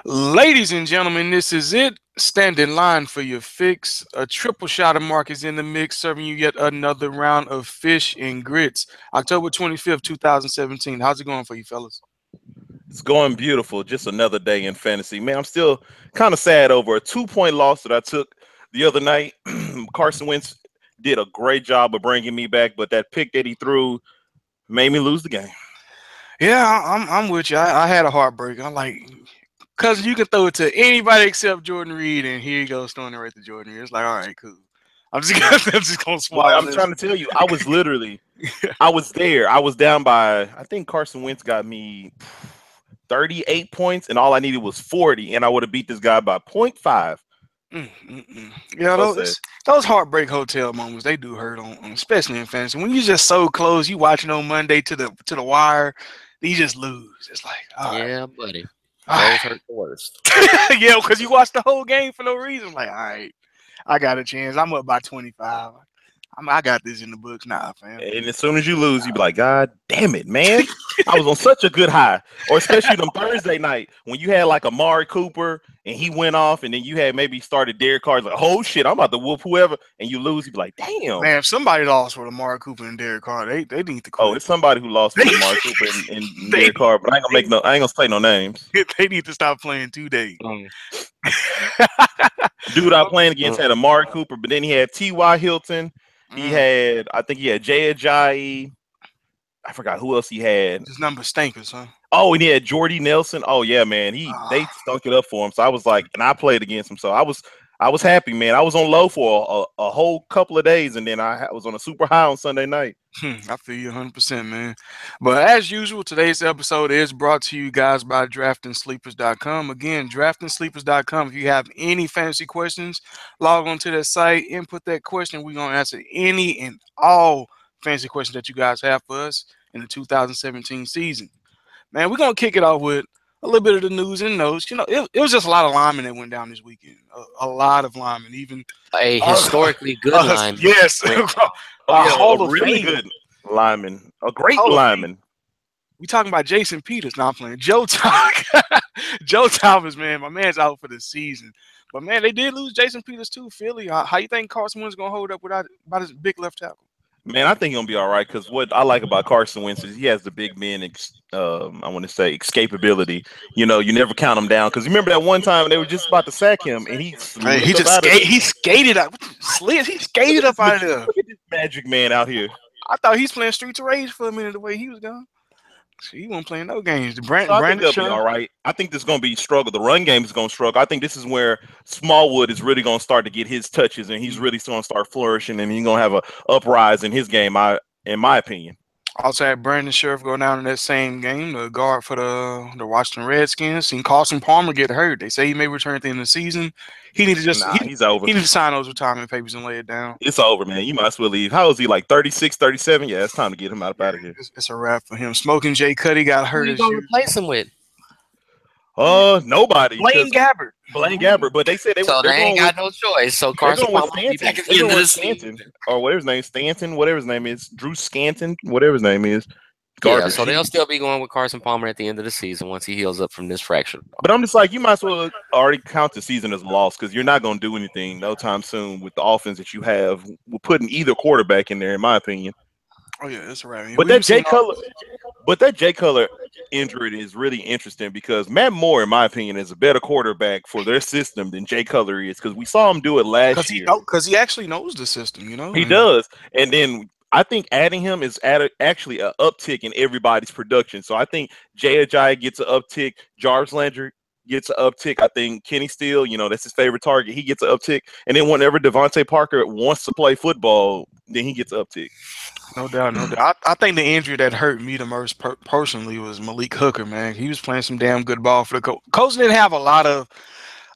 Ladies and gentlemen, this is it. Stand in line for your fix. A triple shot of Mark is in the mix, serving you yet another round of fish and grits. October 25th, 2017. How's it going for you, fellas? It's going beautiful. Just another day in fantasy. Man, I'm still kind of sad over a 2 point loss that I took the other night. Carson Wentz did a great job of bringing me back, but that pick that he threw made me lose the game. Yeah, I'm with you. I had a heartbreak. I'm like, cause you can throw it to anybody except Jordan Reed, and here he goes throwing it right to Jordan Reed. It's like, all right, cool. I'm just gonna, I'm just gonna Well, swallow I'm this. trying to tell you, I was there. I was down by, I think Carson Wentz got me 38 points, and all I needed was 40, and I would have beat this guy by point 0.5. Yeah, So sad. those heartbreak hotel moments they do hurt especially in fantasy. When you're just so close, you watching on Monday to the wire, you just lose. It's like, Yeah, buddy. all Those right, hurt the worst. yeah, because you watch the whole game for no reason. Like, all right, I got a chance. I'm up by 25. I got this in the books now, fam. And as soon as you lose, you be like, God damn it, man. I was on such a good high. Or especially them Thursday night when you had like Amari Cooper and he went off, and then you had maybe started Derek Carr, like, oh shit, I'm about to whoop whoever, and you lose, you be like, damn. Man, if somebody lost with Amari Cooper and Derek Carr, they need to Oh, quit. it's somebody who lost They, with Amari Cooper and they, Derek Carr, but I ain't gonna say no names. they need to stop playing 2 days. Mm, Dude I playing against mm. had Amari Cooper, but then he had T.Y. Hilton. Mm, I think he had Jay Ajayi. I forgot who else he had. his number stinkers, huh? Oh, and he had Jordy Nelson. Oh yeah, man. They Ah. stunk it up for him. So I was like, and I played against him. So I was happy, man. I was on low for a whole couple of days, and then was on a super high on Sunday night. I feel you 100%, man. But as usual, today's episode is brought to you guys by draftingsleepers.com. Again, draftingsleepers.com. If you have any fantasy questions, log on to that site, input that question. We're going to answer any and all fantasy questions that you guys have for us in the 2017 season. Man, we're going to kick it off with a little bit of the news and notes. It was just a lot of linemen that went down this weekend. A lot of linemen, even A uh, historically good line yes, went down. Oh a yeah, Hall a of really Fame. good lineman, a great Hall of Fame. lineman. We talking about Jason Peters, not playing Joe Thomas. Joe Thomas, man, my man's out for the season. But man, they did lose Jason Peters too. Philly, how you think Carson Wentz gonna hold up without about his big left tackle? Man, I think he'll be all right because what I like about Carson Wentz is he has the big man. I want to say escapability. You know, you never count him down because remember that one time they were just about to sack him and he Man, he slipped up just out of skate. there. He skated up. He skated up out of there. Look at this magic man out here. I thought he's playing Streets of Rage for a minute the way he was going. He wasn't playing no games. So I think Brandon they'll be Scherf. all right. I think this is going to be struggle. The run game is going to struggle. I think this is where Smallwood is really going to start to get his touches, and he's really going to start flourishing, and he's going to have a uprise in his game. In my opinion. Also had Brandon Scherf go down in that same game, the guard for the Washington Redskins. Seen Carson Palmer get hurt. They say he may return at the end of the season. He need to just Nah, he's over. he need to sign those retirement papers and lay it down. It's over, man. You might as well leave. How is he? Like 36, 37? Yeah, it's time to get him out Yeah, of here. it's a wrap for him. Smoking Jay Cuddy got Who hurt you as gonna you. replace him with? Nobody. Blaine Because Gabbert. Blaine Gabbert, but they said So they're they ain't going with got no choice. So they're Carson going with Palmer will be Stanton. back at They're the end going of with the season. Stanton or whatever his name is. Stanton, whatever his name is. Drew Scanton, whatever his name is. Yeah, Garbage. so they'll still be going with Carson Palmer at the end of the season once he heals up from this fracture. But I'm just like, you might as well already count the season as a loss because you're not going to do anything no time soon with the offense that you have. We're putting either quarterback in there, in my opinion. Oh yeah, that's a wrap. But We've seen all. That Jay Cutler injury is really interesting because Matt Moore, in my opinion, is a better quarterback for their system than Jay Cutler is because we saw him do it last year. Because he actually knows the system, He And does, and then I think adding him is actually an uptick in everybody's production. So I think Jay Ajayi gets an uptick. Jarvis Landry gets an uptick. I think Kenny Steele, that's his favorite target. He gets an uptick, and then whenever Devontae Parker wants to play football, then he gets an uptick. no doubt, no doubt. I think the injury that hurt me the most personally was Malik Hooker, man. He was playing some damn good ball for the coach. Coach didn't have a lot of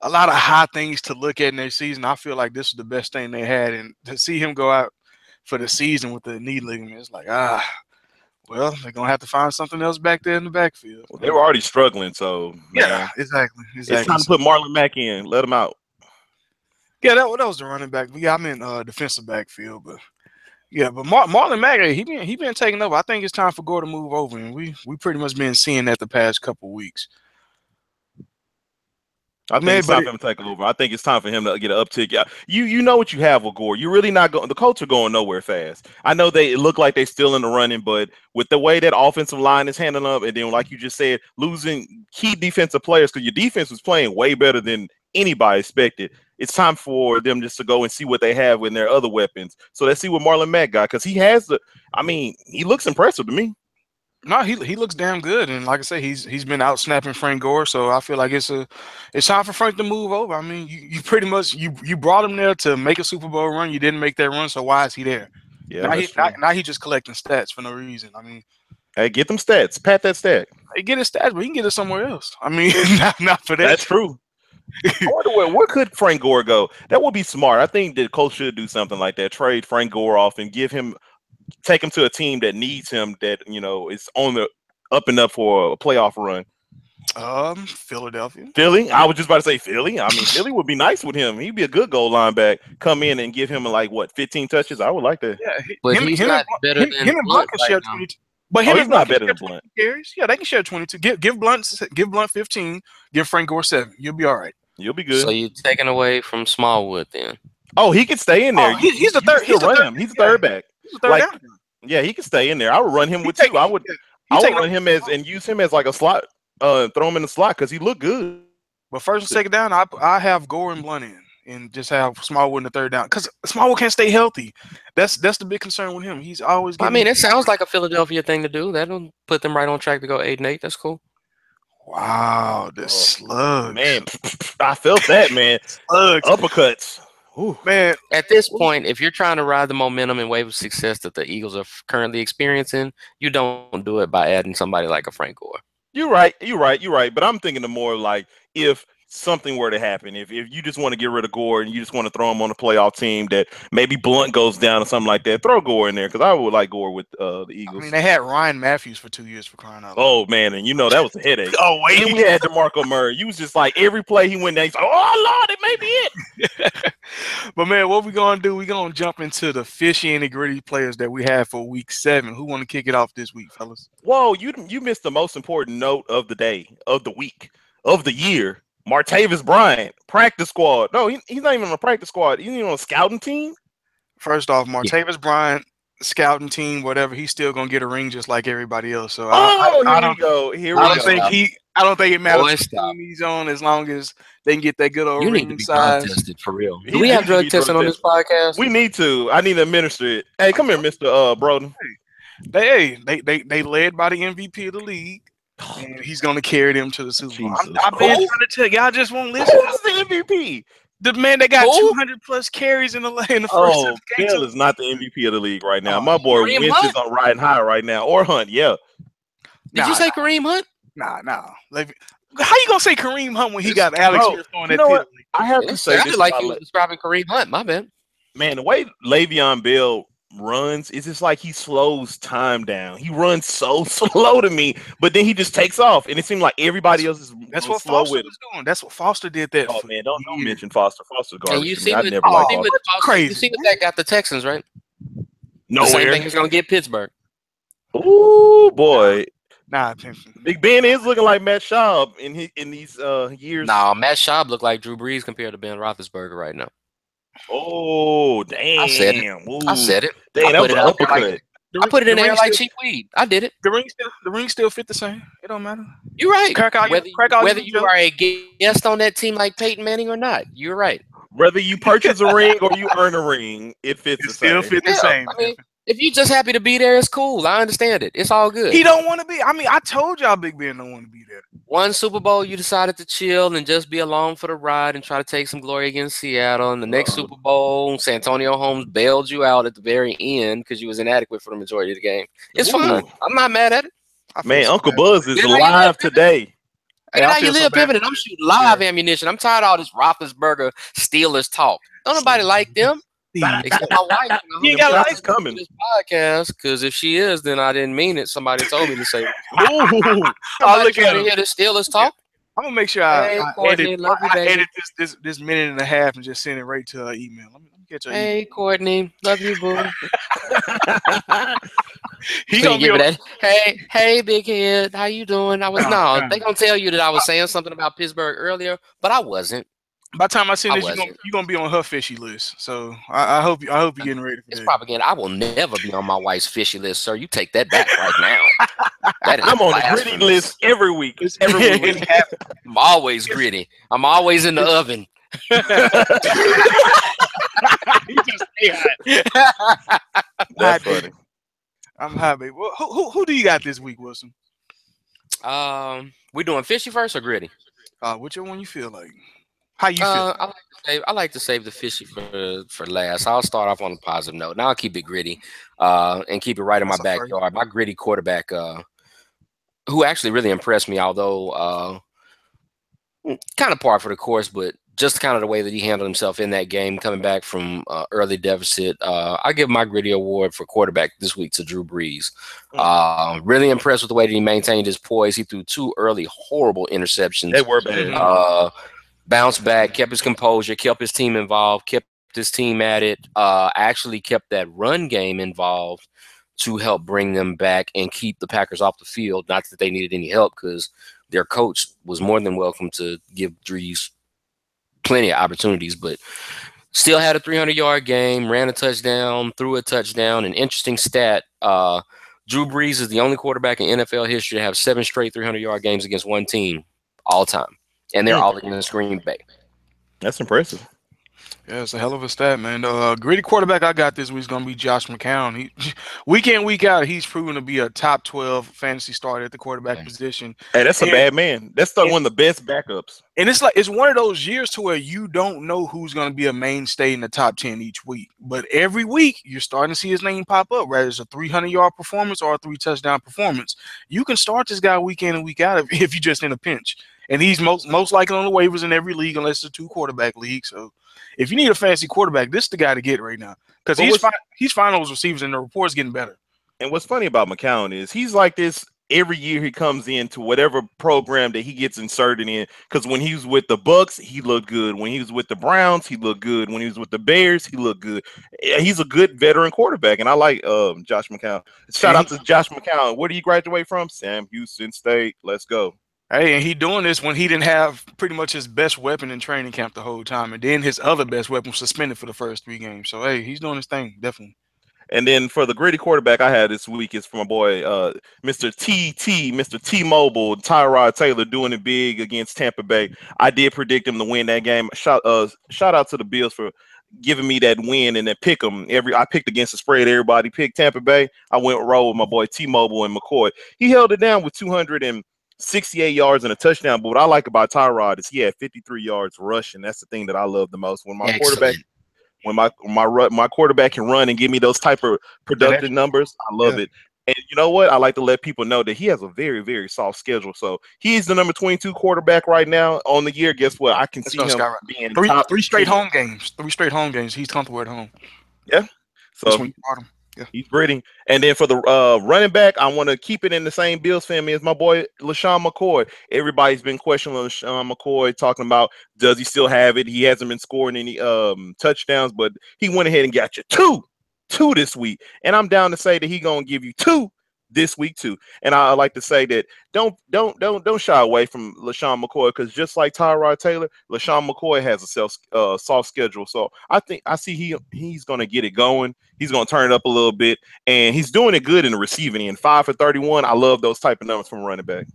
high things to look at in their season. I feel like this was the best thing they had, and to see him go out for the season with the knee ligament, it's like well, they're gonna have to find something else back there in the backfield. They were already struggling, so Yeah, man, exactly, it's exactly. time to put Marlon Mack in. Let him out. Yeah, that was the running back. Yeah, I'm in defensive backfield, but yeah, but Marlon Mack, he been taking over. I think it's time for Gore to move over, and we pretty much been seeing that the past couple weeks. I think Man, it's but time for him to take over. I think it's time for him to get an uptick. Yeah, you know what you have with Gore. You're really not going. The Colts are going nowhere fast. I know they look like they're still in the running, but with the way that offensive line is handling up, and then like you just said, losing key defensive players because your defense was playing way better than anybody expected. It's time for them just to go and see what they have in their other weapons. So let's see what Marlon Mack got because he has the. I mean, he looks impressive to me. no, he looks damn good, and like I say, he's been out snapping Frank Gore, so I feel like it's time for Frank to move over. I mean, you pretty much you brought him there to make a Super Bowl run. You didn't make that run, so why is he there? Yeah, Now that's true. he just collecting stats for no reason. I mean, Hey, get them stats. Pat that stat. he get his stats, but he can get it somewhere else. I mean, not for that. That's true. I wonder where could Frank Gore go? That would be smart. I think the coach should do something like that. Trade Frank Gore off and take him to a team that needs him. That is on the up and up for a playoff run. Philadelphia. Philly. I was just about to say Philly. I mean, Philly would be nice with him. He'd be a good goal line back. Come in and give him like what 15 touches. I would like that. Yeah, But he's not better than him and Blunt Blunt can right share now. 22. But Oh, him he's and Blunt not can better share than Blunt. 22 carries. Yeah, they can share 22. Give Blunt 15. Give Frank Gore 7. You'll be all right. You'll be So good. you're taking away from Smallwood then. Oh, he can stay in there. Oh, he's the You can third. still He's the run third. him. He's the Yeah, third back. he's the third Like, down. yeah, he can stay in there. I would run him He with take, you. I would. yeah, I he would take run him as and use him as like a slot. Throw him in the slot because he looked good. But first and second down, I have Gore and Blunt in, and just have Smallwood in the third down because Smallwood can't stay healthy. That's the big concern with him. He's always I getting. mean, it sounds like a Philadelphia thing to do. That'll put them right on track to go 8-8. That's cool. Wow, the Oh, slugs, man, I felt that, man. slugs, Uppercuts. Ooh. man. At this point, if you're trying to ride the momentum and wave of success that the Eagles are currently experiencing, you don't do it by adding somebody like a Frank Gore. You're right. You're right. You're right. But I'm thinking of more like if something were to happen, if you just want to get rid of Gore and you just want to throw him on a playoff team that maybe Blunt goes down or something like that, throw Gore in there because I would like Gore with the I Eagles. mean, they had Ryan Matthews for 2 years for crying out loud. Oh man, and that was a headache. Oh wait, And we had DeMarco Murray. You was just like every play he went down, he's like, oh Lord, it may be it. But man, what we gonna do? We gonna jump into the fishy and the gritty players that we have for week 7. Who want to kick it off this week, fellas? Whoa, you missed the most important note of the day, of the week, of the year. Martavis Bryant, practice squad. No, he's not even on a practice squad. He's even on a scouting team. First off, Martavis Bryant, scouting team, whatever. He's still gonna get a ring just like everybody else. So I don't go. Here we I don't go. think I don't think it matters Boy, what stop. team he's on as long as they can get that good old You need to ring be drug size. tested for real. He Do we needs have to drug be drug testing on this podcast? We need to. I need to administer it. Hey, come here, Mr. Broden. They led by the MVP of the league, and he's gonna carry them to the Super Bowl. Jesus I've been Christ. trying to tell y'all, just won't listen. Who's the MVP? The man that got Who? 200 plus carries in the first Oh, game. Bill is not the MVP of the league right now. Oh, My boy Kareem Wentz Hunt? is on riding high right now. Or Hunt, yeah. Did you say Kareem Hunt? Nah? Like, how you gonna say Kareem Hunt when he got Alex Bro, Smith throwing you that know what? piddly? I have It to say sounded this like about you was describing Kareem Hunt. My bad. man, the way Le'Veon Bell runs is just like he slows time down. He runs so slow to me, but then he just takes off, and it seems like everybody else is That's what slow Foster with him. was doing. That's what Foster did that Oh for man, don't years. mention Foster. Foster's And garbage you to see me. I what, never oh, liked you see Foster. what Foster- crazy. you see what that got the Texans, right? The same Nowhere. thing is gonna get Pittsburgh. Ooh boy, Nah, Big Ben is looking like Matt Schaub in these years. Nah, Matt Schaub looked like Drew Brees compared to Ben Roethlisberger right now. Oh damn! I said it. I Ooh. said it. Damn, I that put was it an out there uppercut. like I put it in the there ring like still- cheap weed. I did it. the ring still fit the same. It don't matter. You're right. Crack out whether your you joke. are a guest on that team like Peyton Manning or not, you're right. Whether you purchase a ring or you earn a ring, it fits It the still same. fit the Yeah, same. I mean, if you're just happy to be there, it's cool. I understand it. It's all good. He don't want to be. I mean, I told y'all Big Ben don't want to be there. One Super Bowl, you decided to chill and just be along for the ride and try to take some glory against Seattle. And the next Super Bowl, Santonio Holmes bailed you out at the very end because you was inadequate for the majority of the game. It's Ooh. fine. I'm not mad at it. I feel Man, so Uncle bad. Buzz is Did I live get today. Hey, Get I how you feel so live, bad Pimpin', for and I'm you. shooting live ammunition. I'm tired of all this Roethlisberger Steelers talk. Don't nobody like them except my wife. And I You hope ain't got she like listens to coming. this podcast because if she is, then I didn't mean it. Somebody told me to say it. Ooh. Oh, Somebody look trying at to him. hear the Steelers talk. I'm gonna make sure Hey, Courtney, edit, love you, I baby. edit this minute and a half and just send it right to her email. Let me get your email. Hey, Courtney, love you, boo. He So you gonna be give it on. that. Hey, big head, how you doing? I was Oh, no. God. They gonna tell you that I was saying something about Pittsburgh earlier, but I wasn't. By the time I send I this, wasn't. you gonna be on her fishy list. So I hope you're getting ready for It's that. propaganda. I will never be on my wife's fishy list, sir. You take that back right now. That is I'm on the gritty list blasphemous. every week. It's, Every it's week. happening. I'm always It's, gritty. I'm always in the it's, oven. he just stay hot. That's Hot day. funny. I'm hot, baby. Well, who do you got this week, Wilson? We doing fishy first or gritty? Whichever one you feel like. How you feel? I like to save the fishy for last. I'll start off on a positive note. Now I'll keep it gritty, and keep it right in my That's a first. backyard. My gritty quarterback, who actually really impressed me, although kind of par for the course, but just kind of the way that he handled himself in that game, coming back from early deficit. I give my gritty award for quarterback this week to Drew Brees. Really impressed with the way that he maintained his poise. He threw 2 early horrible interceptions. They were bad. Mhm. Bounced back, kept his composure, kept his team involved, kept his team at it. Actually kept that run game involved to help bring them back and keep the Packers off the field. Not that they needed any help, because their coach was more than welcome to give Drees plenty of opportunities, but still had a 300-yard game, ran a touchdown, threw a touchdown. An interesting stat, Drew Brees is the only quarterback in NFL history to have 7 straight 300-yard games against one team all time, and they're all against Green Bay. That's impressive. Yeah, it's a hell of a stat, man. The gritty quarterback I got this week is gonna be Josh McCown. He week in, week out, he's proven to be a top 12 fantasy starter at the quarterback position. Hey, that's a And, bad man. That's and, one of the best backups. and it's like it's one of those years to where you don't know who's gonna be a mainstay in the top 10 each week. But every week you're starting to see his name pop up, whether it's a 300-yard performance or a 3-touchdown performance. You can start this guy week in and week out if you're just in a pinch. And he's most likely on the waivers in every league unless it's a 2-quarterback league. So if you need a fantasy quarterback, this is the guy to get right now, because he's finding those receivers and the report's getting better. And what's funny about McCown is he's like this every year he comes into whatever program that he gets inserted in. Because when he was with the Bucks, he looked good. When he was with the Browns, he looked good. When he was with the Bears, he looked good. He's a good veteran quarterback, and I like Josh McCown. Shout out to Josh McCown. Where do you graduate from? Sam Houston State. Let's go. Hey, and he doing this when he didn't have pretty much his best weapon in training camp the whole time, and then his other best weapon was suspended for the first 3 games. So hey, he's doing his thing definitely. And then for the gritty quarterback I had this week is for my boy Mr. T-Mobile, Tyrod Taylor, doing it big against Tampa Bay. I did predict him to win that game. Shout out to the Bills for giving me that win and that pick 'em. I picked against the spread. Everybody picked Tampa Bay. I went roll with my boy T-Mobile and McCoy. He held it down with 268 yards and a touchdown. But what I like about Tyrod is he had 53 yards rushing. That's the thing that I love the most. When my quarterback. When my quarterback can run and give me those type of productive numbers, I love it. And you know what? I like to let people know that he has a very, very soft schedule. So he's the number 22 quarterback right now on the year. Guess what? I can see him being three straight home games. 3 straight home games. He's comfortable at home. Yeah. So when you brought him. Yeah. He's gritty. And then for the running back, I want to keep it in the same Bills family as my boy LaShawn McCoy. Everybody's been questioning LaShawn McCoy, talking about does he still have it? He hasn't been scoring any touchdowns, but he went ahead and got you two this week. And I'm down to say that he's gonna give you 2 this week too. And I like to say that don't shy away from LaShawn McCoy, because just like Tyrod Taylor, LaShawn McCoy has a soft schedule. So I see he's gonna get it going. He's gonna turn it up a little bit, and he's doing it good in the receiving end. 5 for 31. I love those type of numbers from running back.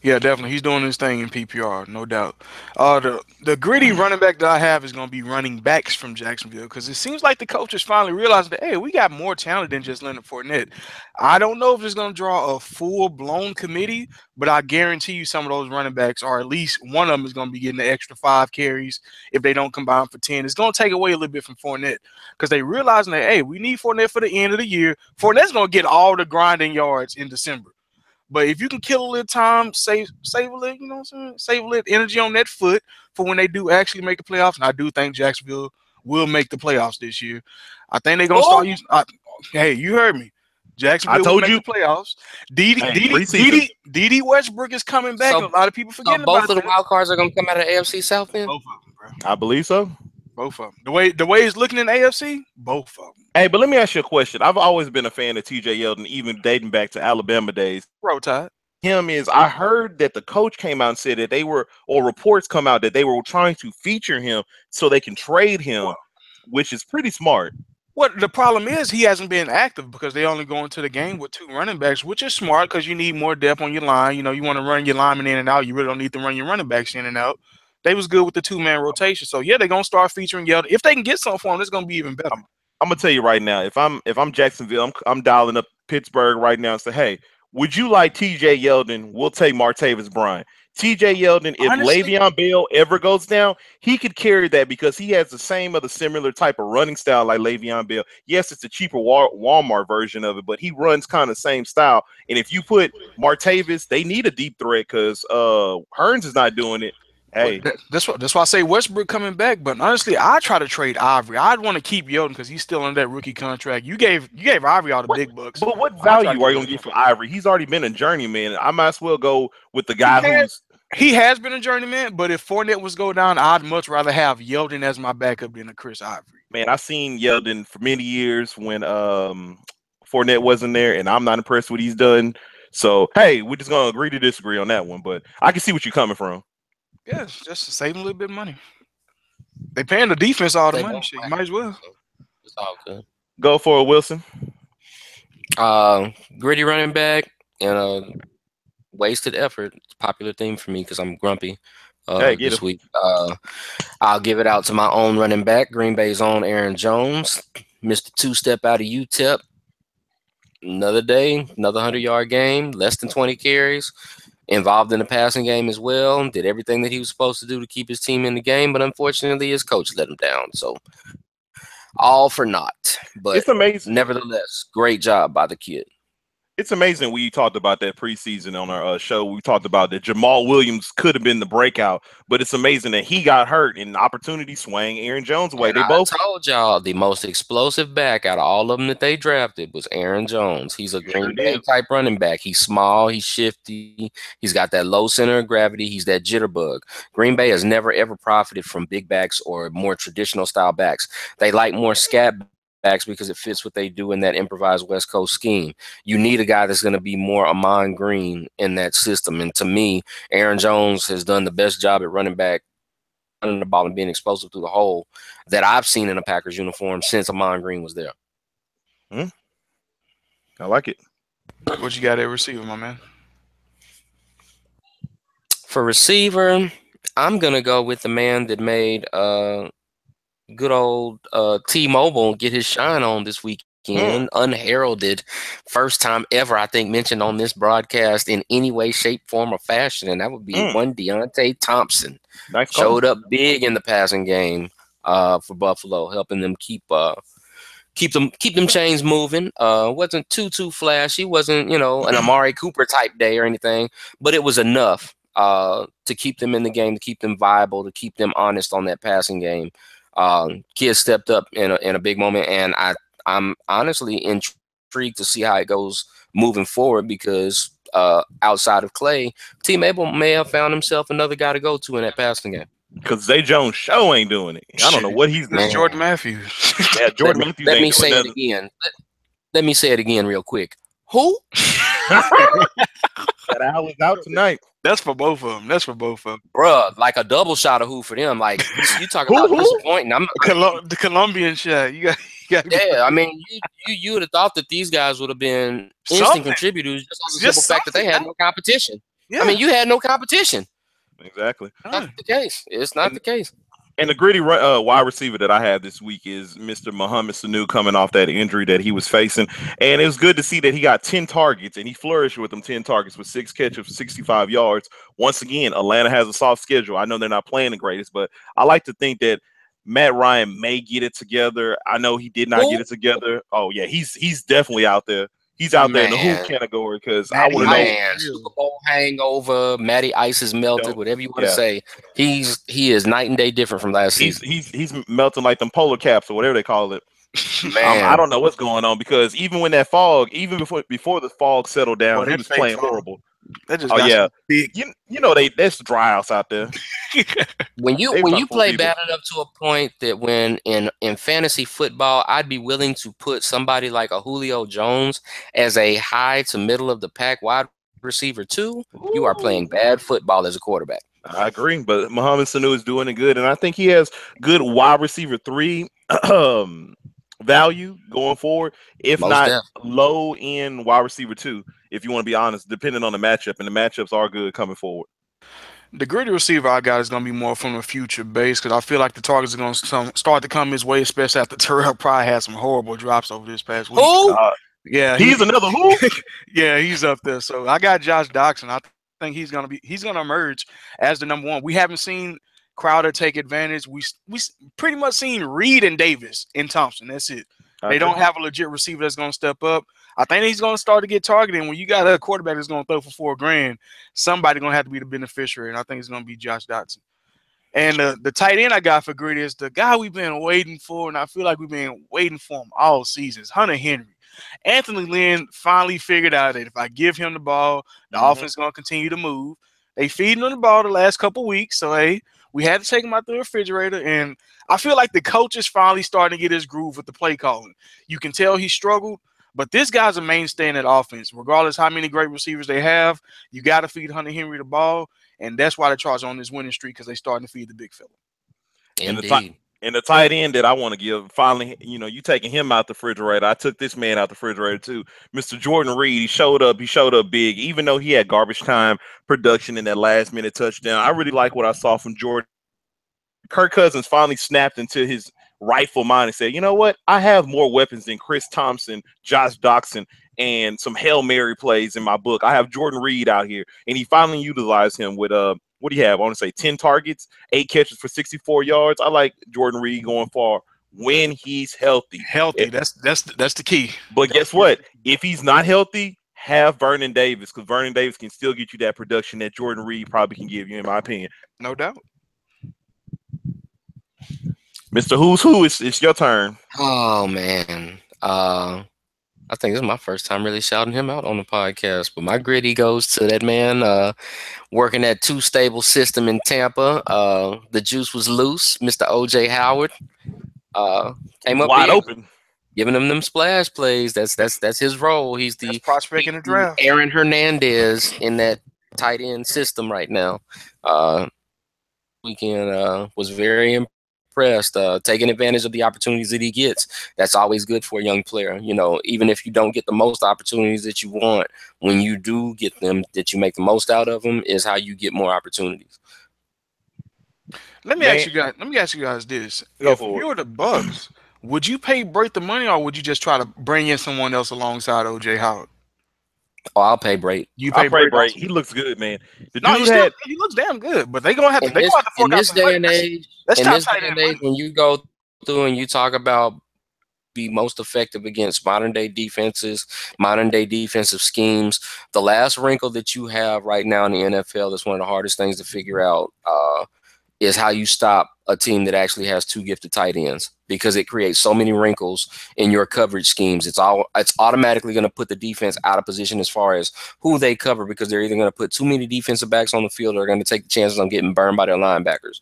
Yeah, definitely. He's doing his thing in PPR, no doubt. The gritty running back that I have is going to be running backs from Jacksonville, because it seems like the coach is finally realizing that, hey, we got more talent than just Leonard Fournette. I don't know if it's going to draw a full-blown committee, but I guarantee you some of those running backs, or at least one of them, is going to be getting the extra 5 carries if they don't combine for 10. It's going to take away a little bit from Fournette, because they realizing that, hey, we need Fournette for the end of the year. Fournette's going to get all the grinding yards in December. But if you can kill a little time, save a little, you know what I'm saying? Save a little energy on that foot for when they do actually make the playoffs. And I do think Jacksonville will make the playoffs this year. I think they're going to start using hey, you heard me. Jacksonville will make the playoffs. Dede Westbrook is coming back. So, a lot of people forgetting about both of the wild cards are going to come out of the AFC South then? Both of them, bro. I believe so. Both of them. The way it's looking in the AFC, both of them. Hey, but let me ask you a question. I've always been a fan of TJ Yeldon, even dating back to Alabama days. Roll Tide. Him is I heard that the coach came out and said that they were, or reports come out that they were trying to feature him so they can trade him, which is pretty smart. What the problem is, he hasn't been active because they only go into the game with two running backs, which is smart because you need more depth on your line. You know, you want to run your linemen in and out. You really don't need to run your running backs in and out. They was good with the two-man rotation. So yeah, they're gonna start featuring Yeldon. If they can get something for him, it's gonna be even better. I'm gonna tell you right now, if I'm Jacksonville, I'm dialing up Pittsburgh right now and say, hey, would you like TJ Yeldon? We'll take Martavis Bryant. TJ Yeldon, if Honestly, Le'Veon Bell ever goes down, he could carry that because he has the same other similar type of running style like Le'Veon Bell. Yes, it's a cheaper Walmart version of it, but he runs kind of the same style. And if you put Martavis, they need a deep threat because Hearns is not doing it. Hey, that's why I say Westbrook coming back. But honestly, I try to trade Ivory. I'd want to keep Yeldon because he's still under that rookie contract. You gave Ivory all the what? big bucks. But what I try to value are you get gonna get Yeldon. for Ivory? He's already been a journeyman. I might as well go with the He guy has who's he has been a journeyman, but if Fournette was go down, I'd much rather have Yeldon as my backup than a Chris Ivory. man. I seen Yeldon for many years when Fournette wasn't there, and I'm not impressed with what he's done. So hey, we're just gonna agree to disagree on that one. But I can see what you're coming from. Yeah, just to save him a little bit of money. They paying the defense all the They money. both Shit, you black, might as well. so it's all good. Go for it, Wilson. Gritty running back and wasted effort. It's a popular theme for me because I'm grumpy Hey, get this him. week. I'll give it out to my own running back, Green Bay's own Aaron Jones. Missed a two-step out of UTEP. Another day, another 100-yard game, less than 20 carries. Involved in the passing game as well. Did everything that he was supposed to do to keep his team in the game, but unfortunately his coach let him down. So all for naught. But It's amazing. nevertheless, great job by the kid. It's amazing we talked about that preseason on our show. We talked about that Jamal Williams could have been the breakout, but it's amazing that he got hurt and the opportunity swang Aaron Jones' way. And They I both told y'all the most explosive back out of all of them that they drafted was Aaron Jones. He's a sure Green Bay did. type running back. He's small, he's shifty, he's got that low center of gravity, he's that jitterbug. Green Bay has never ever profited from big backs or more traditional style backs. They like more scat backs because it fits what they do in that improvised West Coast scheme. You need a guy that's going to be more Amon Green in that system. And to me, Aaron Jones has done the best job at running back, running the ball and being explosive through the hole that I've seen in a Packers uniform since Amon Green was there. I like it. What you got at receiver, my man? For receiver, I'm going to go with the man that made good old T-Mobile get his shine on this weekend, unheralded, first time ever, I think, mentioned on this broadcast in any way, shape, form, or fashion, and that would be one Deontay Thompson. Nice call. Showed up big in the passing game for Buffalo, helping them keep them chains moving. Wasn't too flashy, wasn't an Amari Cooper type day or anything, but it was enough to keep them in the game, to keep them viable, to keep them honest on that passing game. Kids stepped up in a big moment, and I'm honestly intrigued to see how it goes moving forward because outside of Clay, T. Mabel may have found himself another guy to go to in that passing game. Because Zay Jones show ain't doing it. I don't know what he's doing. It's Jordan Matthews. Yeah, Jordan Matthews Let ain't me doing say nothing. it again. Let me say it again real quick. Who? That owl is out tonight. That's for both of them. That's for both of them. Bruh, like a double shot of who for them. Like, you talk Who, about who? disappointing. The Colombian shot. You got. Yeah, I mean, you would have thought that these guys would have been instant Something. contributors just on the Just simple fact that they had something. no competition. Yeah. I mean, you had no competition. Exactly. Not the case. It's not the case. And the gritty wide receiver that I have this week is Mr. Mohamed Sanu coming off that injury that he was facing. And it was good to see that he got 10 targets and he flourished with them 10 targets with 6 catches for 65 yards. Once again, Atlanta has a soft schedule. I know they're not playing the greatest, but I like to think that Matt Ryan may get it together. I know he did not get it together. Oh, yeah, he's definitely out there. He's out there in the who category because I want to know. Super Bowl hangover, Matty Ice is melted, whatever you want to say. He is night and day different from last season. He's melting like them polar caps or whatever they call it. Man, I don't know what's going on because even when that fog, even before the fog settled down, he was playing horrible. That just Oh got yeah, some big. you know that's dry house out there. When you They when trying to you fool play people. bad enough to a point that when in fantasy football, I'd be willing to put somebody like a Julio Jones as a high to middle of the pack wide receiver too. You are playing Ooh. bad football as a quarterback. I agree, but Mohamed Sanu is doing it good, and I think he has good wide receiver three value going forward, if Most not def. low end wide receiver two. If you want to be honest, depending on the matchup, and the matchups are good coming forward. The gritty receiver I got is going to be more from a future base because I feel like the targets are going to start to come his way, especially after Terrell probably had some horrible drops over this past week. Who? Uh, Yeah, he's another who? yeah, he's up there. So I got Josh Doxson. I think he's gonna emerge as the number one. We haven't seen Crowder take advantage. Pretty much seen Reed and Davis and Thompson. That's it. I They agree. don't have a legit receiver that's gonna step up. I think he's gonna start to get targeted. And when you got a quarterback that's gonna throw for $4 grand, somebody gonna have to be the beneficiary, and I think it's gonna be Josh Dotson. And the tight end I got for Gritty is the guy we've been waiting for, and I feel like we've been waiting for him all seasons. Hunter Henry. Anthony Lynn finally figured out that if I give him the ball, the Hmm. offense is going to continue to move. They feeding him the ball the last couple weeks, so hey, we had to take him out the refrigerator, and I feel like the coach is finally starting to get his groove with the play calling. You can tell he struggled, but this guy's a mainstay in that offense. Regardless how many great receivers they have, you got to feed Hunter Henry the ball, and that's why the Chargers on this winning streak because they starting to feed the big fella. And the tight Indeed. and the tight end that I want to give, finally, you taking him out the refrigerator. I took this man out the refrigerator too. Mr. Jordan Reed, he showed up. He showed up big, even though he had garbage time production in that last minute touchdown. I really like what I saw from Jordan. Kirk Cousins finally snapped into his rightful mind and said, "You know what? I have more weapons than Chris Thompson, Josh Doxson, and some Hail Mary plays in my book. I have Jordan Reed out here." And he finally utilized him with what do you have? I want to say 10 targets, 8 catches for 64 yards. I like Jordan Reed going far when he's healthy. Healthy, that's the key. But guess what? If he's not healthy, have Vernon Davis, because Vernon Davis can still get you that production that Jordan Reed probably can give you, in my opinion. No doubt. Mr. Who's Who, it's your turn. Oh man. I think this is my first time really shouting him out on the podcast. But my gritty goes to that man working that two stable system in Tampa. The juice was loose. Mr. OJ Howard came up Wide big, open. giving them splash plays. That's his role. That's prospect in the The draft. Aaron Hernandez in that tight end system right now. Weekend was very impressed, taking advantage of the opportunities that he gets. That's always good for a young player. Even if you don't get the most opportunities that you want, when you do get them, that you make the most out of them is how you get more opportunities. Let me ask Man, you guys. Let me ask you guys this: go if for it. you're the Bucks, would you pay Bray the money, or would you just try to bring in someone else alongside OJ Howard? Oh, I'll pay Brait. You I pay pray Bray Bray. also? He looks good, man. The No, dude had he looks damn good, but they gonna have to In this in fork out this some day money. and age, That's in top this tight day end and age, money. when you go through and you talk about be most effective against modern day defenses, modern day defensive schemes. The last wrinkle that you have right now in the NFL that's one of the hardest things to figure out is how you stop a team that actually has two gifted tight ends because it creates so many wrinkles in your coverage schemes. It's automatically going to put the defense out of position as far as who they cover because they're either going to put too many defensive backs on the field or are going to take the chances on getting burned by their linebackers.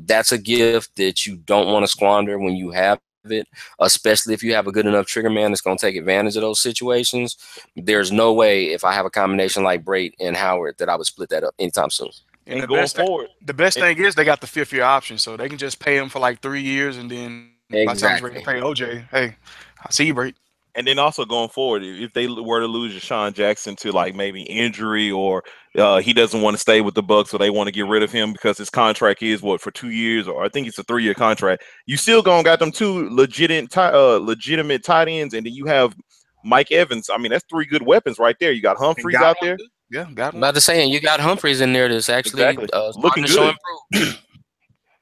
That's a gift that you don't want to squander when you have it, especially if you have a good enough trigger man that's going to take advantage of those situations. There's no way if I have a combination like Brait and Howard that I would split that up anytime soon. And and going forward. the best And, thing is they got the fifth year option, so they can just pay him for like 3 years, and then by the time it's ready to pay Exactly. OJ, hey, I see you, Bray. and then also going forward, if they were to lose Deshaun Jackson to like maybe injury or he doesn't want to stay with the Bucks or they want to get rid of him because his contract is what for 2 years or I think it's a 3 year contract. You still gonna got them two legitimate tight ends, and then you have Mike Evans. I mean, that's three good weapons right there. You got And Humphreys got out one there. too. Yeah, got one. About to say, and you got Humphreys in there that's actually Exactly. starting Looking to show good. improve.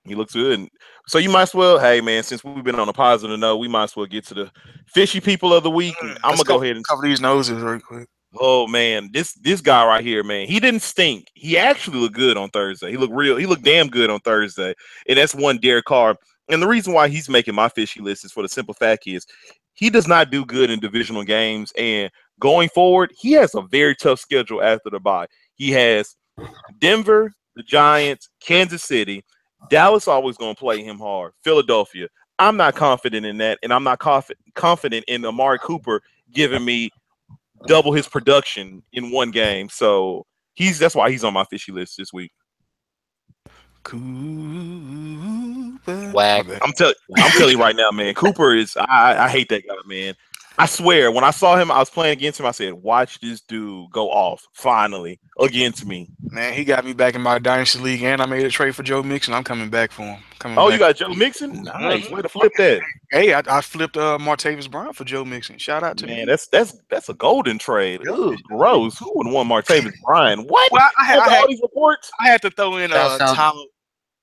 He looks good. So you might as well, hey man, since we've been on a positive note, we might as well get to the fishy people of the week. And I'm Let's gonna go ahead and cover these noses real quick. oh man, this guy right here, man, he didn't stink. He actually looked good on Thursday. He looked damn good on Thursday. And that's one Derek Carr. And the reason why he's making my fishy list is for the simple fact is he does not do good in divisional games. And going forward, he has a very tough schedule after the bye. He has Denver, the Giants, Kansas City. Dallas always going to play him hard. Philadelphia. I'm not confident in that, and I'm not confident in Amari Cooper giving me double his production in one game. So that's why he's on my fishy list this week. Cooper. Whack. My bad. I'm telling you right now, man. Cooper is I hate that guy, man. I swear, when I saw him, I was playing against him. I said, "Watch this dude go off finally against me." Man, he got me back in my dynasty league, and I made a trade for Joe Mixon. I'm coming back for him. Coming Oh, back. you got Joe Mixon? Nice. Way to flip that. Hey, I flipped Martavis Bryant for Joe Mixon. Shout out to Man, me. that's a golden trade. Yep. Ugh, gross. Who would want Martavis Bryant? What? Well, After all these reports? I had to throw in Shouts out.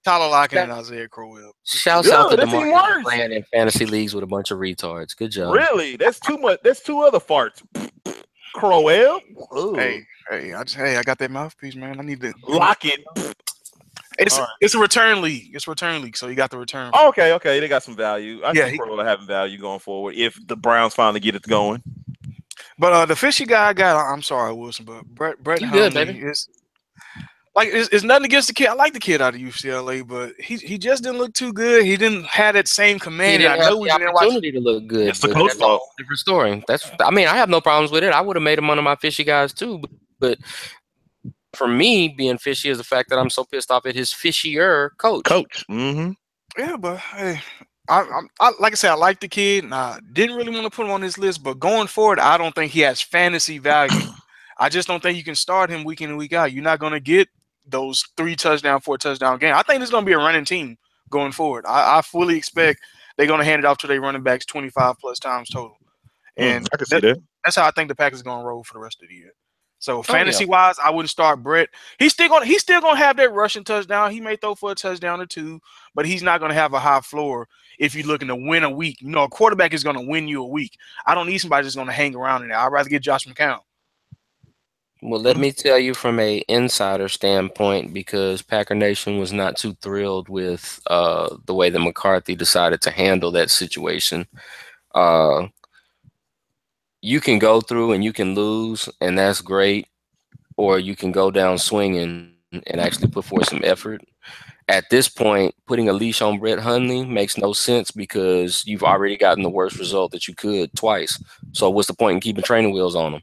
Tyler Lockett Shout- and Isaiah Crowell. Shouts Yeah, out to that's even DeMarcus worse. playing in fantasy leagues with a bunch of retards. Good job. Really? That's too much. That's two other farts. Crowell? Ugh. Hey, I got that mouthpiece, man. I need to Lockett. It's All right. it's a return league. It's a return league, so you got the return. Oh, okay. They got some value. I Yeah, see Crowell having value going forward if the Browns finally get it going. But the fishy guy I got, I'm sorry, Wilson, but Brett You good, Hundley baby. is like it's nothing against the kid. I like the kid out of UCLA, but he just didn't look too good. He didn't have that same He command. didn't I have know the he's in there watching. opportunity to look good. It's the but coach that's a fault. whole different story. I mean, I have no problems with it. I would have made him one of my fishy guys too. But for me, being fishy is the fact that I'm so pissed off at his fishier coach. Mm-hmm. Yeah, but hey, I like I said, I like the kid, and I didn't really want to put him on this list. But going forward, I don't think he has fantasy value. I just don't think you can start him week in and week out. You're not going to get those 3 touchdown, 4 touchdown game. I think this is going to be a running team going forward. I fully expect they're going to hand it off to their running backs 25 plus times total. And I can see that. that's how I think the Packers are going to roll for the rest of the year. So yeah. fantasy wise, I wouldn't start Brett. He's still gonna have that rushing touchdown. He may throw for a touchdown or 2, but he's not gonna have a high floor if you're looking to win a week. You know, a quarterback is gonna win you a week. I don't need somebody that's gonna hang around in there. I'd rather get Josh McCown. Well, let me tell you from a insider standpoint, because Packer Nation was not too thrilled with the way that McCarthy decided to handle that situation. You can go through and you can lose, and that's great, or you can go down swinging and actually put forth some effort. At this point, putting a leash on Brett Hundley makes no sense because you've already gotten the worst result that you could twice. So what's the point in keeping training wheels on him?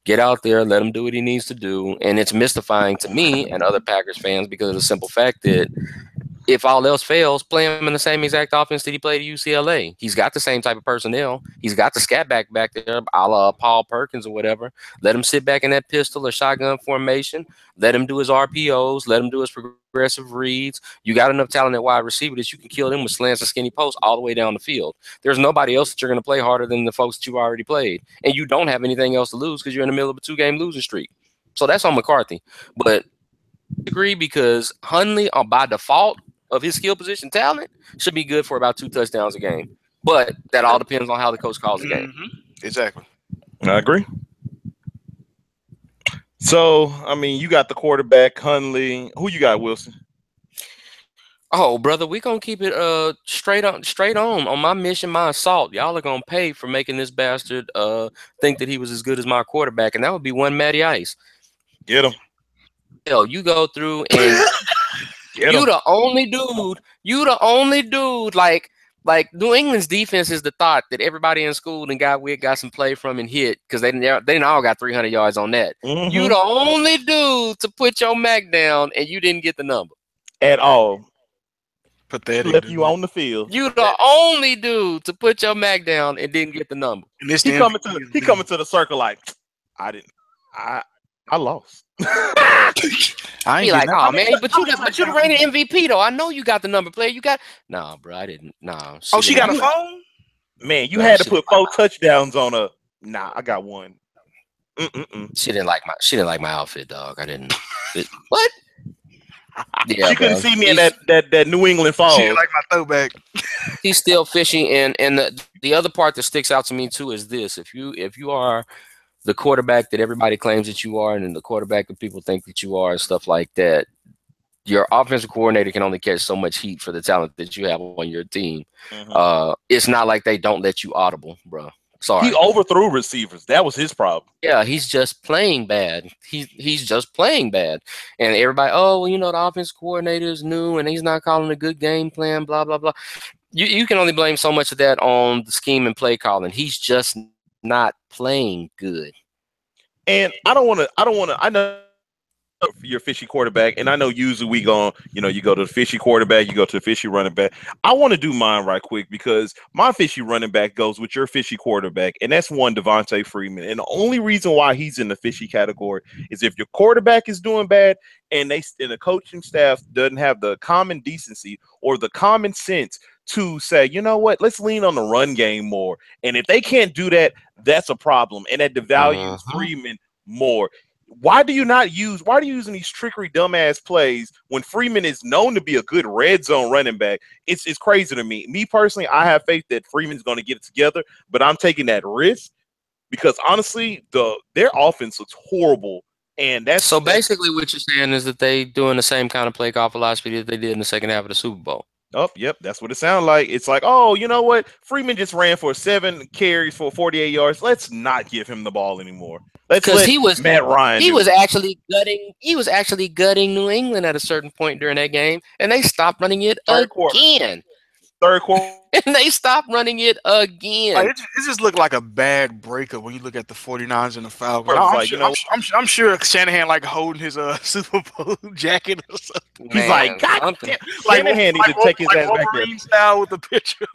Get out there, let him do what he needs to do. And it's mystifying to me and other Packers fans because of the simple fact that if all else fails, play him in the same exact offense that he played at UCLA. He's got the same type of personnel. He's got the scat back there, a la Paul Perkins or whatever. Let him sit back in that pistol or shotgun formation. Let him do his RPOs. Let him do his progressive reads. You got enough talent at wide receiver that you can kill them with slants and skinny posts all the way down the field. There's nobody else that you're going to play harder than the folks that you've already played. And you don't have anything else to lose because you're in the middle of a 2-game losing streak. So that's on McCarthy. But I agree because Hundley, by default, of his skill position talent should be good for about 2 touchdowns a game. But that all depends on how the coach calls the game. Exactly. I agree. So, I mean, you got the quarterback, Hundley. Who you got, Wilson? Oh, brother, we gonna keep it straight on my mission, my assault. Y'all are gonna pay for making this bastard think that he was as good as my quarterback, and that would be one Matty Ice. Get him. Hell, you go through and you the only dude. Like New England's defense is the thought that everybody in school and got some play from and hit because they all got 300 yards on that. Mm-hmm. You the only dude to put your Mac down and you didn't get the number at all. Pathetic. Left you on the field. You the only dude to put your Mac down and didn't get the number. He coming to the circle like I lost. I ain't Be like, getting oh man, but you the reigning MVP though. I know you got the number, player. You got nah, bro. I didn't. Nah. She got a phone. Man, you had to put 4 touchdowns on her. Nah, I got 1. She didn't like my outfit, dog. I didn't. What? Yeah, she couldn't see me in that New England fall. She didn't like my throwback. He's still fishy, and the other part that sticks out to me too is this: if you are the quarterback that everybody claims that you are, and then the quarterback that people think that you are, and stuff like that, your offensive coordinator can only catch so much heat for the talent that you have on your team. Mhm. It's not like they don't let you audible, bro. He Sorry. overthrew receivers. That was his problem. Yeah, he's just playing bad. He's just playing bad. And everybody, oh, well, the offense coordinator is new and he's not calling a good game plan, blah, blah, blah. You can only blame so much of that on the scheme and play calling. He's just not playing good. And I know your fishy quarterback, and I know usually we go, you go to the fishy quarterback, you go to the fishy running back. I want to do mine right quick because my fishy running back goes with your fishy quarterback, and that's one Devontae Freeman. And the only reason why he's in the fishy category is if your quarterback is doing bad and the coaching staff doesn't have the common decency or the common sense to say, you know what, let's lean on the run game more. And if they can't do that, that's a problem. And that devalues Uh-huh. Freeman more. Why are you using these trickery dumbass plays when Freeman is known to be a good red zone running back? It's crazy to me. Me personally, I have faith that Freeman's going to get it together, but I'm taking that risk because honestly, their offense looks horrible, and So that's basically, what you're saying is that they doing the same kind of play call philosophy that they did in the second half of the Super Bowl. oh, yep, that's what it sounds like. It's like, oh, you know what? Freeman just ran for 7 carries for 48 yards. Let's not give him the ball anymore. Let's Because let he was Matt Ryan he do was it. actually gutting New England at a certain point during that game, and they stopped running it Third quarter. again. Third quarter. And they stopped running it Like, again. it just looked like a bad breakup when you look at the 49ers and the Falcons. It was I'm like, sure, I'm sure Shanahan like holding his Super Bowl jacket or something, he's like, Man, God something. damn, Shanahan need to take his ass back there. Wolverine style with the picture.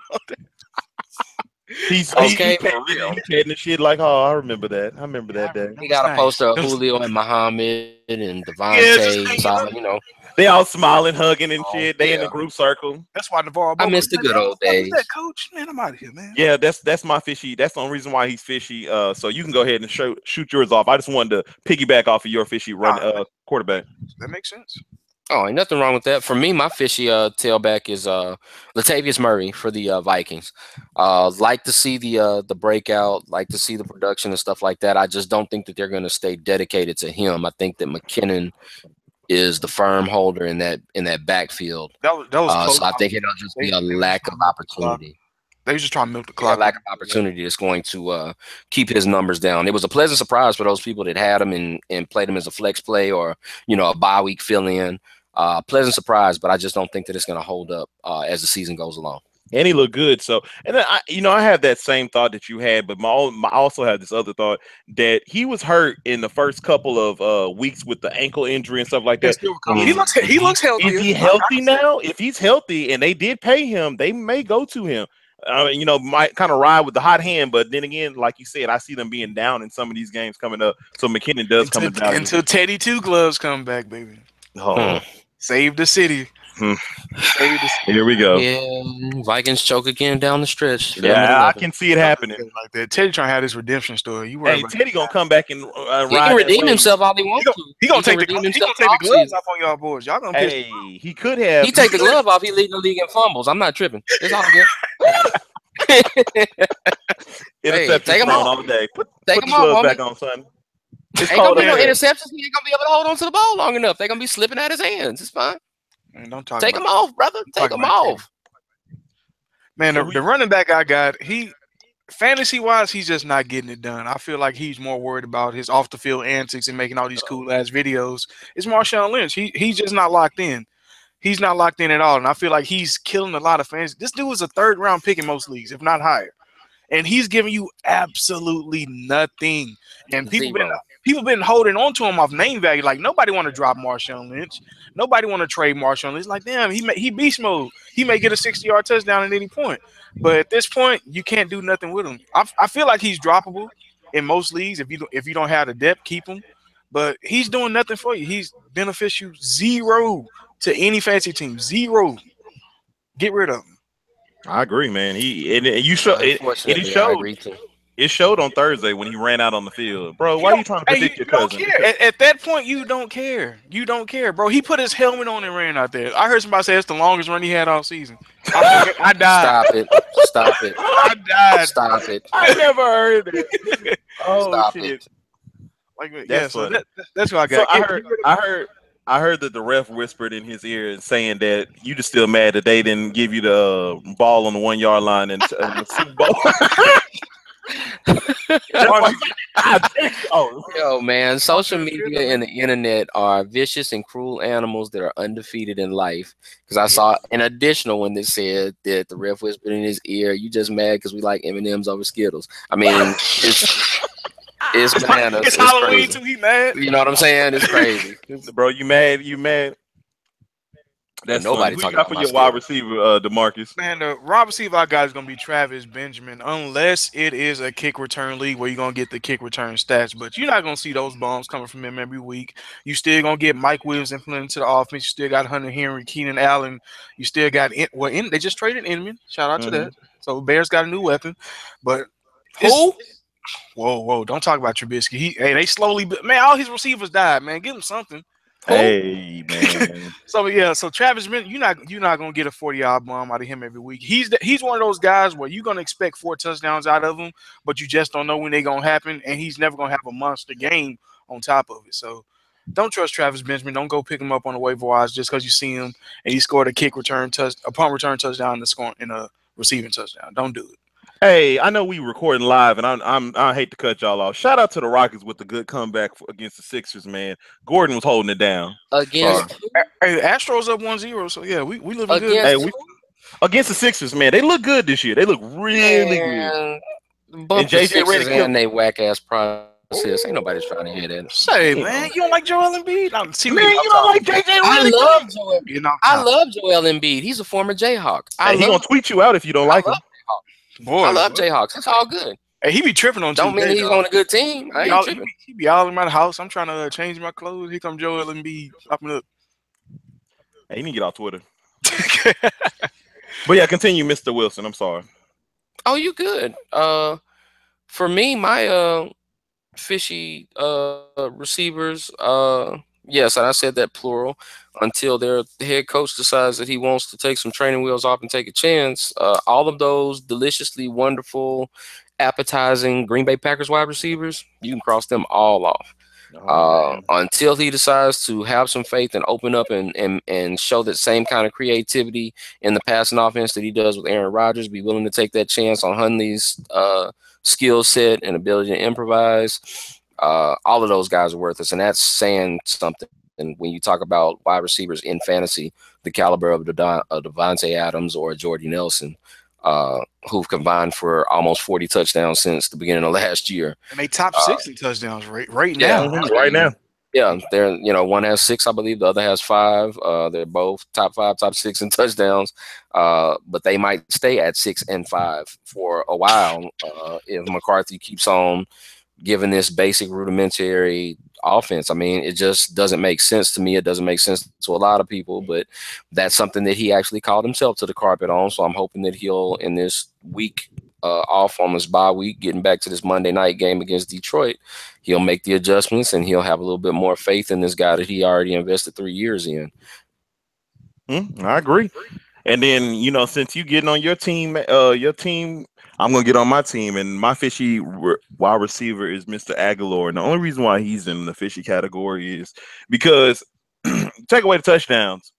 He Okay, for petting real. the shit like, oh, I remember that. I remember Yeah, that day. that He was got a nice. poster of Julio and Muhammad and Yeah, just Devontae. hanging up. They all smiling, hugging and Oh, shit. They in the yeah. group circle. That's why Navarro I Bowman miss was the like, good "Man, what old the fuck is that, days. coach? Man, I'm out of here, man." Yeah, that's my fishy. That's the only reason why he's fishy. So you can go ahead and shoot yours off. I just wanted to piggyback off of your fishy run Nah, quarterback. that makes sense. Oh, ain't nothing wrong with that. For me, my fishy tailback is Latavius Murray for the Vikings. Like to see the breakout, like to see the production and stuff like that. I just don't think that they're going to stay dedicated to him. I think that McKinnon is the firm holder in that backfield. That was close. So I think it'll just be a They were just lack of trying to milk the clock. opportunity. They was just trying to milk the A clock. lack of opportunity that's going to keep his numbers down. It was a pleasant surprise for those people that had him and played him as a flex play or a bye week fill in. Pleasant surprise, but I just don't think that it's going to hold up as the season goes along. And he looked good. So, and then I have that same thought that you had, but I also have this other thought that he was hurt in the first couple of weeks with the ankle injury and stuff like And that. still recovering. Is He looks is healthier. he healthy now? If he's healthy and they did pay him, they may go to him. Might kind of ride with the hot hand, but then again, like you said, I see them being down in some of these games coming up. So McKinnon does come in value. Until Teddy Two Gloves come back, baby. Oh, Save the city. Hmm. Save the city. Here we go. Yeah, Vikings choke again down the stretch. Yeah, I can see it happening. Like that. Teddy trying to have this redemption story. You worry Hey, about Teddy gonna come back and He ride can that redeem wave. himself all he wants to. he gonna can take redeem the himself gloves offseason. off on y'all boys. Y'all gonna piss. Hey, he could have. He take the glove off, he lead the league in fumbles. I'm not tripping. It's all good. Interceptions take 'em thrown off. all day. Put Take the him off, gloves homie. back on, son. It's Ain't gonna cold be no out there. interceptions. He ain't gonna be able to hold on to the ball long enough. They're gonna be slipping out his hands. It's fine. Man, don't talk Take about him off, brother. Take talk him about Teddy. off. Man, So the running back I got, fantasy wise, he's just not getting it done. I feel like he's more worried about his off the field antics and making all these cool ass videos. It's Marshawn Lynch. He's just not locked in. He's not locked in at all. And I feel like he's killing a lot of fans. This dude was a third round pick in most leagues, if not higher. And he's giving you absolutely nothing. And Zero. people been holding on to him off name value. Like nobody want to drop Marshawn Lynch. Nobody want to trade Marshawn Lynch. Like damn, he beast mode. He may get a 60-yard touchdown at any point. But at this point, you can't do nothing with him. I feel like he's droppable in most leagues. If you don't have the depth, keep him. But he's doing nothing for you. He's beneficial zero to any fancy team. Zero. Get rid of him. I agree, man. You show it. Unfortunately, It I showed. agree too. It showed on Thursday when he ran out on the field, bro. Why are you trying to predict your don't cousin? care. At that point, you don't care. You don't care, bro. He put his helmet on and ran out there. I heard somebody say it's the longest run he had all season. I died. Stop it. Stop it. I died. Stop it. I never heard it. Oh Stop shit! it. Like, yeah, That's so funny. that's what I So got. I I heard that the ref whispered in his ear and saying that you just still mad that they didn't give you the ball on the 1 yard line in the Super Bowl. It's That's why. funny. Oh, Yo, man, I'm social trying to feel media that. and the internet are vicious and cruel animals that are undefeated in life. Because I saw an additional one that said that the ref whispered in his ear, "You just mad because we like M&Ms over Skittles." I mean, it's bananas. It's It's Halloween crazy. too. He mad. You know what I'm saying? It's crazy. bro, you mad? You mad? But That's funny. nobody Who you talking got about for my your wide Skittles. receiver, Demarcus? Man, the wide receiver I got is gonna be Travis Benjamin, unless it is a kick return league where you're gonna get the kick return stats. But you're not gonna see those bombs coming from him every week. You still gonna get Mike Williams implemented into the offense. You still got Hunter Henry, Keenan Allen. You still got they just traded Inman. Shout out to Hmm. that. So Bears got a new weapon, but it's Who? whoa. Don't talk about Trubisky. They slowly, man. All his receivers died. Man, give him something. Who? Hey man, So yeah, so Travis, you're not gonna get a 40-yard bomb out of him every week. He's one of those guys where you're gonna expect 4 touchdowns out of him, but you just don't know when they're gonna happen, and he's never gonna have a monster game on top of it. So don't trust Travis Benjamin. Don't go pick him up on the waiver wires just because you see him and he scored a punt return touchdown in a receiving touchdown. Don't do it. hey, I know we recording live, and I hate to cut y'all off. Shout out to the Rockets with the good comeback against the Sixers, man. Gordon was holding it down. Sorry. Against who? Hey, Astros up 1-0, so yeah, we living good. Hey, Against we who? against the Sixers, man. They look good this year. They look really good. Man, And bump the JJ Sixers Redick killed. and they whack ass process. Ain't nobody trying to hear that. Say, You man, know. you don't like Joel Embiid? See, we Man, getting you off don't like topic. JJ I Redick? love Joel. Getting off I topic. love Joel Embiid. He's a former Jayhawk. Hey, he gonna tweet you out if you don't I like love him. Jayhawks. I Boy, love what? Jayhawks. It's all good. Hey, he be tripping on Don't mean Tuesday, he's dog. on a good team. He I be ain't all he tripping. be, he be all in my house. I'm trying to change my clothes. Here come Joel Embiid popping up. Hey, you need to get off Twitter. But yeah, continue, Mr. Wilson. I'm sorry. Oh, you good. For me, my fishy receivers, yes, and I said that plural, until their head coach decides that he wants to take some training wheels off and take a chance. All of those deliciously wonderful, appetizing Green Bay Packers wide receivers, you can cross them all off. Oh man. Until he decides to have some faith and open up and show that same kind of creativity in the passing offense that he does with Aaron Rodgers, be willing to take that chance on Hundley's skill set and ability to improvise. All of those guys are worth us, and that's saying something. And when you talk about wide receivers in fantasy, the caliber of Devontae Adams or Jordy Nelson, who've combined for almost 40 touchdowns since the beginning of last year. And they top Uh, 60 touchdowns right yeah, now. Mhm, right now. yeah, they're one has 6, I believe, the other has 5. They're both top 5, top 6 in touchdowns. But they might stay at 6 and 5 for a while if McCarthy keeps on given this basic rudimentary offense. I mean, it just doesn't make sense to me. It doesn't make sense to a lot of people, but that's something that he actually called himself to the carpet on. So I'm hoping that he'll, in this week off on this bye week, getting back to this Monday night game against Detroit, he'll make the adjustments and he'll have a little bit more faith in this guy that he already invested 3 years in. I agree. And then since you getting on your team, I'm gonna get on my team, and my fishy wide receiver is Mr. Aguilar. And the only reason why he's in the fishy category is because take away the touchdowns,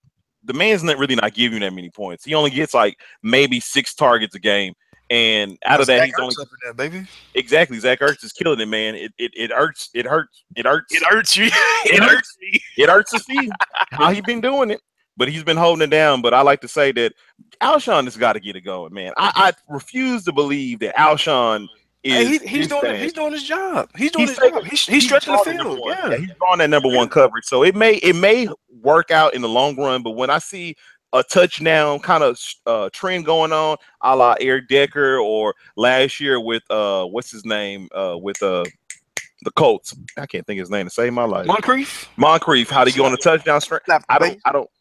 the man's not really not giving you that many points. He only gets like maybe 6 targets a game, and out of that, Zach he's only Ertz up in there, baby. exactly Zach Ertz is killing it, man. It hurts. It hurts. It hurts. It hurts you. It hurts. It hurts to see how he been doing it, but he's been holding it down. But I like to say that Alshon has got to get it going, man. I refuse to believe that Alshon Hey, is he's doing it. thing. He's doing his job. He's doing He's his job. He's stretching the drawing that number field. one. Yeah. He's drawing that number one coverage. So it may work out in the long run. But when I see a touchdown kind of trend going on, a la Eric Decker, or last year with what's his name with the Colts. I can't think of his name to save my life. Moncrief, how to go on a touchdown strength.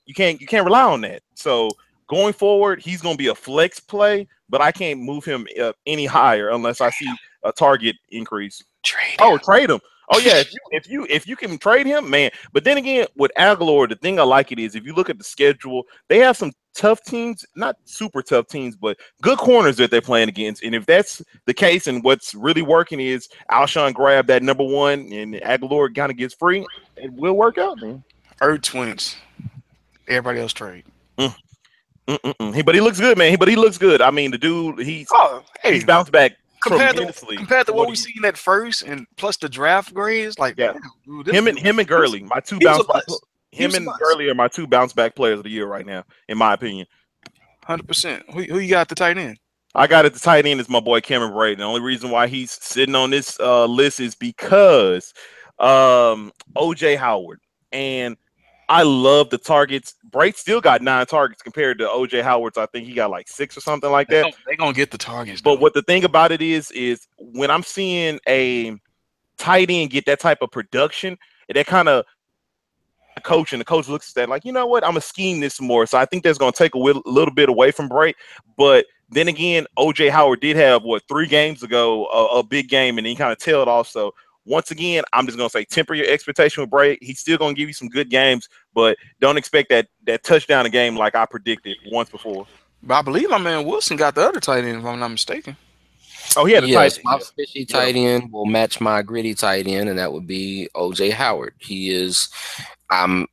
You can't rely on that. So going forward, he's going to be a flex play, but I can't move him any higher unless I see a target increase. Trade him. Oh yeah, if you can trade him, man. But then again, with Aguilar, the thing I like it is if you look at the schedule, they have some tough teams, not super tough teams, but good corners that they're playing against. And if that's the case, and what's really working is Alshon grab that number one, and Aguilar kind of gets free, it will work out, man. Earth Twins. Everybody else trade. Mm, but he looks good, man. But he looks good. I mean, the dude, Oh, he's hey, bounced back compared to tremendously compared to from what what we he. seen at first, and plus the draft grades, like Yeah, damn, dude, this dude, him and Gurley, my two he was a bounce back. bust. He Him was a and bust. Gurley are my two bounce back players of the year right now, in my opinion. 100%. Who you got at the tight end? I got at the tight end is my boy Cameron Brate. The only reason why he's sitting on this list is because OJ Howard. And I love the targets. Brate still got 9 targets compared to OJ Howard's. I think he got like 6 or something like that. They gonna get the targets But though. what the thing about it is when I'm seeing a tight end get that type of production, that kind of coach, and the coach looks at that like, you know what, I'm gonna scheme this more. So I think that's gonna take a little bit away from Bray. But then again, OJ Howard did have 3 games ago a big game, and he kind of tailed off. So once again, I'm just gonna say temper your expectation with Bray. He's still gonna give you some good games, but don't expect that touchdown a game like I predicted once before. But I believe my man Wilson got the other tight end, if I'm not mistaken. Oh, he had a tight Yes, end. my Yeah. fishy Yeah. tight end will match my gritty tight end, and that would be OJ Howard. He is, um,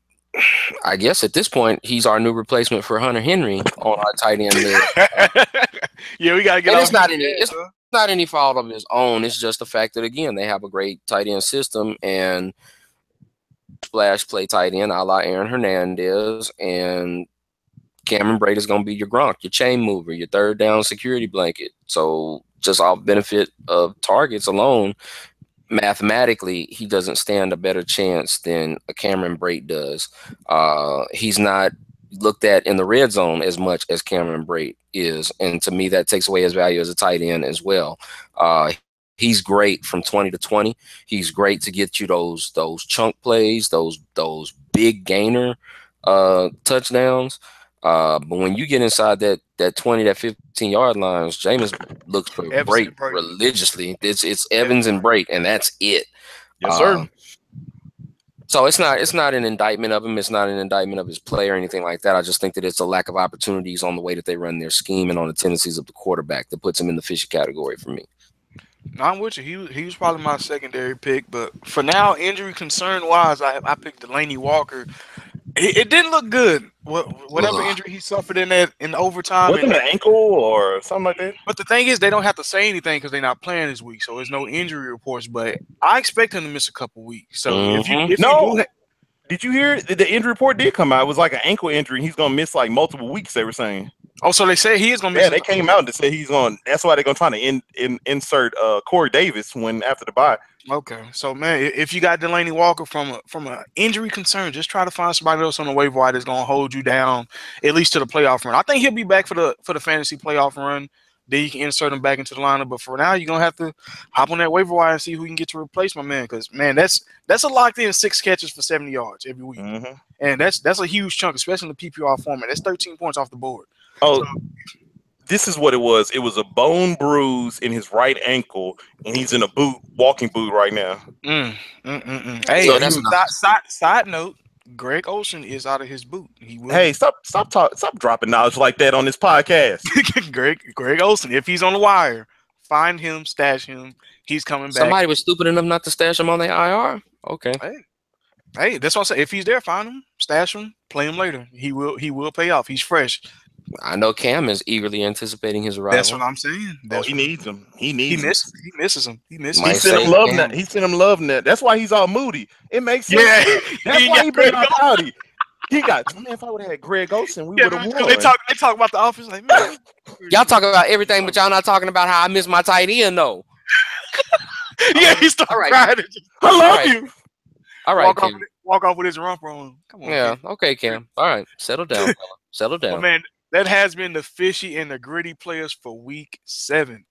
I guess at this point, he's our new replacement for Hunter Henry on our tight end list. Yeah, we gotta get And off it's not his any head, it's huh? not any fault of his own. It's just the fact that again they have a great tight end system and splash play tight end a la Aaron Hernandez, and Cameron Brate is going to be your Gronk, your chain mover, your third down security blanket. So just off benefit of targets alone, mathematically, he doesn't stand a better chance than a Cameron Brate does. He's not looked at in the red zone as much as Cameron Brate is, and to me, that takes away his value as a tight end as well. He's great from 20 to 20. He's great to get you those chunk plays, those big gainer touchdowns. But when you get inside that 20, that 15-yard lines, Jameis looks for Evans Brate and Brady. religiously. It's Evans Evans and Brate, and that's it. Yes, sir. So it's not an indictment of him. It's not an indictment of his play or anything like that. I just think that it's a lack of opportunities on the way that they run their scheme and on the tendencies of the quarterback that puts him in the fishy category for me. No, I'm with you. He was probably my secondary pick, but for now, injury concern wise, I picked Delaney Walker. It didn't look good. Whatever Ugh. injury he suffered in overtime, Wasn't and it an ankle or something like that? but the thing is, they don't have to say anything because they're not playing this week, so there's no injury reports. But I expect him to miss a couple weeks. So Mhm. if you No. do, Did you hear the injury report did come out? It was like an ankle injury. He's gonna miss like multiple weeks. They were saying. so they say he is gonna miss. Yeah, they came out and said he's on. That's why they're gonna try to insert Corey Davis when after the bye. Okay, so man, if you got Delaney Walker from a injury concern, just try to find somebody else on the waiver wire that's gonna hold you down at least to the playoff run. I think he'll be back for the fantasy playoff run. Then you can insert him back into the lineup. But for now, you're gonna have to hop on that waiver wire and see who you can get to replace my man. Because man, that's a locked in 6 catches for 70 yards every week, Mm-hmm. and that's a huge chunk, especially in the PPR format. That's 13 points off the board. Oh, this is what it was. It was a bone bruise in his right ankle, and he's in a walking boot right now. Hey, Yeah, that's not. side note, Greg Olsen is out of his boot. He will. Hey, stop dropping knowledge like that on this podcast. Greg Olsen, if he's on the wire, find him, stash him. He's coming back. Somebody was stupid enough not to stash him on their IR. Okay. Hey, that's what I say. If he's there, find him, stash him, play him later. He will pay off. He's fresh. I know Cam is eagerly anticipating his arrival. That's what I'm saying. He needs him. He needs him. He misses him. He misses Might He him. sent say him love Cam. net. He sent him love net. That's why he's all moody. It makes sense. Yeah. That's why he been all pouty. He got, man, if I would have had Greg Olsen, we Yeah, would have won. they talk about the offense like, man. Y'all talk about everything, but y'all not talking about how I miss my tight end, though. Yeah, he started All right. crying. I love right. you. All right, Cam. Walk off with his romper on. Come on. Yeah. Kid. Okay, Cam. All right. Settle down, fella. Settle But down. man, that has been the fishy and the gritty players for week 7.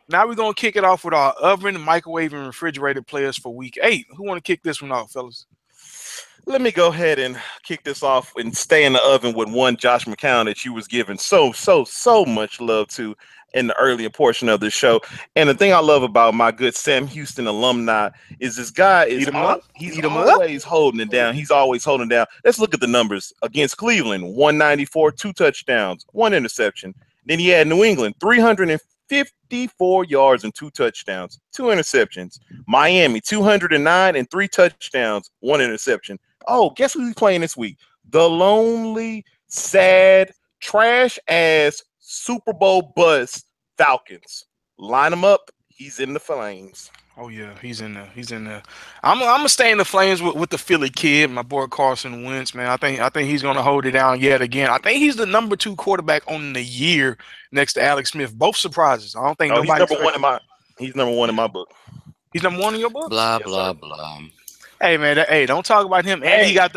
Now we're gonna kick it off with our oven, microwave, and refrigerated players for week 8. Who want to kick this one off, fellas? Let me go ahead and kick this off and stay in the oven with one Josh McCown that you was giving so much love to in the earlier portion of the show. And the thing I love about my good Sam Houston alumni is this guy is Eat 'em up. he's Eat 'em up. always holding it down. He's always holding down. Let's look at the numbers against Cleveland: 194, 2 touchdowns, 1 interception. Then he had New England 354 yards and 2 touchdowns, 2 interceptions. Miami 209 and 3 touchdowns, 1 interception. Oh, guess who he's playing this week? The lonely, sad, trash ass Super Bowl bust Falcons. Line him up. He's in the flames. Oh yeah, he's in there. He's in there. I'm gonna stay in the flames with the Philly kid, my boy Carson Wentz, man. I think he's gonna hold it down yet again. I think he's the number two quarterback on the year next to Alex Smith. Both surprises. I don't think Oh, he's nobody number one expected. in my. He's number one in my book. He's number one in your book. Blah Yes, sir. blah blah. Hey man, hey, don't talk about him. And he Hey, got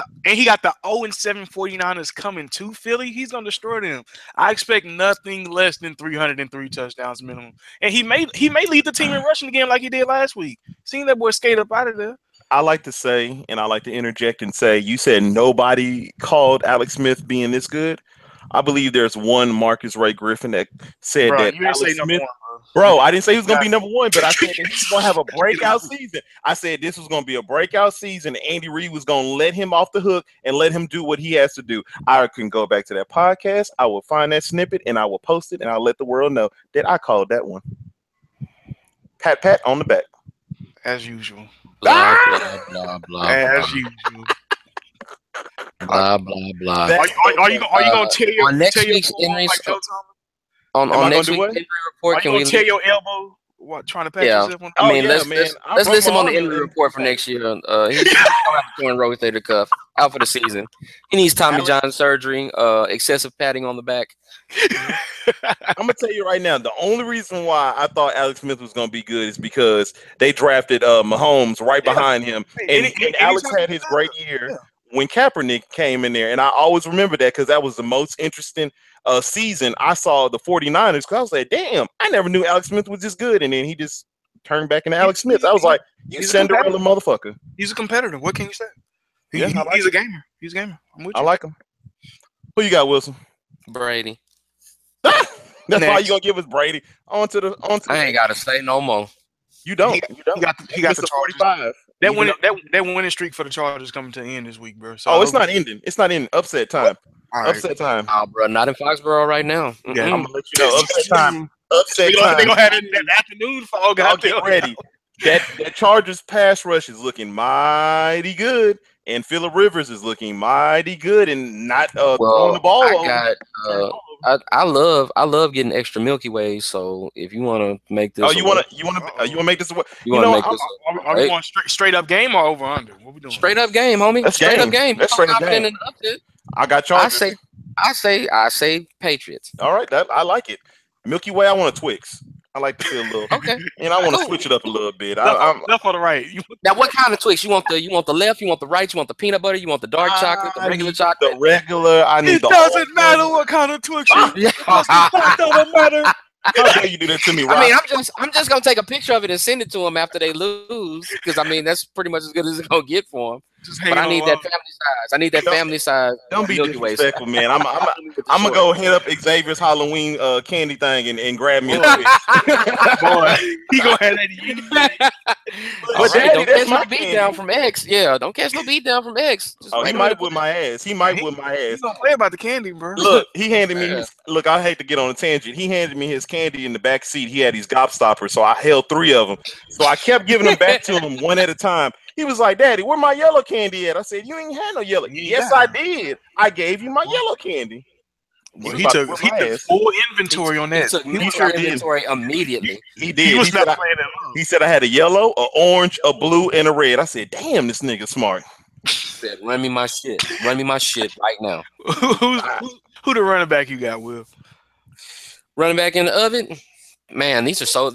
the 0-7 49ers coming to Philly. He's gonna destroy them. I expect nothing less than 303 touchdowns minimum. And he may lead the team in rushing again like he did last week. Seeing that boy skate up out of there. I like to say, and I like to interject and say, you said nobody called Alex Smith being this good. I believe there's one Marcus Ray Griffin that said Bro, that you didn't say Alex number Smith. one, Bro, I didn't say he was bro. gonna be number one, but I said that he's gonna have a breakout season. I said this was gonna be a breakout season. Andy Reid was gonna let him off the hook and let him do what he has to do. I can go back to that podcast. I will find that snippet and I will post it and I'll let the world know that I called that one. Pat on the back. As usual. Blah Ah! blah blah blah As blah usual. blah blah blah. That- Are you gonna tell your On next tell your week's forearm injury, like Joe Thomas? on Am I next gonna do week's what? injury Are report, you can gonna we? tell your elbow what trying to pat Yeah, yourself on? I Oh mean, yeah, let's man. let's I let's broke list my him on the arm injury in- report for next year. He's gonna have a torn rotator cuff out for the season. He needs Tommy Alex- John surgery, excessive patting on the back. I'm gonna tell you right now, the only reason why I thought Alex Smith was gonna be good is because they drafted Mahomes right Yeah. behind him, Hey, and Alex anytime had you his get great out year there. when Kaepernick came in there, and I always remember that because that was the most interesting season I saw the 49ers. Because I was like, damn, I never knew Alex Smith was this good, and then he just turned back into He's, Alex Smith. I was like, you he's a Cinderella competitor. motherfucker. He's a competitor. What can you say? Yeah, I like He's a it. gamer. He's a gamer. I'm with I you. like him. Who you got, Wilson? Brady. That's why you Next. gonna give us Brady onto the I ain't gotta say no more. You He don't. got, You he don't. got he got the Mr. Chargers. 45. That Even winning though, that winning streak for the Chargers coming to an end this week, bro. So I oh, it's hope. not ending. It's not ending. Upset time. All right. Upset time. Oh, bro, not in Foxborough right now. Yeah. I'm Mm-mm. gonna let you know. Upset time. They Upset gonna, they time. gonna have that afternoon fall. Y'all get ready. That Chargers pass rush is looking mighty good, and Phillip Rivers is looking mighty good, and not throwing the Well, ball I over. got. Turn the Uh, ball over. I love getting extra Milky Ways. So if you want to make Oh, this, you a wanna way, you wanna Uh-oh. you wanna make this a what? you You want to know make I'm, this Are we right? going straight up game or over under? What we doing? Straight up game, homie. That's Straight up game. game. That's You straight up confident game. in the upset? I got I Chargers. say Patriots. All right, that I like it. Milky Way, I want a Twix. I like to feel a little, Okay, and I want to cool. switch it up a little bit. Left or the right? Now, what kind of Twix? You want the left? You want the right? You want the peanut butter? You want the dark chocolate? The I regular need chocolate? the regular. I need It the doesn't matter almond. what kind of Twix Ah! you. Because the fact of the matter. How dare you do that to me, I Rock? mean, I'm just gonna take a picture of it and send it to them after they lose, because I mean that's pretty much as good as it's gonna get for them. Just But hanging I on need love. that family size. I need that Don't- family size Don't be Milky Way. disrespectful, man. I'm gonna go hit up Xavier's Halloween candy thing and grab me a Boy. Twix. Boy, he gonna have that yin. All But right, Daddy, don't that's catch no my beat candy. down from X. Yeah, don't catch no beat down from X. Just Oh, he right might on whip my ass. He might whip my He ass. don't play about the candy, bro. Look, he handed me Yeah. his. Look, I hate to get on a tangent. He handed me his candy in the back seat. He had these gobstoppers, so I held 3 of them. So I kept giving them back to him one at a time. He was like, "Daddy, where my yellow candy at?" I said, "You ain't had no yellow." You ain't Yes, got I it. did. I gave you my yellow candy. Well, was he about to took whip he my took ass. full inventory on He that. took He major was, sure did. inventory immediately. He he did. was He not said, playing that long. he said I had a yellow, a orange, a blue, and a red. I said, "Damn, this nigga smart." Said, run me my shit. Run me my shit right now. I- Who the running back you got, Will? Running back in the oven. Man, this is so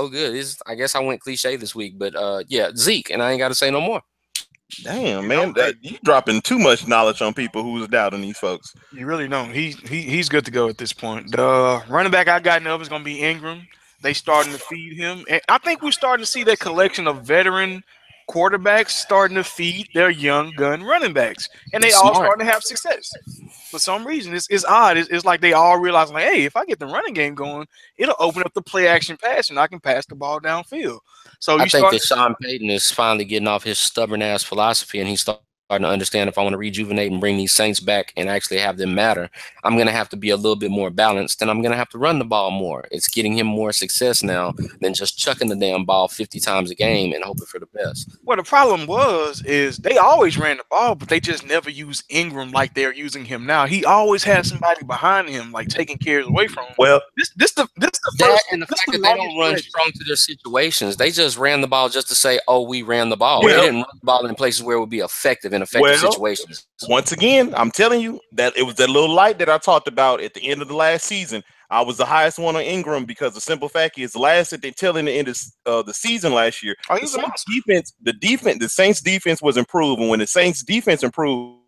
good. I guess I went cliche this week, but yeah, Zeke, and I ain't gotta say no more. Damn, You man, know, hey, you dropping too much knowledge on people who's doubting these folks. you really don't. He's good to go at this point. The running back I got in is going to be Ingram. They starting to feed him, and I think we're starting to see that collection of veteran quarterbacks starting to feed their young gun running backs, and they all Smart. starting to have success. For some reason, it's odd. It's like they all realize, like, hey, if I get the running game going, it'll open up the play action pass, and I can pass the ball downfield. So I you think start. that Sean Payton is finally getting off his stubborn ass philosophy, and he's starting starting to understand if I want to rejuvenate and bring these Saints back and actually have them matter, I'm going to have to be a little bit more balanced, and I'm going to have to run the ball more. It's getting him more success now than just chucking the damn ball 50 times a game and hoping for the best. Well, the problem is they always ran the ball, but they just never used Ingram like they're using him now. He always had somebody behind him, like taking cares away from him. Well, This the That first and the this fact the that they don't longest run stretch. strong to their situations. They just ran the ball just to say, oh, we ran the ball. They well, didn't run the ball in places where it would be effective in effective well. situations. Once again, I'm telling you that it was that little light that I talked about at the end of the last season. I was the highest one on Ingram because the simple fact is, last at the tail end of the season last year, Oh, he the was a Saints monster. defense, the Saints defense was improved, and when the Saints defense improved.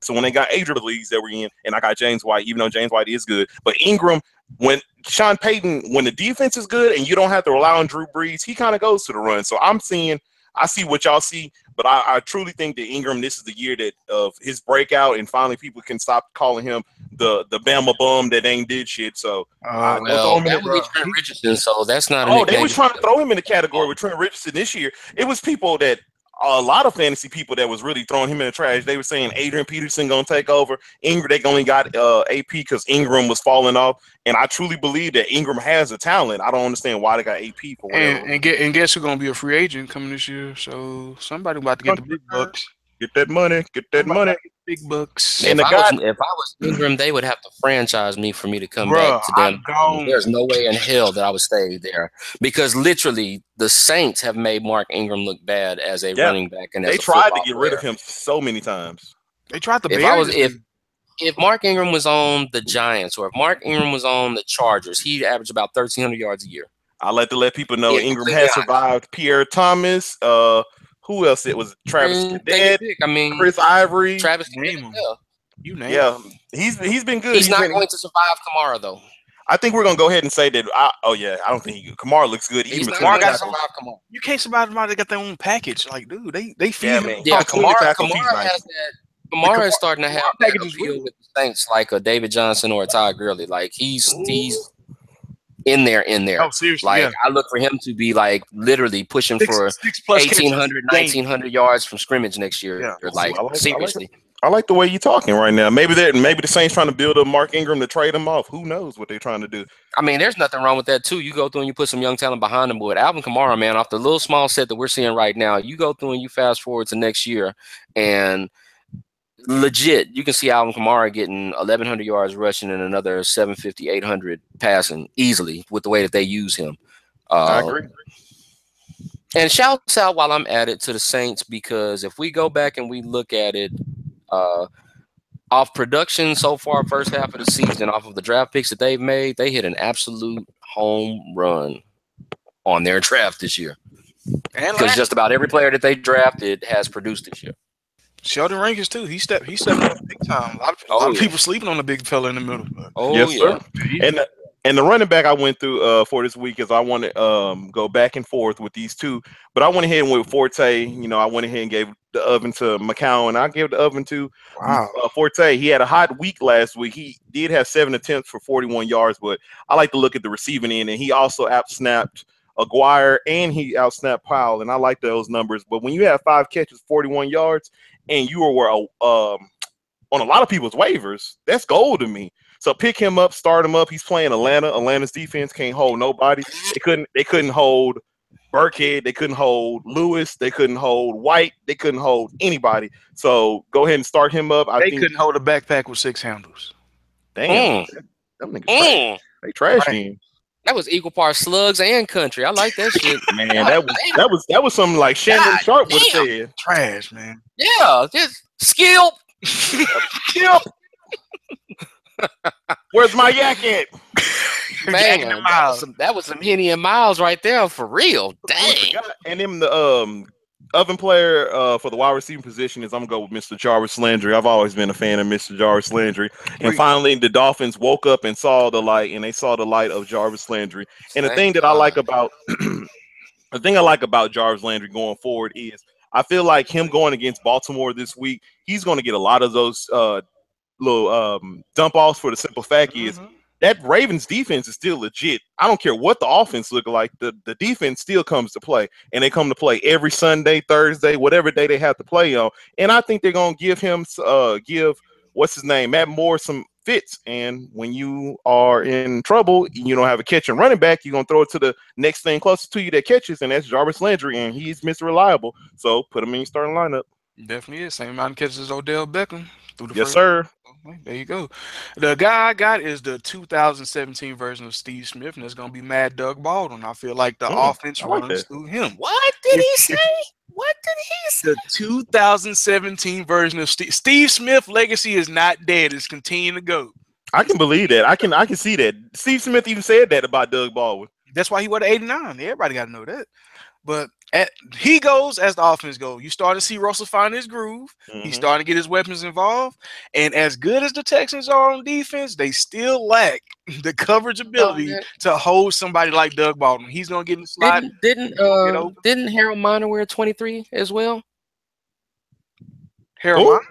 So when they got Adrian leagues that we're in, and I got James White, even though James White is good, but Ingram, when Sean Payton, when the defense is good and you don't have to rely on Drew Brees, he kind of goes to the run. So I see what y'all see, but I truly think that Ingram, this is the year that of his breakout, and finally people can stop calling him the Bama bum that ain't did shit. So don't throw Well, him in that the. would be bro. Trent Richardson, so that's not a Oh, they nickname. was trying to throw him in the category with Trent Richardson this year. It was people that a lot of fantasy people that was really throwing him in the trash. They were saying Adrian Peterson gonna take over. Ingram, they only got AP because Ingram was falling off, and I truly believe that Ingram has a talent. I don't understand why they got AP for whatever. And guess who's gonna be a free agent coming this year? So somebody about to get the big bucks. Get that money. Get that Somebody money. about to get the big bucks. And the guy, If I was Ingram, they would have to franchise me for me to come back Bruh, to I them. don't. There's no way in hell that I would stay there because literally the Saints have made Mark Ingram look bad as a yeah, running back and they as a tried to football get rid of player. him so many times. They tried to If I bury was this if nigga. if Mark Ingram was on the Giants or if Mark Ingram was on the Chargers, he'd average about 1,300 yards a year. I like to let people know Being Ingram completely has honest. survived Pierre Thomas. Who else? It was Travis And take your Cadet, pick. I mean, Chris Ivory. Travis Name Kennedy, him. yeah. You name him. Yeah, he's been good. He's not going to survive Kamara though. I think we're gonna go ahead and say that. Oh yeah, I don't think Kamara looks good even He's not between the going to tackles. survive Kamara. You can't survive somebody that got their own package. Like, dude, they Yeah, feed him. man. Yeah, Between the Kamara. tackles, he's Kamara nice. has that. The Kamara is starting to have Kamara that package is appeal real. with the Saints, like a David Johnson or a Todd Gurley. Like he's in there. Oh, seriously, Like yeah. I look for him to be like literally pushing for Six plus catches 1,800, a game. 1,900 yards from scrimmage next year. Yeah. Like Ooh, seriously. I like the way you're talking right now. Maybe the Saints trying to build up Mark Ingram to trade him off. Who knows what they're trying to do? I mean, there's nothing wrong with that too. You go through and you put some young talent behind him. But with Alvin Kamara, man, off the little small set that we're seeing right now, you go through and you fast forward to next year, and legit, you can see Alvin Kamara getting 1,100 yards rushing and another 750, 800 passing easily with the way that they use him. I agree. And shouts out while I'm at it to the Saints because if we go back and we look at it, off production so far, first half of the season, off of the draft picks that they've made, they hit an absolute home run on their draft this year. And Because just about every player that they drafted has produced this year. Sheldon Rankins too. He stepped up big time. A lot of people sleeping on the big fella in the middle. But Oh, Yes, yeah. sir. And the running back I went through for this week is I want to go back and forth with these two, but I went ahead and went with Forte. You know, I went ahead and gave the oven to McCown. I gave the oven to wow, Forte. He had a hot week last week. He did have 7 attempts for 41 yards, but I like to look at the receiving end, and he also out-snapped Aguirre and he out-snapped Powell, and I like those numbers. But when you have 5 catches, 41 yards, and you were on a lot of people's waivers, that's gold to me. So pick him up, start him up. He's playing Atlanta. Atlanta's defense can't hold nobody. They couldn't hold Burkhead. They couldn't hold Lewis. They couldn't hold White. They couldn't hold anybody. So go ahead and start him up. I they think. couldn't hold a backpack with 6 handles. Damn, them niggas trash. They trash him. That was equal parts slugs and country. I like that shit. Man, that was something like Shannon Sharp would have said. Trash, man. Yeah, just skill. Yep. Where's my yak at? Man, that was some Henny and Miles right there for real. Dang. And then the oven player for the wide receiving position is I'm gonna go with Mr. Jarvis Landry. I've always been a fan of Mr. Jarvis Landry. And finally the Dolphins woke up and saw the light, and they saw the light of Jarvis Landry. And the thing that I like about Jarvis Landry going forward is I feel like him going against Baltimore this week, he's going to get a lot of those dump offs for the simple fact is Mhm. that Ravens defense is still legit. I don't care what the offense look like. The defense still comes to play, and they come to play every Sunday, Thursday, whatever day they have to play on. And I think they're gonna give what's his name, Matt Moore, some fits. And when you are in trouble, you don't have a catching running back, you're gonna throw it to the next thing closest to you that catches, and that's Jarvis Landry, and he's Mr. Reliable. So put him in your starting lineup. Definitely is. Same amount of catches as Odell Beckham through the Yes, first. sir. Okay, there you go. The guy I got is the 2017 version of Steve Smith, and it's going to be Mad Doug Baldwin. I feel like the offense I like runs that. through him. What did If, he say? if What did he say? the 2017 version of Steve Smith legacy is not dead, it's continuing to go. I can believe that. I can see that. Steve Smith even said that about Doug Baldwin. That's why he won 89. Everybody got to know that. But he goes as the offense goes. You start to see Russell find his groove. He's Hmm. starting to get his weapons involved. And as good as the Texans are on defense, they still lack the coverage Oh, ability man. to hold somebody like Doug Baldwin. He's gonna get in the slot. Get open. Didn't Harold Miner wear 23 as well? Harold Who? Miner.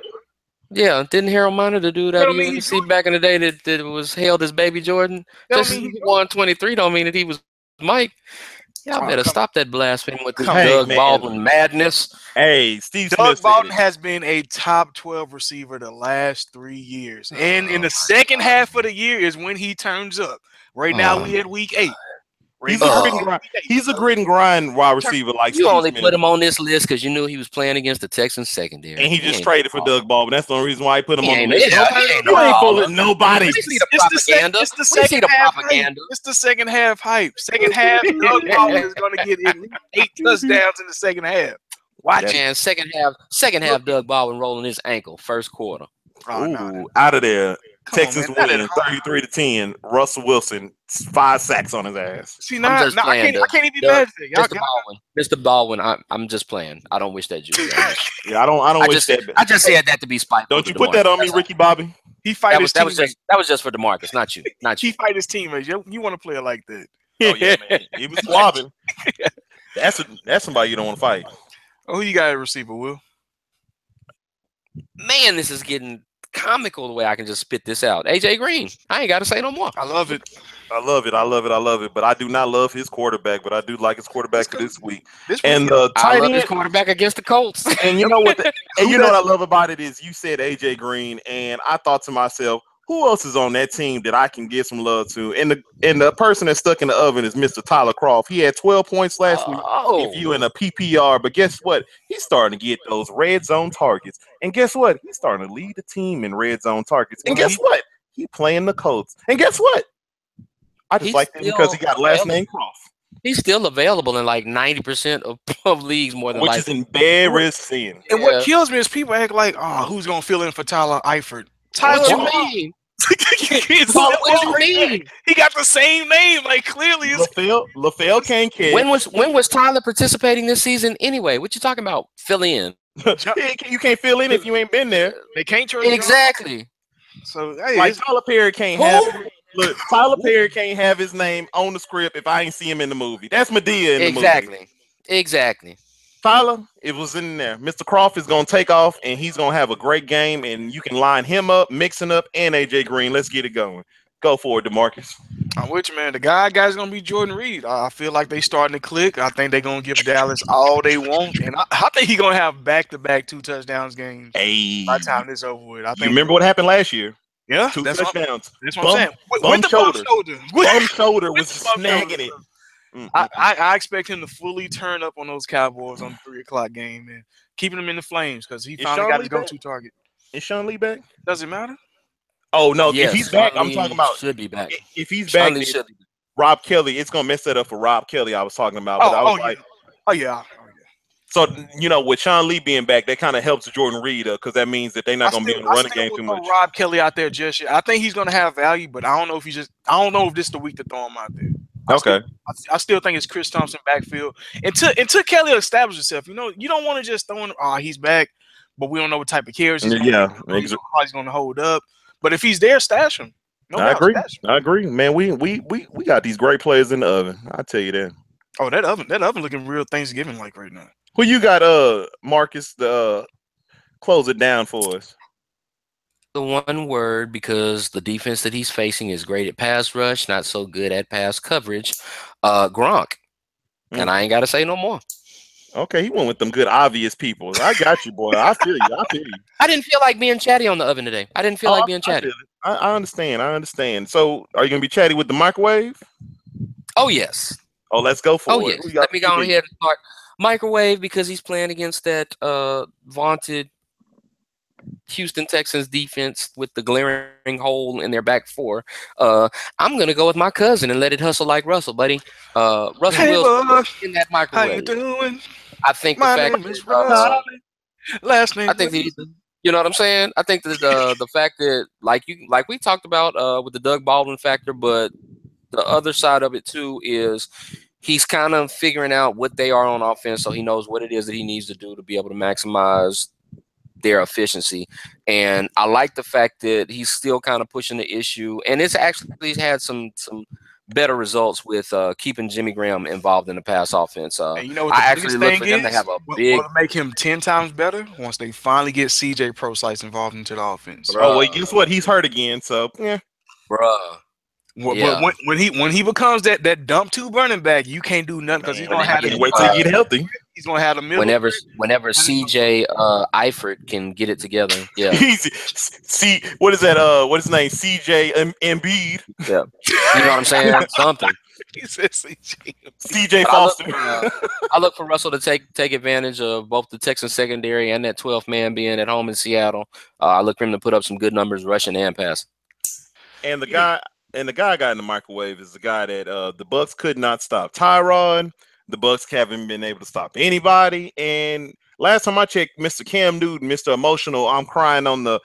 Yeah, didn't Harold Miner, the dude That out of don't mean he's UNC Jordan. back in the day that was hailed as Baby Jordan? That don't Just mean as he's he Jordan. won 23 don't mean that he was Mike. Y'all Oh, better come stop that blasphemy with this Come on. Hey Doug man. Baldwin madness. Hey, Steve Smith Doug said Baldwin it. has been a top 12 receiver the last 3 years. And in Oh the second half of the year is when he turns up. Right now my. we at week 8. Right He's a now grit we and Oh. at grind. week 8. He's a So grit and grind wide Turn- receiver like You Steve only put Smith. him on this list because you knew he was playing against the Texans secondary. And he He just ain't traded for no Doug baller. Baldwin. That's the only reason why he put him He on the ain't, list. yeah, he nobody ain't no You ain't baller. fooling nobody. We see the It's propaganda. it's the We see second the half hype. propaganda. It's the second half hype. Second half, Doug Baldwin is going to get at least 8 touchdowns in the second half. Watch That's it. Man, second Look half, Doug Baldwin rolling his ankle, first quarter. Oh no, ooh out of there. come on, man, Texans not at win home. 33-10. Russell Wilson 5 sacks on his ass. See, I'm now, just now I playing, can't, I Doug. can't even be Doug, mad at that. Mr. Baldwin, Mr. Baldwin. I'm just playing. I don't wish that juice on you. Yeah, I don't wish that. I just said that to be spiteful Don't to you put DeMarcus. that on me, That's all. Ricky Bobby. He fight his teammates. That was just for DeMarcus, not you, not He you. fight his teammates. You want to play it like that? Oh yeah, man. He was squabbing. That's somebody you don't want to fight. Oh, who you got at receiver, Will? Man, this is getting comical the way I can just spit this out. AJ Green. I ain't got to say no more. I love it. I love it. I love it. I love it. But I do not love his quarterback. But I do like his quarterback for Let's go. this week. This And week, the I tight love his end. quarterback against the Colts. And you know what? And Who you know does- what I love about it is you said AJ Green, and I thought to myself, who else is on that team that I can give some love to? And the person that's stuck in the oven is Mr. Tyler Croft. He had 12 points last week. If Oh, you in a PPR, but guess what? He's starting to get those red zone targets. And guess what? He's starting to lead the team in red zone targets. And Well, guess what? He playing the Colts. And guess what? I just he's like him because he still got last available. name Croft, He's still available in like 90% of leagues, more than which is likely. embarrassing. And what Yeah. kills me is people act like, oh, who's gonna fill in for Tyler Eifert? What Tyler you Croft. mean? It's What simple. you mean? He got the same name. Like clearly, it's LaFell can't catch. When was Tyler participating this season anyway? What you talking about? Fill in. You can't fill in if you ain't been there. they can't trust John. Exactly. So hey, Like it's, Tyler Perry can't have. Look, Tyler Perry can't have his name on the script if I ain't see him in the movie. That's Medea in the movie. Exactly. Exactly. Tyler, it was in there. Mr. Croft is gonna take off and he's gonna have a great game, and you can line him up, mixing up, and AJ Green. Let's get it going. Go for it, DeMarcus. I'm with you, man. The guy's gonna be Jordan Reed. I feel like they starting to click. I think they're gonna give Dallas all they want, and I think he's gonna have back-to-back 2 touchdowns games Hey, by the time this over with. I you think. remember what happened last year? Yeah, 2 that's what, touchdowns. that's what I'm saying. With Bum the shoulder. bum shoulder. Bum shoulder was With the bum snagging shoulder. it. I expect him to fully turn up on those Cowboys on the 3 o'clock game and keeping them in the flames because he Is finally Sean got Lee his back? go-to target. Is Sean Lee back? Does it matter? Oh no, Yes, if he's back, Sean I'm Lee talking about should be back. if he's Sean back, Lee then should be. Rob Kelly, it's gonna mess that up for Rob Kelly. I was talking about, but I was like, Yeah. so with Sean Lee being back, that kind of helps Jordan Reed because that means that they're not gonna be on the running game too much. Rob Kelly out there just yet. I think he's gonna have value, but I don't know if I don't know if this is the week to throw him out there. Okay, I still think it's Chris Thompson backfield until Kelly establishes himself. You don't want to just throw him. Oh, he's back, but we don't know what type of carries he's going to how he's going to hold up. But if he's there, stash him. No I doubt, agree. stash him. I agree, man. We got these great players in the oven. I tell you that. Oh, that oven looking real Thanksgiving like right now. Who you got, Marcus? Close it down for us. the one word because the defense that he's facing is great at pass rush, not so good at pass coverage. Gronk. And Mm. I ain't got to say no more. Okay, he went with them good obvious people. I got you, boy. I feel you. I feel you. I didn't feel like being chatty on the oven today. I didn't feel Oh, like being I feel chatty. it. I understand. I understand. So, are you gonna be chatty with the microwave? Oh, yes. Oh, let's go Oh, for it. Who yes. you got Let for me go on QB? ahead and start. Microwave because he's playing against that vaunted Houston Texans defense with the glaring hole in their back four. I'm gonna go with my cousin and let it hustle like Russell, buddy. Russell Hey, Wilson boy, in that how you microwave. doing? I think the My fact name that is Russell. Last I name think that Wilson. you know what I'm saying. I think that the fact that like we talked about with the Doug Baldwin factor, but the other side of it too is he's kind of figuring out what they are on offense, so he knows what it is that he needs to do to be able to maximize their efficiency. And I like the fact that he's still kind of pushing the issue, and it's actually had some better results with keeping Jimmy Graham involved in the pass offense. And you know what the I actually biggest look thing for them to is? have a What'll big make him 10 times better once they finally get CJ Proslice involved into the offense. Oh, well, bruh, guess what? He's hurt again. So, yeah. bruh. But Yeah, when he becomes that dump two running back, you can't do nothing because he's Man, gonna whenever I have the can't you wait till you get healthy. he's gonna have the middle whenever threat. whenever And he's gonna CJ Eifert can get it together. Yeah, Easy. See, what is that? What is his name? CJ Embiid. yeah. You know what I'm saying? Something. he said CJ. CJ But Foster. I look for Russell to take advantage of both the Texans secondary and that 12th man being at home in Seattle. I look for him to put up some good numbers rushing and pass. And the guy I got in the microwave is the guy that the Bucks could not stop. Tyrod. The Bucks haven't been able to stop anybody. And last time I checked, Mr. Cam Newton, Mr. Emotional, I'm crying on the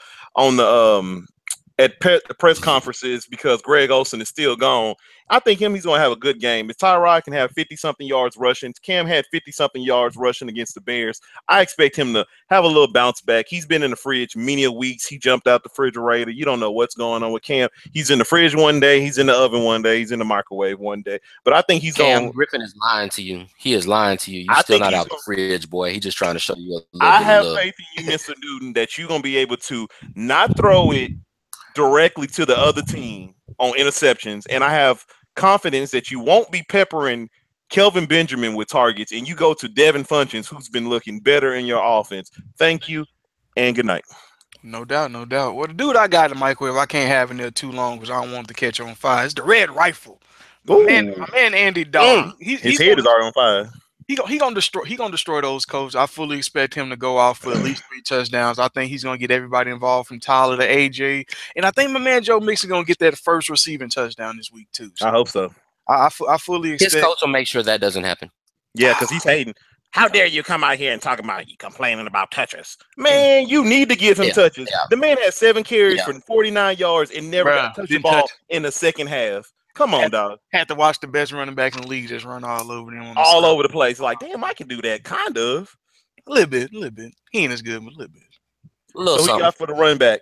press conferences because Greg Olsen is still gone. I think he's going to have a good game. If Tyrod can have 50 something yards rushing, Cam had 50 something yards rushing against the Bears. I expect him to have a little bounce back. He's been in the fridge many a weeks. He jumped out the refrigerator. You don't know what's going on with Cam. He's in the fridge one day. He's in the oven one day. He's in the microwave one day. But I think he's Cam going. Griffin is lying to you. He is lying to you. You I still think not he's out the going. fridge, boy. He just trying to show you a little bit I of have love. faith in you, Mr. Newton, that you're going to be able to not throw it directly to the other team on interceptions, and I have confidence that you won't be peppering Kelvin Benjamin with targets, and you go to Devin Funchins, who's been looking better in your offense. Thank you, and good night. No doubt, no doubt. Well, the dude I got in the microwave, I can't have in there too long because I don't want it to catch on fire. It's the Red Rifle. Ooh, My man Andy Dalton. Mm. his head is already on fire. He gonna destroy those coaches. I fully expect him to go off for at least 3 touchdowns. I think he's gonna get everybody involved from Tyler to AJ, and I think my man Joe Mixon gonna get that first receiving touchdown this week too. I So hope so. I fully His expect. coach will make sure that doesn't happen. Yeah, because he's hating. How dare you come out here and talk about you complaining about touches? And, Man, you need to give him Yeah, touches. yeah, The man had 7 carries yeah. for 49 yards and never got bruh, a touch the didn't touch. ball in the second half. Come on, Had, dog. had to watch the best running back in the league just run all over them on the All side. over the place. Like, damn, I can do that. Kind of. A little bit, a little bit. He ain't as good, but a little bit. A little So he something. got for the running back.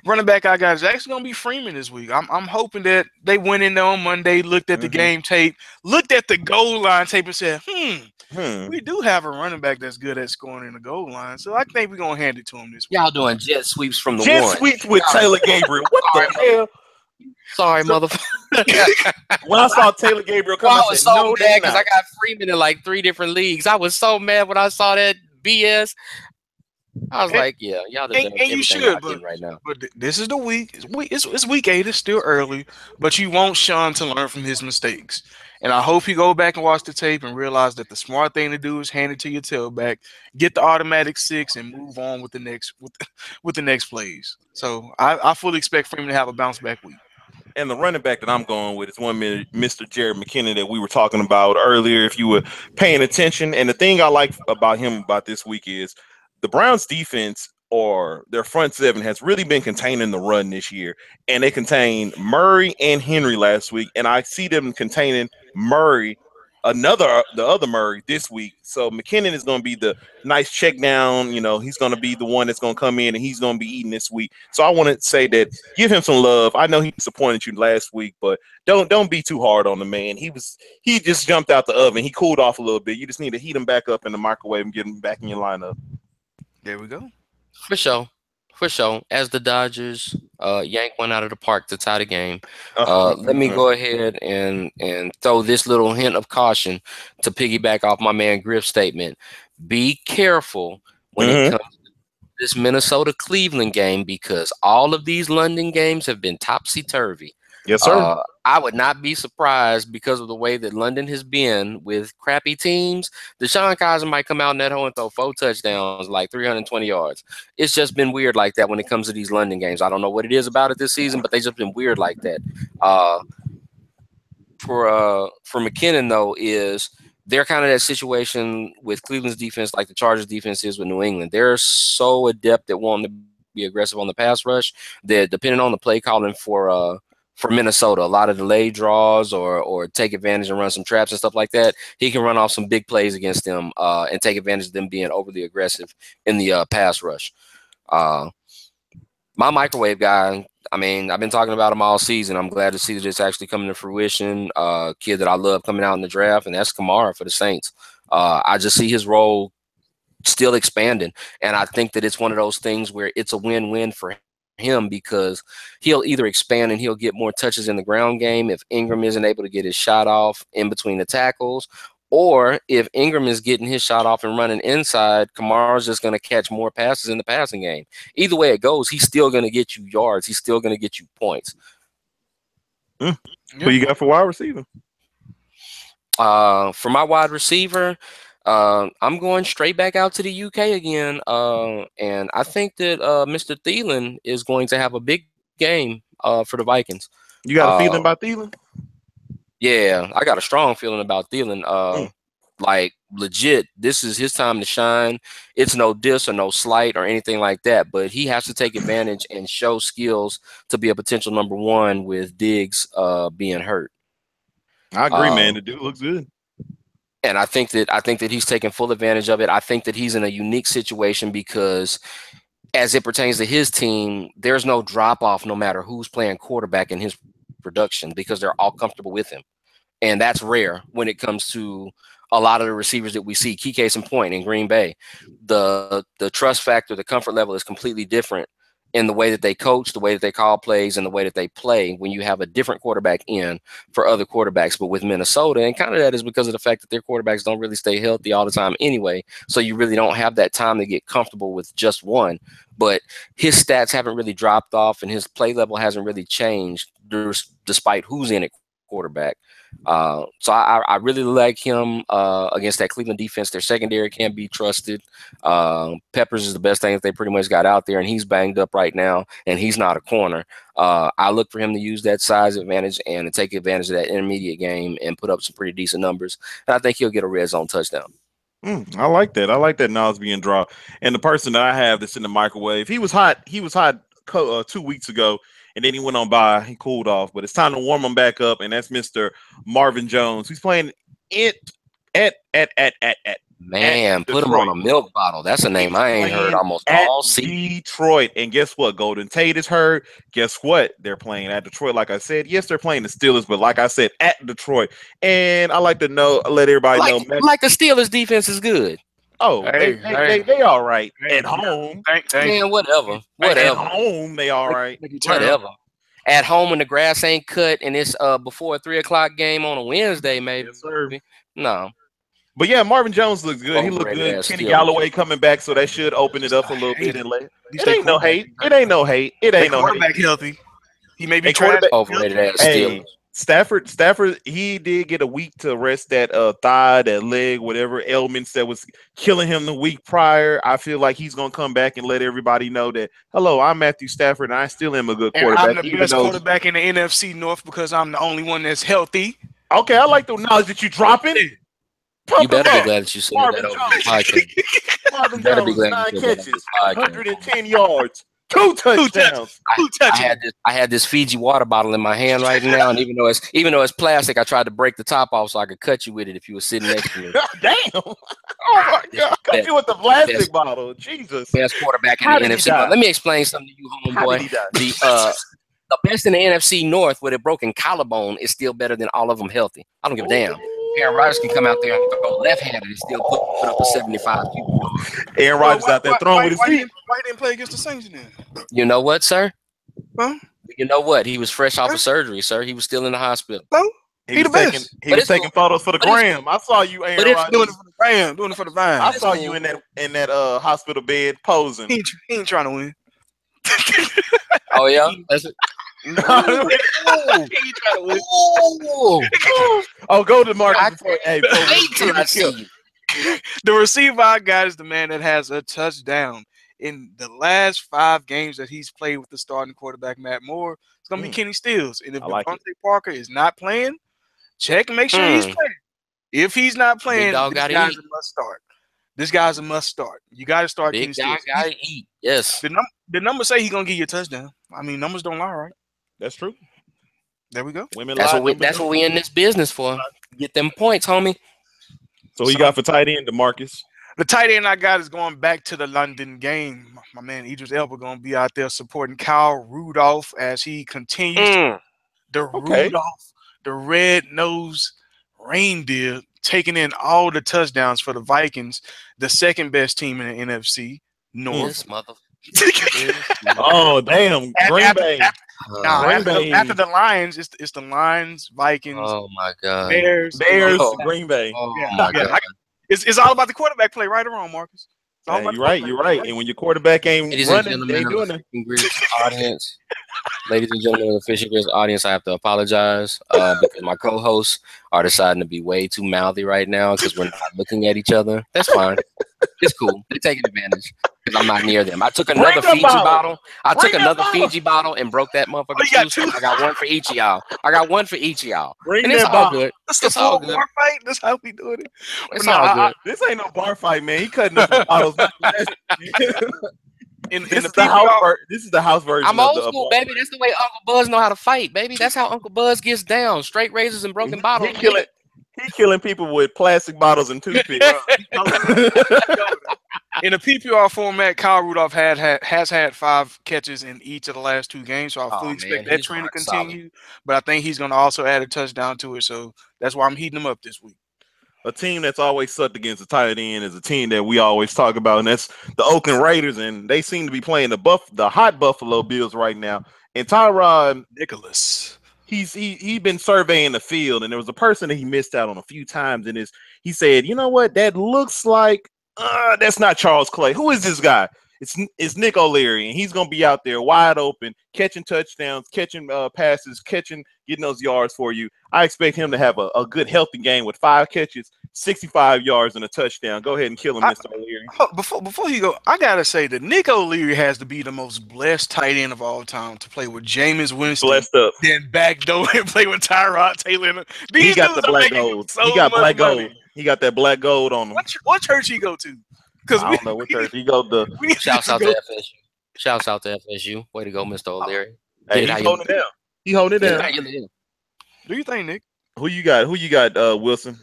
Running back I got is actually gonna be Freeman this week. I'm hoping that they went in there on Monday, looked at the Hmm. game tape, looked at the goal line tape, and said, Hmm. we do have a running back that's good at scoring in the goal line. So I think we're gonna hand it to him this week. Y'all doing jet sweeps from the Jet one. sweeps with Y'all, Taylor Gabriel. What sorry, the hell? sorry, So motherfucker. when I saw Taylor Gabriel Well, come, I I was said, so no, they mad because I not. got Freeman in like 3 different leagues. I was so mad when I saw that BS. I was And, like, yeah, y'all and, deserve and you everything y'all should, but getting right now. this is the week. It's week 8. It's still early, but you want Sean to learn from his mistakes. And I hope you go back and watch the tape and realize that the smart thing to do is hand it to your tailback, get the automatic 6, and move on with the next with the next plays. So I fully expect Freeman to have a bounce back week. And the running back that I'm going with is Mr. Jared McKinnon that we were talking about earlier. If you were paying attention, and the thing I like about him about this week is the Browns' defense or their front seven has really been containing the run this year, and they contained Murray and Henry last week, and I see them containing Murray. The other Murray this week. So McKinnon is going to be the nice check down. He's going to be the one that's going to come in and he's going to be eating this week. So I want to say that give him some love. I know he disappointed you last week, but don't be too hard on the man. He just jumped out the oven. He cooled off a little bit. You just need to heat him back up in the microwave and get him back in your lineup. There we go. For sure. For sure. As the Dodgers yank one out of the park to tie the game, let me Mm-hmm. go ahead and throw this little hint of caution to piggyback off my man Griff's statement. Be careful when it comes to this Minnesota Cleveland game because all of these London games have been topsy turvy. Yes, sir. I would not be surprised because of the way that London has been with crappy teams. Deshaun Kaiser might come out in that hole and throw 4 touchdowns, like 320 yards. It's just been weird like that when it comes to these London games. I don't know what it is about it this season, but they just been weird like that. Uh, for McKinnon though is they're kind of that situation with Cleveland's defense, like the Chargers defense is with New England. They're so adept at wanting to be aggressive on the pass rush that depending on the play calling for Minnesota, a lot of delayed draws or take advantage and run some traps and stuff like that. He can run off some big plays against them and take advantage of them being overly aggressive in the pass rush. Uh, my microwave guy, I mean, I've been talking about him all season. I'm glad to see that it's actually coming to fruition. Kid that I love coming out in the draft, and that's Kamara for the Saints. I just see his role still expanding, and I think that it's one of those things where it's a win-win for him because he'll either expand and he'll get more touches in the ground game if Ingram isn't able to get his shot off in between the tackles, or if Ingram is getting his shot off and running inside, Kamara's just going to catch more passes in the passing game. Either way it goes, he's still going to get you yards. He's still going to get you points. Who you got for wide receiver? For my wide receiver, I'm going straight back out to the UK again. And I think that Mr. Thielen is going to have a big game for the Vikings. You got a feeling about Thielen? Yeah, I got a strong feeling about Thielen. Like legit, this is his time to shine. It's no diss or no slight or anything like that, but he has to take advantage and show skills to be a potential number one with Diggs being hurt. I agree, man. The dude looks good. And I think that he's taking full advantage of it. I think that he's in a unique situation because as it pertains to his team, there's no drop off no matter who's playing quarterback in his production because they're all comfortable with him. And that's rare when it comes to a lot of the receivers that we see. Key case in point in Green Bay, the trust factor, the comfort level is completely different in the way that they coach, the way that they call plays, and the way that they play when you have a different quarterback in for other quarterbacks. But with Minnesota, and kind of that is because of the fact that their quarterbacks don't really stay healthy all the time anyway. So you really don't have that time to get comfortable with just one. But his stats haven't really dropped off and his play level hasn't really changed despite who's in it quarterback. So I really like him against that Cleveland defense. Their secondary can't be trusted. Peppers is the best thing that they pretty much got out there, and he's banged up right now, and he's not a corner. I look for him to use that size advantage and to take advantage of that intermediate game and put up some pretty decent numbers. And I think he'll get a red zone touchdown. I like that. I like that Nas being draw. And the person that I have that's in the microwave, he was hot. He was hot 2 weeks ago. And then he went on by. He cooled off, but it's time to warm him back up. And that's Mr. Marvin Jones. He's playing it at Man, put him on a milk bottle. That's a name I ain't heard almost all season. Detroit. And guess what? Golden Tate is hurt. Guess what? They're playing at Detroit. Like I said, yes, they're playing the Steelers, but like I said, at Detroit. And I like to let everybody know. Like the Steelers defense is good. Oh, they all right at home. Man, whatever. At home, they all right. Whatever. At home when the grass ain't cut and it's before a 3:00 game on a Wednesday, maybe. Yes, sir. No. But yeah, Marvin Jones looks good. He looked good. Kenny Galloway coming back, so that should open it up a little bit. And it ain't no hate. It ain't no hate. It ain't no hate. Quarterback healthy. He may be overrated ass Steelers. Stafford, he did get a week to rest that thigh, that leg, whatever ailments that was killing him the week prior. I feel like he's gonna come back and let everybody know that, hello, I'm Matthew Stafford, and I still am a good quarterback. And I'm the best quarterback in the NFC North because I'm the only one that's healthy. Okay, I like the knowledge that you dropping. You better be glad that you said that over the podcast. Marvin Jones, 9 catches, 110 yards. 2 touchdowns. I had this Fiji water bottle in my hand right now, and even though it's plastic, I tried to break the top off so I could cut you with it if you were sitting next to me. Damn! Oh my God! Cut you with the plastic bottle. Jesus! Best quarterback in the NFC. But let me explain something to you, homeboy. The best in the NFC North with a broken collarbone is still better than all of them healthy. I don't give a damn. Aaron Rodgers can come out there and throw left-handed and still put up a 75 people. Aaron Well, Rodgers out there throwing with his feet. why he didn't play against the Saints then? You know what, sir? Huh? You know what? He was fresh off Huh? of surgery, sir. He was still in the hospital. No, He was taking best. he was taking photos for the But it's gram. I saw you, Aaron it's Doing it Rodgers. for the Vine. Doing it for the Vine. I saw you in that hospital bed posing. He ain't trying to win. Oh yeah, that's it. He ain't trying to win. Oh, go to Marcus I before. Hey, wait till I see you. The receiver I got is the man that has a touchdown in the last 5 games that he's played with the starting quarterback Matt Moore. It's gonna be Kenny Stills, and if I like Devontae Parker is not playing, check and make sure he's playing. If he's not playing, dog this gotta guy's eat. a must start. This guy's a must start. You got to start Kenny Big guy Stills. gotta eat. Yes, The numbers say he's gonna give you a touchdown. I mean, numbers don't lie, right? That's true. There we go. Women that's lie. what we in this business for. Get them points, homie. So who you got for tight end, DeMarcus? The tight end I got is going back to the London game. My man Idris Elba going to be out there supporting Kyle Rudolph as he continues Rudolph, the red-nosed reindeer, taking in all the touchdowns for the Vikings, the second best team in the NFC North. This mother. Oh damn, Green Bay. After the Lions, it's the Lions, Vikings, Oh my god. Bears, Oh. Green Bay. Oh Yeah, my yeah. god. It's all about the quarterback play, right or wrong, Marcus? It's all Hey, about you're the right. quarterback You're play, right. And when your quarterback ain't Ladies and running, they ain't gentlemen doing of it. the Fishing Grits audience, ladies and gentlemen of the Fishing Grits audience, I have to apologize because my co-hosts are deciding to be way too mouthy right now because we're not looking at each other. That's fine. It's cool. They're taking advantage because I'm not near them. I took another the Fiji bottle. bottle. I Bring took the another bottle. Fiji bottle and broke that motherfucker you got too. So two? I got one for each of y'all. I got one for each of y'all. Bring And it's that all bottle. good. That's the It's all full good. bar fight. That's how we doing it. It's No, all good. This ain't no bar fight, man. He cutting up some bottles. In This the is the house. PPR, This is the house version. I'm of old the school, baby. That's the way Uncle Buzz know how to fight, baby. That's how Uncle Buzz gets down. Straight razors and broken bottles. He killing people with plastic bottles and toothpicks. in the PPR format, Kyle Rudolph has had 5 catches in each of the last 2 games, so I fully expect that he's trend to rock solid. continue. But I think he's going to also add a touchdown to it, so that's why I'm heating him up this week. A team that's always sucked against the tight end is a team that we always talk about, and that's the Oakland Raiders. And they seem to be playing the hot Buffalo Bills right now. And Tyrod Nicholas. he's been surveying the field, and there was a person that he missed out on a few times, and he said, you know what, that looks like that's not Charles Clay. Who is this guy? It's Nick O'Leary, and he's gonna be out there wide open, catching touchdowns, catching passes, getting those yards for you. I expect him to have a good, healthy game with 5 catches, 65 yards, and a touchdown. Go ahead and kill him, Mr. O'Leary. Before you go, I gotta say that Nick O'Leary has to be the most blessed tight end of all time to play with Jameis Winston, Blessed up. then backdoor and play with Tyrod Taylor. He These got dudes the are black making gold. so He got much black money. gold. He got that black gold on him. What church he go to? Because I don't know what church he go to. Shouts out to FSU. Shouts out to FSU. Way to go, Mr. O'Leary. Hey, he's holding it down. He holding it down. Do you think, Nick? Who you got? Wilson?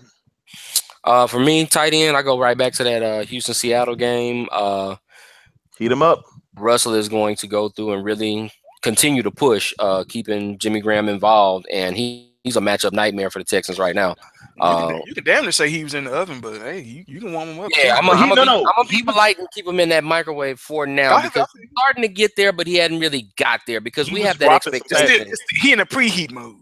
For me, tight end, I go right back to that Houston-Seattle game. Heat him up. Russell is going to go through and really continue to push, keeping Jimmy Graham involved, and he's a matchup nightmare for the Texans right now. You can damn near say he was in the oven, but hey, you can warm him up. Yeah, I'm gonna be polite and keep him in that microwave for now because he's starting to get there, but he hadn't really got there because we have that expectation. He in a preheat mode.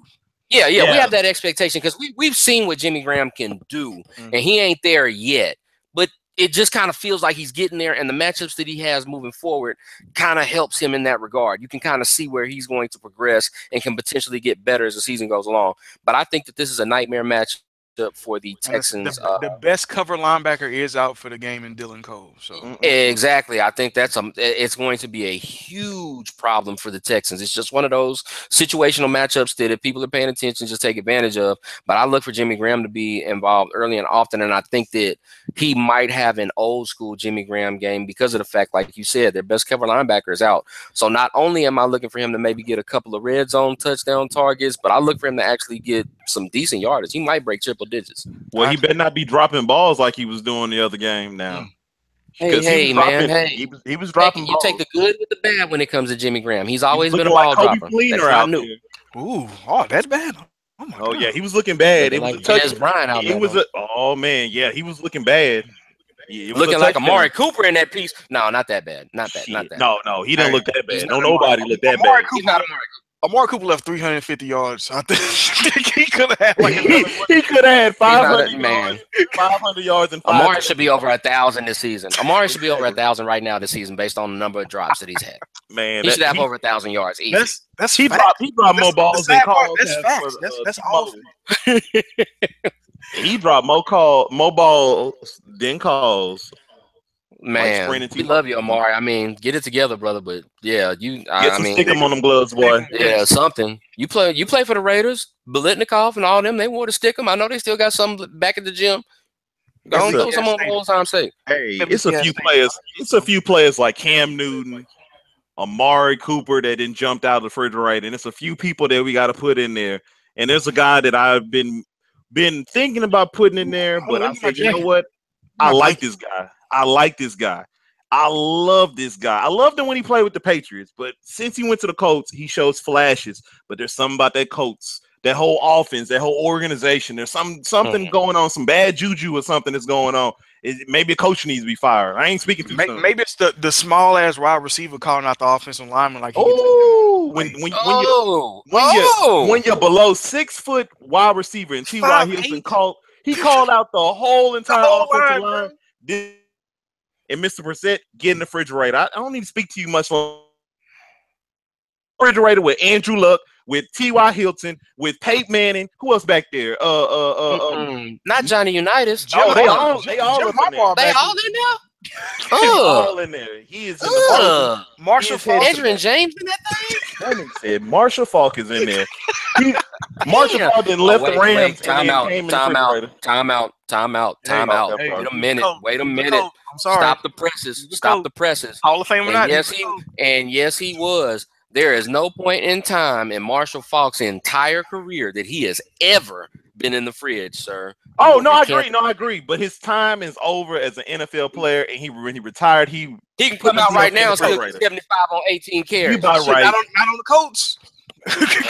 Yeah, we have that expectation because we've seen what Jimmy Graham can do, and he ain't there yet. But it just kind of feels like he's getting there, and the matchups that he has moving forward kind of helps him in that regard. You can kind of see where he's going to progress and can potentially get better as the season goes along. But I think that this is a nightmare match for the Texans. The best cover linebacker is out for the game in Dylan Cole. So exactly, I think it's going to be a huge problem for the Texans. It's just one of those situational matchups that if people are paying attention, just take advantage of. But I look for Jimmy Graham to be involved early and often, and I think that he might have an old school Jimmy Graham game because of the fact, like you said, their best cover linebacker is out. So not only am I looking for him to maybe get a couple of red zone touchdown targets, but I look for him to actually get some decent yardage. He might break triple digits. Well, he better not be dropping balls like he was doing the other game now. Hey, man. He was dropping balls. You take the good with the bad when it comes to Jimmy Graham. He's always been a like ball Kobe dropper. Fleener That's out new. Ooh, oh, that's bad. Oh my Oh god. yeah, he was looking bad. Looking It was like a touch. Dez Bryant out It there. was Though. oh man, yeah, he was looking bad. Yeah, it was Looking a like touchdown. Amari Cooper in that piece. No, not that bad. Not that. Not Shit. that. No, he didn't Hey, look that he's bad. not No, nobody looked that Amari bad. He's Cooper. not Amari Amari Cooper left 350 yards. I think he could have had like he another. could have had He's not 500 a man. yards, 500 yards and 5. Amari should be over 1,000 this season. Amari should be over 1,000 right now this season based on the number of drops that he's had. Man, He should have over 1,000 yards easy. That's he facts. dropped more That's balls the than sad part. calls. That's have facts. for, That's T-Mobile. awful. He dropped more balls than calls. Man, Sprint and we T-Mobile. love you, Amari. I mean, get it together, brother. But yeah, Get I some mean, stick 'em on them gloves, boy. yeah, something. You play for the Raiders, Bolitnikov and all them. They want to stick them. I know they still got some back at the gym. Go and throw some on the whole time sake. Hey, it's a few players. It's a few players like Cam Newton, Amari Cooper that then jumped out of the refrigerator, and it's a few people that we got to put in there. And there's a guy that I've been thinking about putting in there, but I said, you know what? I like this guy. I like this guy. I love this guy. I loved him when he played with the Patriots, but since he went to the Colts, he shows flashes. But there's something about that Colts, that whole offense, that whole organization. There's something going on, some bad juju or something that's going on. Maybe a coach needs to be fired. I ain't speaking too soon. Maybe it's the small ass wide receiver calling out the offensive lineman like. When you're below 6 foot wide receiver and T.Y. Hilton called out the whole entire offensive line. And Mr. Brissett, get in the refrigerator. I don't need to speak to you much. Refrigerator with Andrew Luck, with T.Y. Hilton, with Peyton Manning. Who else back there? Not Johnny Unitas. They all in there. They all in there. All in there. He is in the Marshall Falk. Adrian James in that thing. Said Marshall Falk is in there. Marshall Falk then left the Rams. Time out. Wait a minute. I'm sorry. Stop the presses. Hall of Fame or not? Yes, he was. There is no point in time in Marshall Falk's entire career that he has ever been in the fridge, sir. Oh no, I agree. But his time is over as an NFL player, and when he retired, he can come out right now and still get 75 on 18 carries. You about right. Not on the Colts.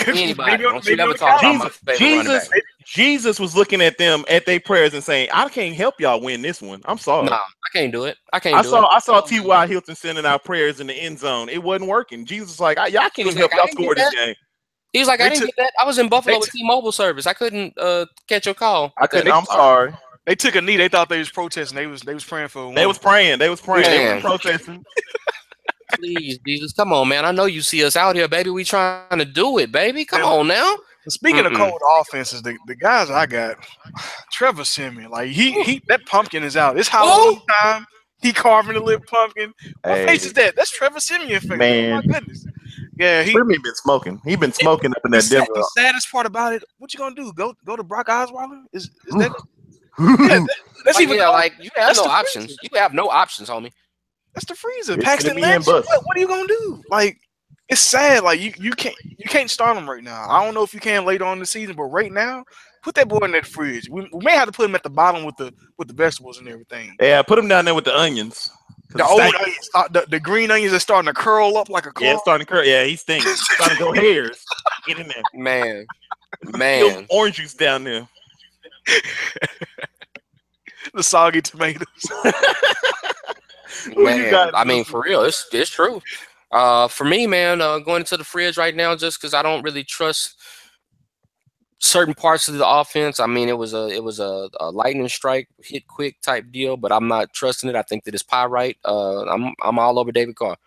Anybody? Don't you ever talk about my favorite running back. Jesus was looking at them at their prayers and saying, "I can't help y'all win this one. I'm sorry. Nah, I can't do it. I saw T.Y. Hilton sending out prayers in the end zone. It wasn't working. Jesus was like, y'all can't even help y'all score this game. He was like, I didn't get that. I was in Buffalo with T-Mobile service. I couldn't catch your call. I'm sorry. They took a knee. They thought they was protesting. They was praying for a woman. They was praying. They were protesting. Please, Jesus, come on, man. I know you see us out here, baby. We trying to do it, baby. Come on now. Speaking of cold offenses, the guys I got, Trevor Siemian, like he that pumpkin is out. It's Halloween time. He carving the lip pumpkin. What face is that? That's Trevor Siemian face. Man. Oh my goodness. Yeah, he been smoking. He been smoking up in that Denver. The saddest part about it, what you gonna do? Go to Brock Osweiler? Is that? That's even like you have no options. You have no options, homie. That's the freezer. Paxton Lynch. What are you gonna do? Like, it's sad. Like you can't start him right now. I don't know if you can later on in the season, but right now, put that boy in that fridge. We may have to put him at the bottom with the vegetables and everything. Yeah, put him down there with the onions. The old onions, the green onions are starting to curl up like a claw. Yeah, it's starting to curl. Yeah, he stinks. He's starting to go hairs. Get in there, man. Orange juice down there. The soggy tomatoes. Man, I mean, for real, it's true. For me, man, going into the fridge right now, just because I don't really trust certain parts of the offense. I mean, it was a lightning strike, hit quick type deal, but I'm not trusting it. I think that it's pyrite. I'm all over Derek Carr.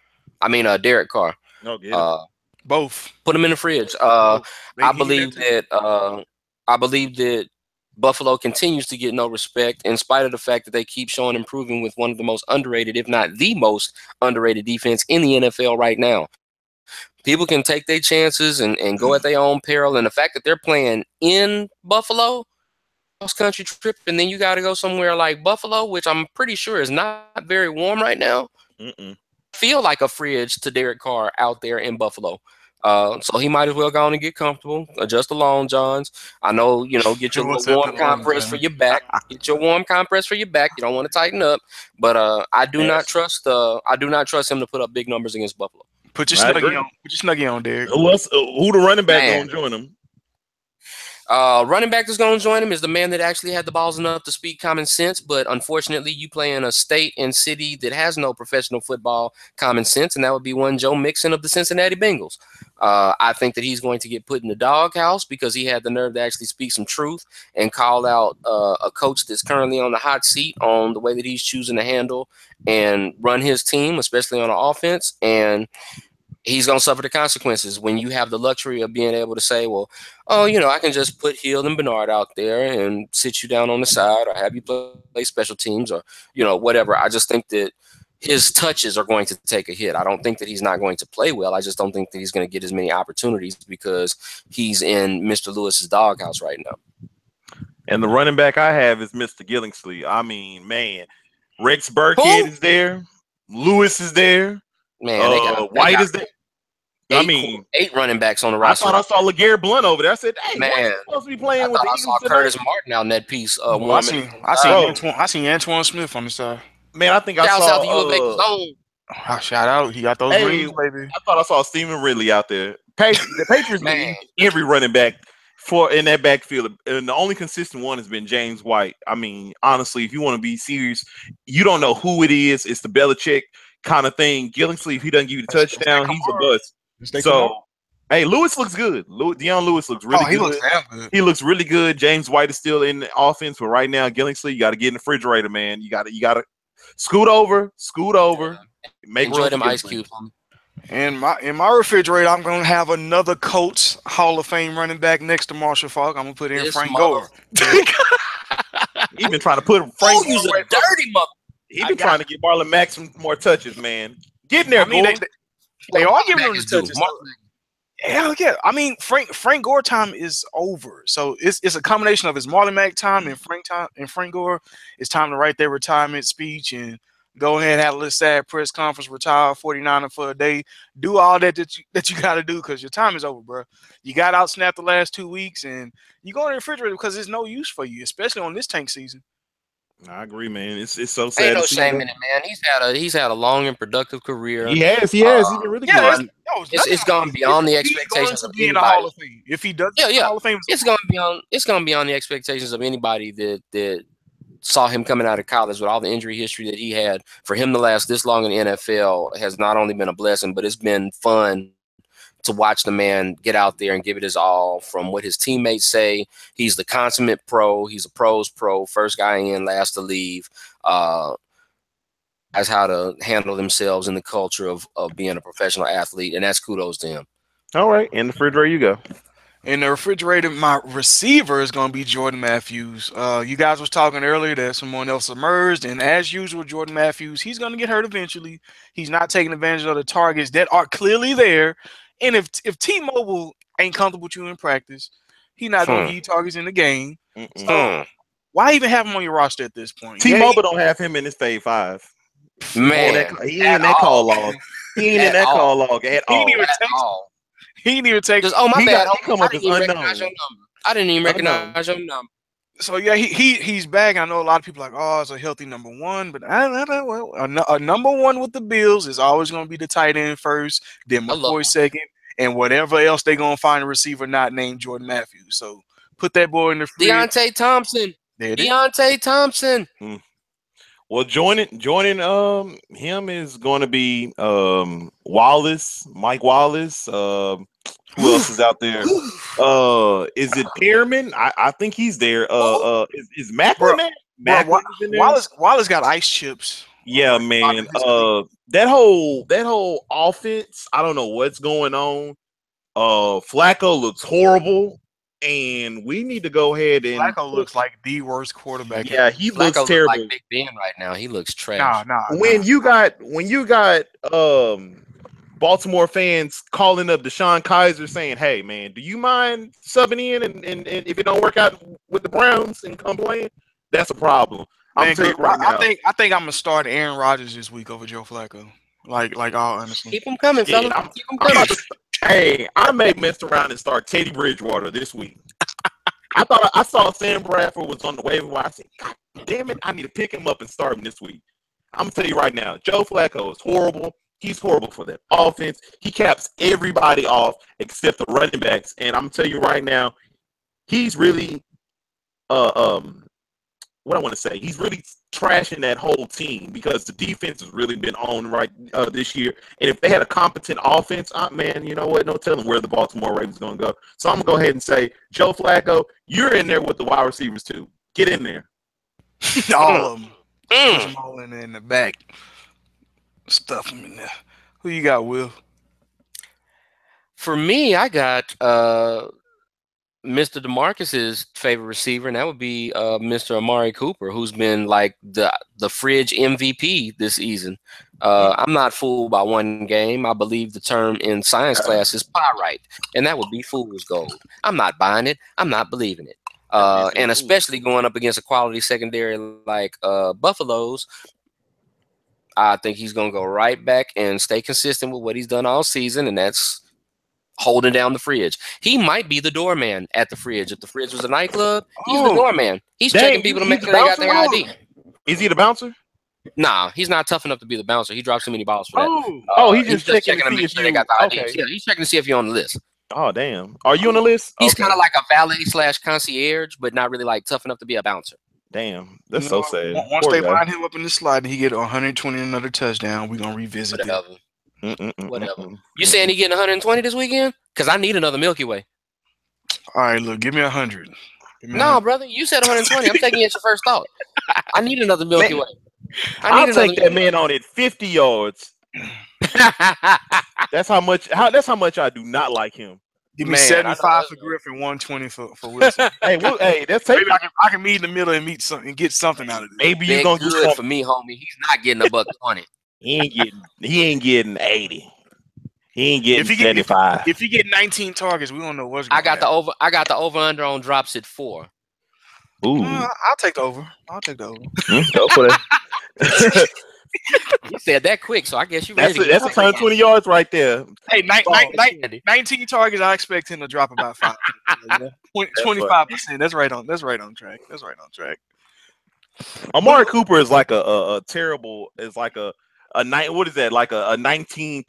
Both. Put them in the fridge. I believe that Buffalo continues to get no respect in spite of the fact that they keep showing improving with one of the most underrated, if not the most underrated defense in the NFL right now. People can take their chances and go at their own peril. And the fact that they're playing in Buffalo, cross-country trip, and then you got to go somewhere like Buffalo, which I'm pretty sure is not very warm right now. Feel like a fridge to Derek Carr out there in Buffalo. So he might as well go on and get comfortable, adjust the long johns. I know, get your warm compress for your back. Get your warm compress for your back. You don't want to tighten up, but I do not trust him to put up big numbers against Buffalo. Put your snuggie on. Put your snuggie on, Derek. Who the running back gonna join him? Running back that's going to join him is the man that actually had the balls enough to speak common sense, but unfortunately, you play in a state and city that has no professional football common sense, and that would be one Joe Mixon of the Cincinnati Bengals. I think that he's going to get put in the doghouse because he had the nerve to actually speak some truth and call out a coach that's currently on the hot seat on the way that he's choosing to handle and run his team, especially on the offense. And he's going to suffer the consequences when you have the luxury of being able to say, well, oh, I can just put Hill and Bernard out there and sit you down on the side or have you play special teams or, whatever. I just think that his touches are going to take a hit. I don't think that he's not going to play well. I just don't think that he's going to get as many opportunities because he's in Mr. Lewis's doghouse right now. And the running back I have is Mr. Gillingsley. I mean, man, Rex Burkhead is there. Lewis is there. Man, White is there. Eight running backs on the roster. I thought I saw LeGarrette Blount over there. I said, "Hey, man, you supposed to be playing with the Eagles." I saw Curtis Martin out in that piece. I seen Antoine Smith on the side. Man, I think I saw. Out the U of A zone. Shout out, he got those rings, baby. I thought I saw Stephen Ridley out there. The Patriots man, every running back in that backfield, and the only consistent one has been James White. I mean, honestly, if you want to be serious, you don't know who it is. It's the Belichick kind of thing. Gillingsley, if he doesn't give you the touchdown, he's a bust. So, hey, Lewis looks good. Deion Lewis looks really good. He looks really good. James White is still in the offense, but right now, Gillingsley, you got to get in the refrigerator, man. You got to scoot over, make enjoy them ice cubes. In my refrigerator, I'm gonna have another Colts Hall of Fame running back next to Marshall Faulk. I'm gonna put in Frank Gore. He been trying to put Frank. He's a dirty mother. He been trying to get Marlon Mack some more touches, man. Getting there, they are giving him the touches. Hell yeah! I mean, Frank Gore time is over. So it's a combination of his Marlon Mack time and Frank Gore. It's time to write their retirement speech and go ahead and have a little sad press conference, retire 49er for a day, do all that you got to do because your time is over, bro. You got outsnapped the last 2 weeks, and you go in the refrigerator because there's no use for you, especially on this tank season. I agree, man. It's so sad. Ain't no shame in it, man. He's had a long and productive career. He has. He's been really good. It's gone beyond the expectations of anybody. If he does, Hall of Fame, it's gone beyond the expectations of anybody that saw him coming out of college with all the injury history that he had. For him to last this long in the NFL has not only been a blessing, but it's been fun to watch the man get out there and give it his all. From what his teammates say, he's the consummate pro. He's a pro's pro, first guy in, last to leave. As how to handle themselves in the culture of being a professional athlete, and that's kudos to him. All right, in the refrigerator you go. In the refrigerator, my receiver is going to be Jordan Matthews. You guys was talking earlier that someone else emerged, and as usual, Jordan Matthews, he's going to get hurt eventually. He's not taking advantage of the targets that are clearly there. And if T-Mobile ain't comfortable with you in practice, he's not going to give you targets in the game. So why even have him on your roster at this point? T-Mobile don't have him in his fave 5. Man, he ain't in that call log. He ain't in that call log at all. He didn't even take. Oh my bad. I didn't even recognize your number. So yeah, he's back. I know a lot of people are like, oh, it's a healthy number one, but a number one with the Bills is always going to be the tight end first, then McCoy second, and whatever else they're going to find a receiver not named Jordan Matthews. So put that boy in the fridge. Deontay Thompson. Well, joining him is going to be Wallace, Mike Wallace. Who else is out there? Is it Pearman? I think he's there. Is Macklin there? Wallace got ice chips. Yeah, man. That whole offense, I don't know what's going on. Flacco looks horrible. And we need to go ahead and Flacco looks like the worst quarterback. Yeah, he looks terrible. Like Big Ben right now. He looks trash. When you got Baltimore fans calling up Deshaun Kaiser saying, "Hey man, do you mind subbing in and if it don't work out with the Browns and come playing?" That's a problem. I think I'm gonna start Aaron Rodgers this week over Joe Flacco. Like all honestly. Keep him coming, fella. Keep him coming. Hey, I may mess around and start Teddy Bridgewater this week. I saw Sam Bradford was on the waiver wire. I said, God damn it, I need to pick him up and start him this week. I'm gonna tell you right now, Joe Flacco is horrible. He's horrible for that offense. He caps everybody off except the running backs. And I'm gonna tell you right now, he's really what I want to say, he's really trashing that whole team because the defense has really been on right this year. And if they had a competent offense, man, you know what? No telling where the Baltimore Ravens going to go. So I'm going to go ahead and say, Joe Flacco, you're in there with the wide receivers too. Get in there. All of them. Push them all in the back. Stuff them in there. Who you got, Will? For me, I got Mr. DeMarcus's favorite receiver, and that would be Mr. Amari Cooper, who's been like the fridge MVP this season. I'm not fooled by one game. I believe the term in science class is pyrite, and that would be fool's gold. I'm not buying it. I'm not believing it. And especially going up against a quality secondary like Buffalo's, I think he's going to go right back and stay consistent with what he's done all season, and that's holding down the fridge. He might be the doorman at the fridge. If the fridge was a nightclub, he's the doorman. He's checking people to make sure they got their ID. Is he the bouncer? Nah, he's not tough enough to be the bouncer. He drops too many balls for that. He's just checking to make sure they got the IDs. Okay. Yeah, he's checking to see if you're on the list. Oh, damn. Are you on the list? He's kind of like a valet / concierge, but not really like tough enough to be a bouncer. Damn, that's so sad. Once they line him up in the slide and he get 120 and another touchdown, we're gonna revisit it. Whatever. You saying he getting 120 this weekend? Because I need another Milky Way. All right, look, give me 100. No, brother, you said 120. I'm taking it as your first thought. I need another Milky Way. I'll take that man on it 50 yards. That's how much I do not like him. Give me 75 for Griffin, 120 for Wilson. hey, that's maybe I can meet in the middle and get something out of it. Maybe you're gonna get good for me, homie. He's not getting $120. He ain't getting 80. He ain't getting 75. If you get 19 targets, we don't know what's going on. I got the over under on drops at 4. Ooh. I'll take the over. Go for that. You said that quick, so I guess you ready. That's 120 yards right there. Hey, 19 targets. I expect him to drop about 5. 25%. That's right on track. Amari Cooper is like a terrible. Is like a what is that? Like a 19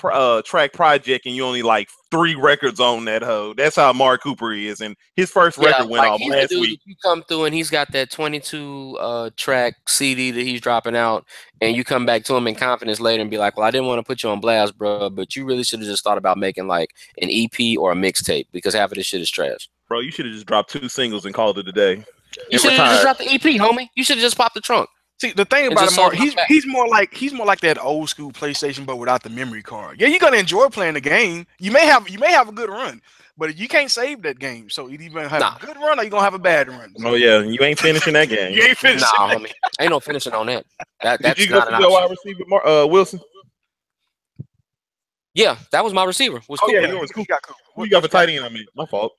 track project, and you only like 3 records on that hoe. That's how Amari Cooper is, and his first record went off last week. You come through and he's got that 22 track CD that he's dropping out, and you come back to him in confidence later and be like, "Well, I didn't want to put you on blast, bro, but you really should have just thought about making like an EP or a mixtape because half of this shit is trash." Bro, you should have just dropped 2 singles and called it a day. You should have just dropped the EP, homie. You should have just popped the trunk. See, the thing about him, he's more like that old school PlayStation, but without the memory card. Yeah, you're gonna enjoy playing the game. You may have a good run, but you can't save that game. So you either have a good run or you're gonna have a bad run. Oh yeah, you ain't finishing that game. You ain't finishing. Nah, homie, ain't no finishing on that. That's Did you not go an for option. wide receiver, Wilson? Yeah, that was my receiver. Yeah, yours. Who you got for tight end? I mean, my fault.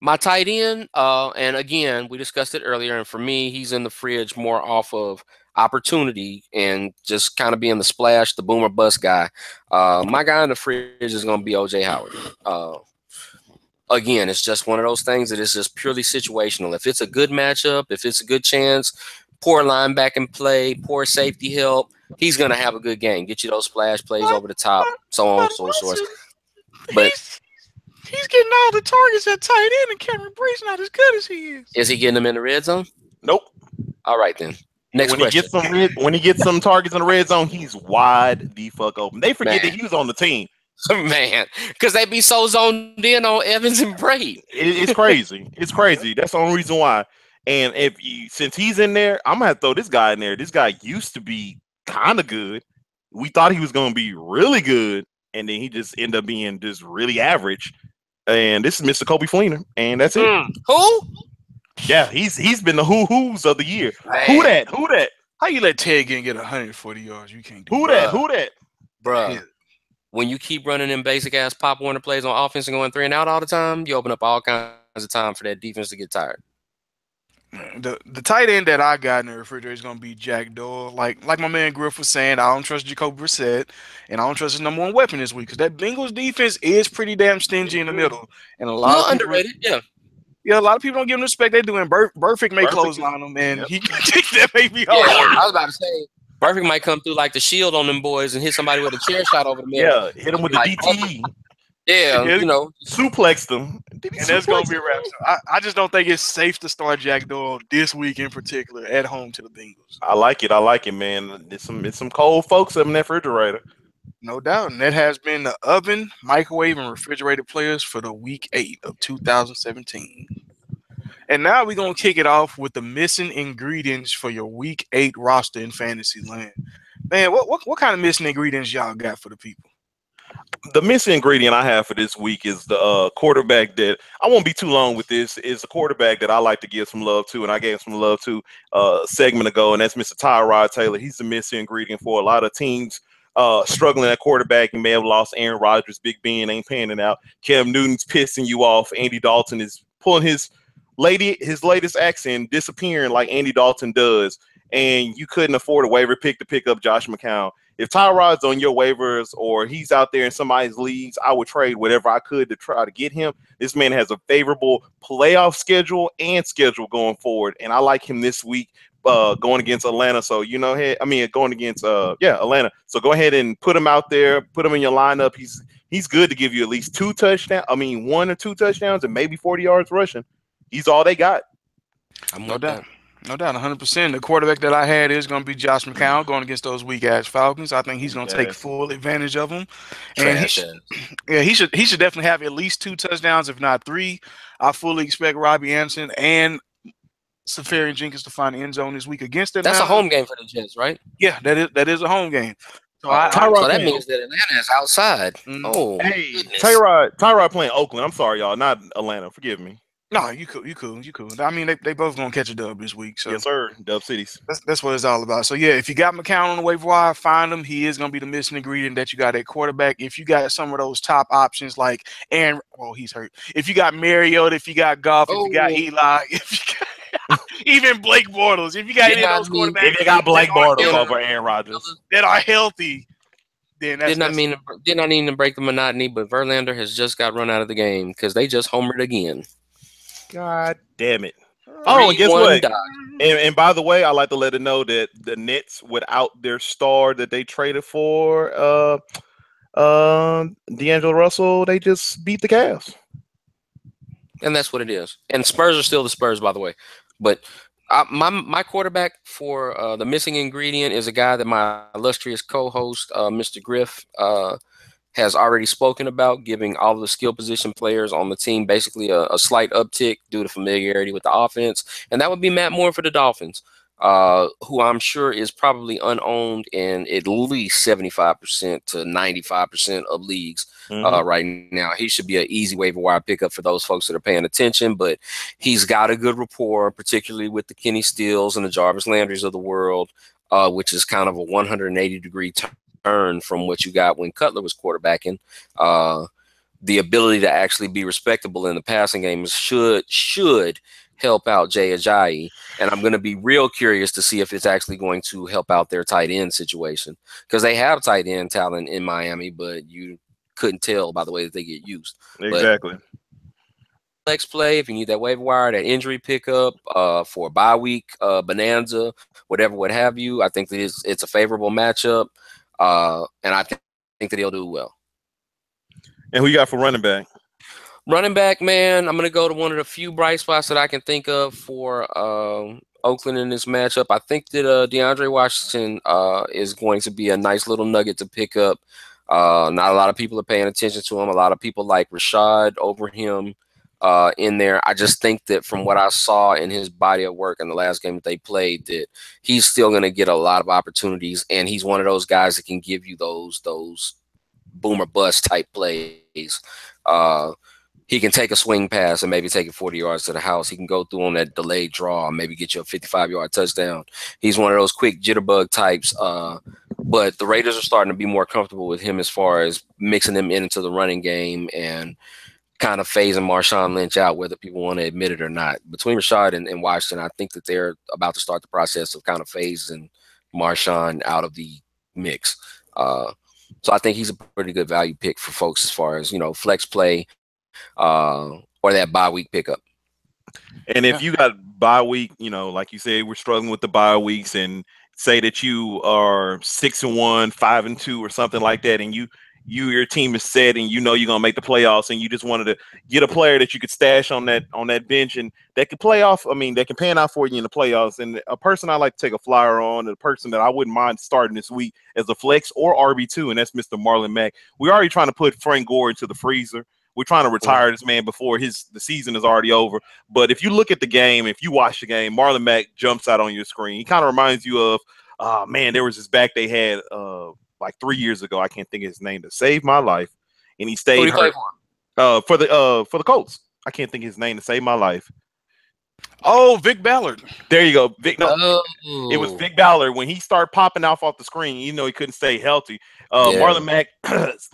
My tight end, and again, we discussed it earlier, and for me, he's in the fridge more off of opportunity and just kind of being the splash, the boomer bust guy. My guy in the fridge is going to be O.J. Howard. Again, it's just one of those things that is just purely situational. If it's a good matchup, if it's a good chance, poor linebacking play, poor safety help, he's going to have a good game. Get you those splash plays over the top, so on and so forth. But he's getting all the targets at tight end, and Cameron Brate's not as good as he is. Is he getting them in the red zone? Nope. All right, then. Next question. When he gets some targets in the red zone, he's wide the fuck open. They forget that he was on the team. Man, because they be so zoned in on Evans and Brate. It's crazy. It's crazy. That's the only reason why. And since he's in there, I'm going to throw this guy in there. This guy used to be kind of good. We thought he was going to be really good, and then he just ended up being just really average. And this is Mr. Kobe Fleener, and that's it. Who? Yeah, he's been the who's of the year. Man. Who that? How you let Ted Ginn get 140 yards? You can't do Who that? Bruh. Yeah. When you keep running in basic ass Pop Warner plays on offense and going 3 and out all the time, you open up all kinds of time for that defense to get tired. The tight end that I got in the refrigerator is going to be Jack Doyle. Like my man Griff was saying, I don't trust Jacoby Brissett, and I don't trust his number 1 weapon this week because that Bengals defense is pretty damn stingy in the middle, and a lot of underrated. Yeah, a lot of people don't give him respect. They're doing Burfict may clothesline him, and he that may be hard. Yeah, I was about to say Burfict might come through like the shield on them boys and hit somebody with a chair shot over the middle. Yeah, hit him with the DTE. Yeah, Yeah, Suplexed them. Did he and that's gonna suplex be a them? wrap. So I just don't think it's safe to start Jack Doyle this week in particular at home to the Bengals. I like it. I like it, man. It's some cold folks up in that refrigerator. No doubt. And that has been the oven, microwave, and refrigerator players for the week 8 of 2017. And now we're gonna kick it off with the missing ingredients for your week 8 roster in fantasy land. Man, what kind of missing ingredients y'all got for the people? The missing ingredient I have for this week is the quarterback that I won't be too long with this. Is a quarterback that I like to give some love to, and I gave some love to a segment ago, and that's Mr. Tyrod Taylor. He's the missing ingredient for a lot of teams struggling at quarterback. You may have lost Aaron Rodgers, Big Ben ain't panning out. Cam Newton's pissing you off. Andy Dalton is pulling his latest accent, disappearing like Andy Dalton does, and you couldn't afford a waiver pick to pick up Josh McCown. If Tyrod's on your waivers or he's out there in somebody's leagues, I would trade whatever I could to try to get him. This man has a favorable playoff schedule going forward, and I like him this week going against Atlanta. So going against Atlanta. So go ahead and put him out there, put him in your lineup. He's good to give you at least 2 touchdowns. I mean, 1 or 2 touchdowns and maybe 40 yards rushing. He's all they got. I'm No with doubt. that. No doubt, 100%. The quarterback that I had is going to be Josh McCown going against those weak ass Falcons. I think he's going Weak to take ass. full advantage of them, and Trash ass. he should definitely have at least 2 touchdowns, if not 3. I fully expect Robbie Anderson and Safarian Jenkins to find the end zone this week against That's a Atlanta. home game for the Jets, right? Yeah, that is a home game. So Oh, I so Tyrod that playing. means that Atlanta is outside. mm, Oh Hey, goodness. Tyrod playing Oakland. I'm sorry, y'all, not Atlanta. Forgive me. no, you cool. I mean, they both gonna catch a dub this week, so Yes, sir. Dub Cities. that's what it's all about. So yeah, if you got McCown on the waiver wire, find him. He is gonna be the missing ingredient that you got at quarterback. If you got some of those top options like Aaron, well, he's hurt. If you got Mariota, if you got Goff, if you got Oh, Eli, if you got even Blake Bortles, if you got did any of not those mean quarterbacks If they got that Blake are Bortles healthy, over Aaron Rodgers. that are healthy, then did not that's mean did not mean to break the monotony, but Verlander has just got run out of the game because they just homered again. God damn it. Oh, and guess 3-1 what? dot. And by the way, I like to let it know that the Nets, without their star that they traded for, D'Angelo Russell, they just beat the Cavs. And that's what it is. And Spurs are still the Spurs, by the way. But my quarterback for the missing ingredient is a guy that my illustrious co-host, Mr. Griff, has already spoken about, giving all of the skill position players on the team basically a slight uptick due to familiarity with the offense. And that would be Matt Moore for the Dolphins, who I'm sure is probably unowned in at least 75% to 95% of leagues right now. He should be an easy waiver wire pickup for those folks that are paying attention, but he's got a good rapport, particularly with the Kenny Stills and the Jarvis Landrys of the world, which is kind of a 180-degree turn from what you got when Cutler was quarterbacking. The ability to actually be respectable in the passing game should help out Jay Ajayi. And I'm going to be real curious to see if it's actually going to help out their tight end situation, because they have tight end talent in Miami, but you couldn't tell by the way that they get used. Exactly. But flex play, if you need that waiver wire, that injury pickup for a bye week bonanza, whatever, what have you, I think that it's a favorable matchup. And I think that he'll do well. And who you got for running back? Running back, man, I'm going to go to one of the few bright spots that I can think of for Oakland in this matchup. I think that DeAndre Washington is going to be a nice little nugget to pick up. Not a lot of people are paying attention to him. A lot of people like Rashad over him in there. I just think that from what I saw in his body of work in the last game that they played, that he's still going to get a lot of opportunities, and he's one of those guys that can give you those boomer bust type plays. He can take a swing pass and maybe take it 40 yards to the house. He can go through on that delayed draw and maybe get you a 55-yard touchdown. He's one of those quick jitterbug types. But the Raiders are starting to be more comfortable with him as far as mixing him into the running game and kind of phasing Marshawn Lynch out, whether people want to admit it or not. Between Rashad and Washington, I think that they're about to start the process of kind of phasing Marshawn out of the mix. So I think he's a pretty good value pick for folks as far as, flex play or that bye week pickup. And if you got bye week, like you said, we're struggling with the bye weeks, and say that you are 6-1, 5-2, or something like that, and your team is set and you know you're gonna make the playoffs, and you just wanted to get a player that you could stash on that bench and that could play off. I mean, that can pan out for you in the playoffs. And a person I like to take a flyer on, and a person that I wouldn't mind starting this week as a flex or RB2, and that's Mr. Marlon Mack. We're already trying to put Frank Gore into the freezer. We're trying to retire this man before the season is already over. But if you look at the game, if you watch the game, Marlon Mack jumps out on your screen. He kind of reminds you of, man, there was this back they had like 3 years ago. I can't think of his name to save my life, and he stayed hurt. For the Colts. I can't think of his name to save my life. Oh, Vic Ballard. There you go. Vic. No, it was Vic Ballard when he started popping off the screen. You know he couldn't stay healthy. Marlon Mack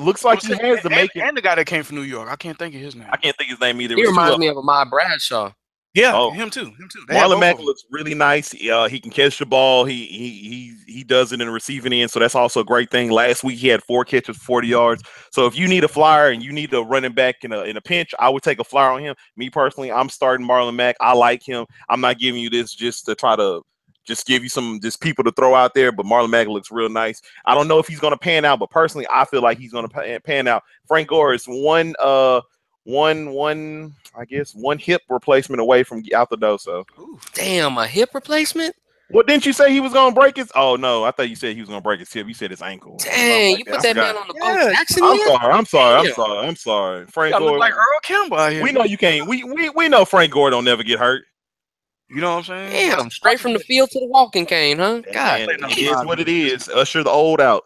looks like he has the making. And the guy that came from New York. I can't think of his name. I can't think of his name either. He reminds me of Ahmad Bradshaw. Yeah, him too. Marlon Mack looks really nice. He can catch the ball. He does it in the receiving end, so that's also a great thing. Last week he had 4 catches, 40 yards. So if you need a flyer and you need a running back in a pinch, I would take a flyer on him. Me personally, I'm starting Marlon Mack. I like him. I'm not giving you this just to try to just give you some just people to throw out there, but Marlon Mack looks real nice. I don't know if he's going to pan out, but personally, I feel like he's going to pan out. Frank Gore is one hip replacement away from out the door. So, damn, a hip replacement? What, didn't you say he was gonna break his? Oh no, I thought you said he was gonna break his hip. You said his ankle. Dang, like you put that man on the Bo Jackson. I'm sorry. Frank Gore, look like Earl Campbell out here. We know you can't. We know Frank Gore don't never get hurt. You know what I'm saying? Damn, straight from the field to the walking cane, huh? God, it is what it is. Usher the old out.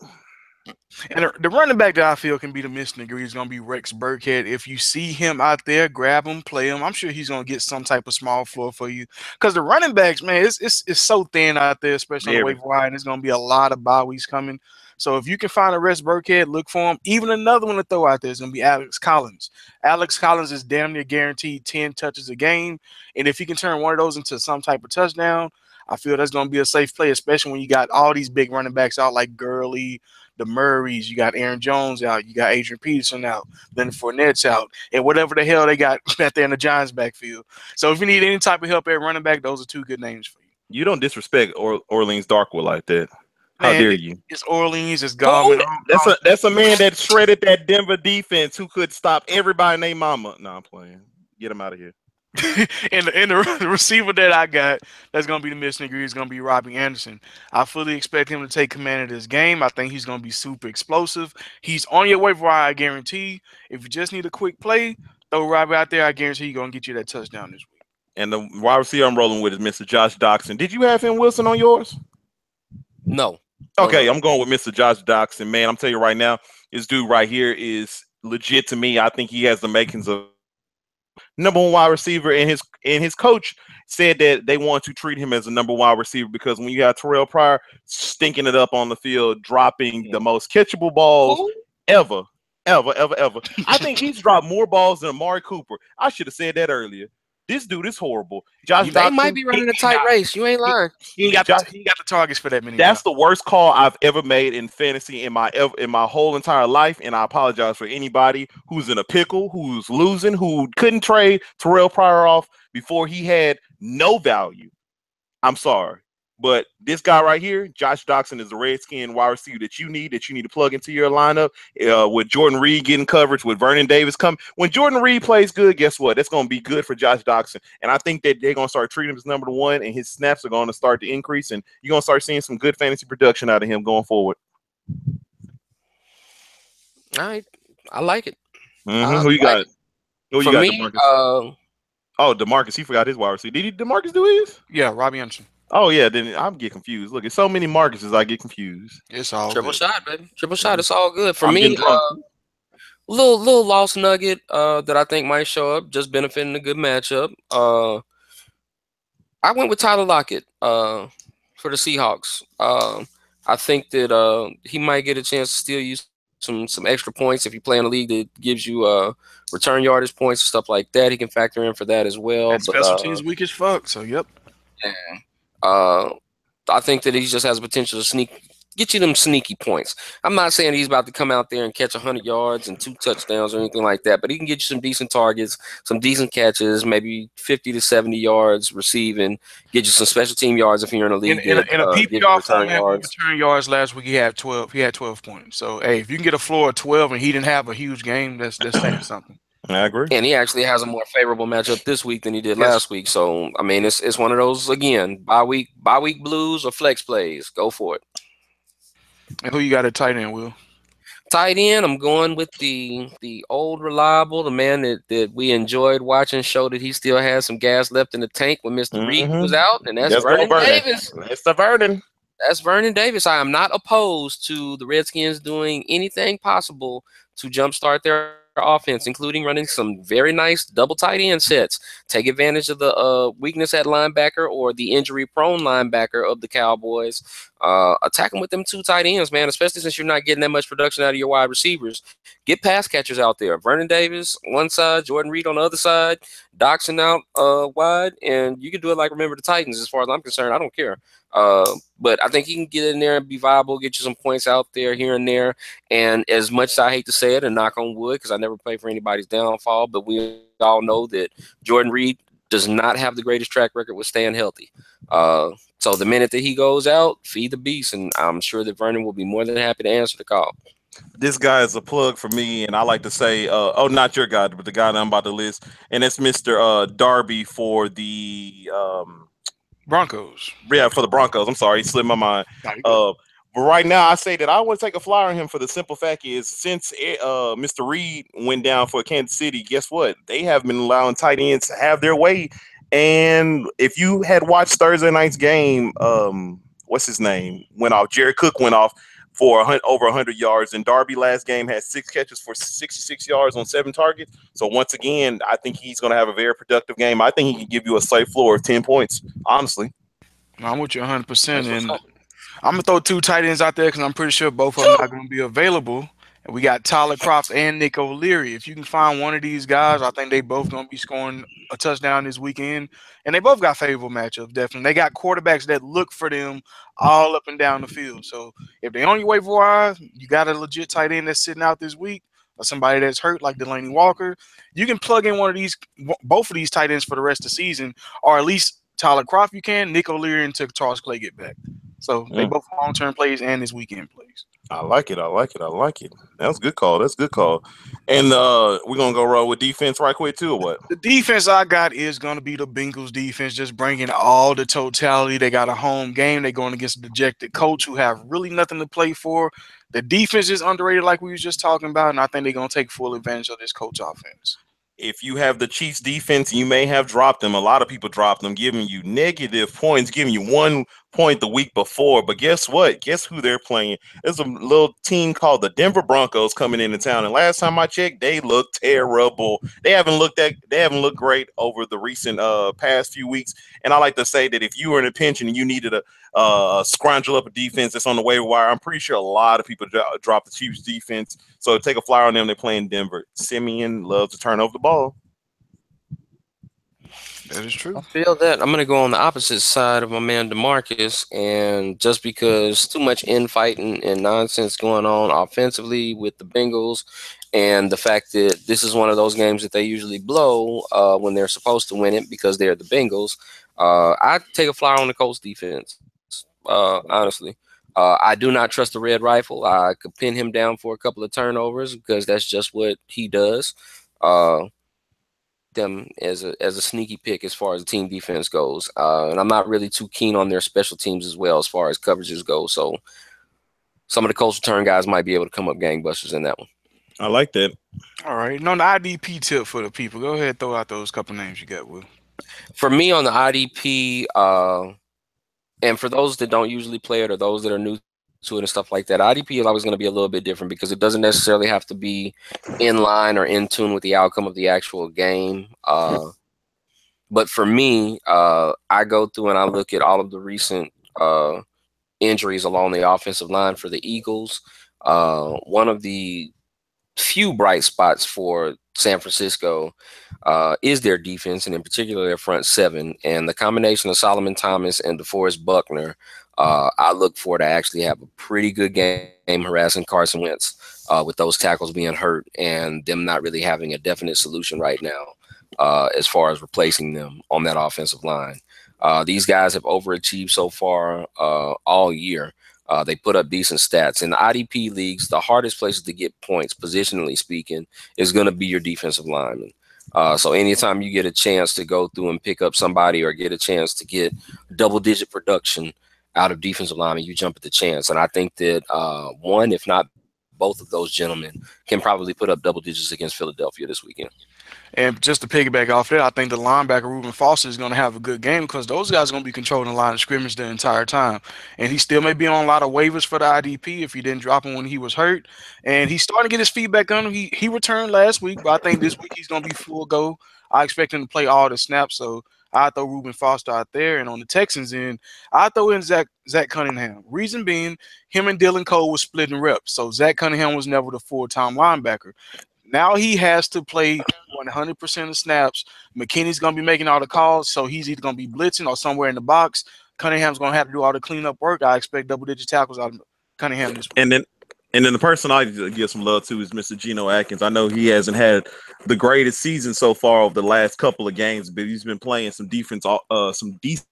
And the running back that I feel can be the missing degree is going to be Rex Burkhead. If you see him out there, grab him, play him. I'm sure he's going to get some type of small floor for you. Because the running backs, man, it's so thin out there, especially on the waiver wire, and there's going to be a lot of bye weeks coming. So if you can find a Rex Burkhead, look for him. Even another one to throw out there is going to be Alex Collins. Alex Collins is damn near guaranteed 10 touches a game. And if he can turn one of those into some type of touchdown, I feel that's going to be a safe play, especially when you got all these big running backs out like Gurley, the Murrays, you got Aaron Jones out, you got Adrian Peterson out, then Fournette's out, and whatever the hell they got out there in the Giants backfield. So if you need any type of help at running back, those are 2 good names for you. You don't disrespect Orleans Darkwood like that. How dare you? It's Orleans, it's Godwin. That's a man that shredded that Denver defense who could stop everybody named Mama. No, I'm playing. Get him out of here. and the receiver that I got that's going to be the missing ingredient is going to be Robbie Anderson. I fully expect him to take command of this game. I think he's going to be super explosive. He's on your waiver wire, I guarantee. If you just need a quick play, throw Robbie out there. I guarantee he's going to get you that touchdown this week. And the wide receiver I'm rolling with is Mr. Josh Doxson. Did you have him, Wilson, on yours? No. Okay, I'm going with Mr. Josh Doxson. Man, I'm telling you right now, this dude right here is legit to me. I think he has the makings of number 1 wide receiver, and his coach said that they want to treat him as a number 1 wide receiver because when you got Terrell Pryor stinking it up on the field, dropping the most catchable balls ever. I think he's dropped more balls than Amari Cooper. I should have said that earlier. This dude is horrible. Josh Doxson might be running a tight race. You ain't lying. He ain't got the targets for that many. That's the worst call I've ever made in fantasy in my whole entire life. And I apologize for anybody who's in a pickle, who's losing, who couldn't trade Terrell Pryor off before he had no value. I'm sorry. But this guy right here, Josh Doxson, is the Redskin wide receiver that you need to plug into your lineup. With Jordan Reed getting coverage, with Vernon Davis coming. When Jordan Reed plays good, guess what? That's going to be good for Josh Doxson. And I think that they're going to start treating him as number 1, and his snaps are going to start to increase, and you're going to start seeing some good fantasy production out of him going forward. All right. I like it. Who you got? Who you got, DeMarcus? DeMarcus. He forgot his wide receiver. Did DeMarcus do his? Yeah, Robbie Anderson. Oh yeah, then I'm get confused. Look, it's so many Marcuses, I get confused. It's all triple good. Shot, baby. Triple shot. It's all good for me. Little lost nugget that I think might show up, just benefiting a good matchup. I went with Tyler Lockett for the Seahawks. I think that he might get a chance to steal you some extra points if you play in a league that gives you return yardage points and stuff like that. He can factor in for that as well. And special teams weak as fuck. So yep. Yeah. I think that he just has the potential to get you them sneaky points. I'm not saying he's about to come out there and catch 100 yards and 2 touchdowns or anything like that, but he can get you some decent targets, some decent catches, maybe 50 to 70 yards receiving, get you some special team yards if you're in a In league in a, that in a gives you PPR return format with yards. return yards last week, he had 12. He had 12 points. So hey, if you can get a floor of 12 and he didn't have a huge game, that's saying something. I agree. And he actually has a more favorable matchup this week than he did Yes. last week. So I mean, it's one of those again bye week blues or flex plays. Go for it. And who you got at tight end, Will? Tight end, I'm going with the old reliable, the man that we enjoyed watching, show that he still has some gas left in the tank when Mr. Reed was out, and that's Let's go, Vernon Vernon. Davis. It's the Vernon. That's Vernon Davis. I am not opposed to the Redskins doing anything possible to jumpstart their offense, including running some very nice double tight end sets. Take advantage of the weakness at linebacker or the injury-prone linebacker of the Cowboys. Attack them with them 2 tight ends, man, especially since you're not getting that much production out of your wide receivers. Get pass catchers out there. Vernon Davis, one side, Jordan Reed on the other side, Doxson out wide, and you can do it like Remember the Titans as far as I'm concerned. I don't care. But I think he can get in there and be viable, get you some points out there here and there. And as much as I hate to say it and knock on wood, because I never play for anybody's downfall, but we all know that Jordan Reed does not have the greatest track record with staying healthy. So the minute that he goes out, feed the beast, and I'm sure that Vernon will be more than happy to answer the call. This guy is a plug for me, and I like to say, oh, not your guy, but the guy that I'm about to list, and it's Mr. Darby for the Broncos. for the Broncos. I'm sorry, he slipped my mind. Nah, you good. But right now, I say that I want to take a flyer on him for the simple fact is since Mr. Reed went down for Kansas City, guess what? They have been allowing tight ends to have their way. And if you had watched Thursday night's game, what's his name went off? Jared Cook went off for over 100 yards, and Darby last game had 6 catches for 66 yards on 7 targets. So once again, I think he's going to have a very productive game. I think he can give you a safe floor of 10 points. Honestly, I'm with you 100%. That's what's And up. I'm gonna throw 2 tight ends out there because I'm pretty sure both of them not gonna be available. And we got Tyler Croft and Nick O'Leary. If you can find one of these guys, I think they both gonna be scoring a touchdown this weekend. And they both got favorable matchups, definitely. They got quarterbacks that look for them all up and down the field. So if they on your waiver wire, you got a legit tight end that's sitting out this week, or somebody that's hurt like Delaney Walker. You can plug in one of these, both of these tight ends for the rest of the season, or at least Tyler Croft. You can Nick O'Leary until Charles Clay get back. So they both long-term plays and this weekend plays. I like it. I like it. I like it. That's a good call. That's a good call. And we're gonna go roll with defense right quick too, or what? The defense I got is going to be the Bengals defense, just bringing all the totality. They got a home game. They're going against a dejected coach who have really nothing to play for. The defense is underrated like we was just talking about, and I think they're going to take full advantage of this coach offense. If you have the Chiefs defense, you may have dropped them. A lot of people dropped them, giving you negative points, giving you 1 point the week before. But guess what? Guess who they're playing? There's a little team called the Denver Broncos coming into town. And last time I checked, they look terrible. They haven't looked great over the recent past few weeks. And I like to say that if you were in a pinch and you needed a scrounge up a defense that's on the waiver wire, I'm pretty sure a lot of people drop the Chiefs defense. So take a flyer on them. They're playing Denver. Simeon loves to turn over the ball. That is true. I feel that. I'm going to go on the opposite side of my man DeMarcus, and just because too much infighting and nonsense going on offensively with the Bengals, and the fact that this is one of those games that they usually blow when they're supposed to win it because they're the Bengals, I take a flyer on the Colts defense, honestly. I do not trust the Red Rifle. I could pin him down for a couple of turnovers because that's just what he does. Them as a sneaky pick as far as the team defense goes, and I'm not really too keen on their special teams as well as far as coverages go. So some of the Colts return guys might be able to come up gangbusters in that one. I like that. All right. And on the IDP tip for the people, go ahead and throw out those couple names you got, Will. For me on the IDP, and for those that don't usually play it or those that are new to it and stuff like that, IDP is always going to be a little bit different because it doesn't necessarily have to be in line or in tune with the outcome of the actual game. But for me, I go through and I look at all of the recent injuries along the offensive line for the Eagles. One of the few bright spots for San Francisco is their defense, and in particular their front seven. And the combination of Solomon Thomas and DeForest Buckner I look for to actually have a pretty good game harassing Carson Wentz with those tackles being hurt and them not really having a definite solution right now as far as replacing them on that offensive line. These guys have overachieved so far all year. They put up decent stats. In the IDP leagues, the hardest places to get points, positionally speaking, is going to be your defensive lineman. So anytime you get a chance to go through and pick up somebody or get a chance to get double-digit production out of defensive linemen, you jump at the chance. And I think that one, if not both of those gentlemen, can probably put up double digits against Philadelphia this weekend. And just to piggyback off that, I think the linebacker Reuben Foster is going to have a good game because those guys are going to be controlling the line of scrimmage the entire time. And he still may be on a lot of waivers for the IDP if he didn't drop him when he was hurt. And he's starting to get his feet back on him. He returned last week, but I think this week he's going to be full go. I expect him to play all the snaps, so I throw Reuben Foster out there. And on the Texans end, I throw in Zach Cunningham. Reason being, him and Dylan Cole was splitting reps, so Zach Cunningham was never the full-time linebacker. Now he has to play 100% of snaps. McKinney's going to be making all the calls, so he's either going to be blitzing or somewhere in the box. Cunningham's going to have to do all the cleanup work. I expect double-digit tackles out of Cunningham this week. And then the person I give some love to is Mr. Geno Atkins. I know he hasn't had the greatest season so far over the last couple of games, but he's been playing some defense, some decent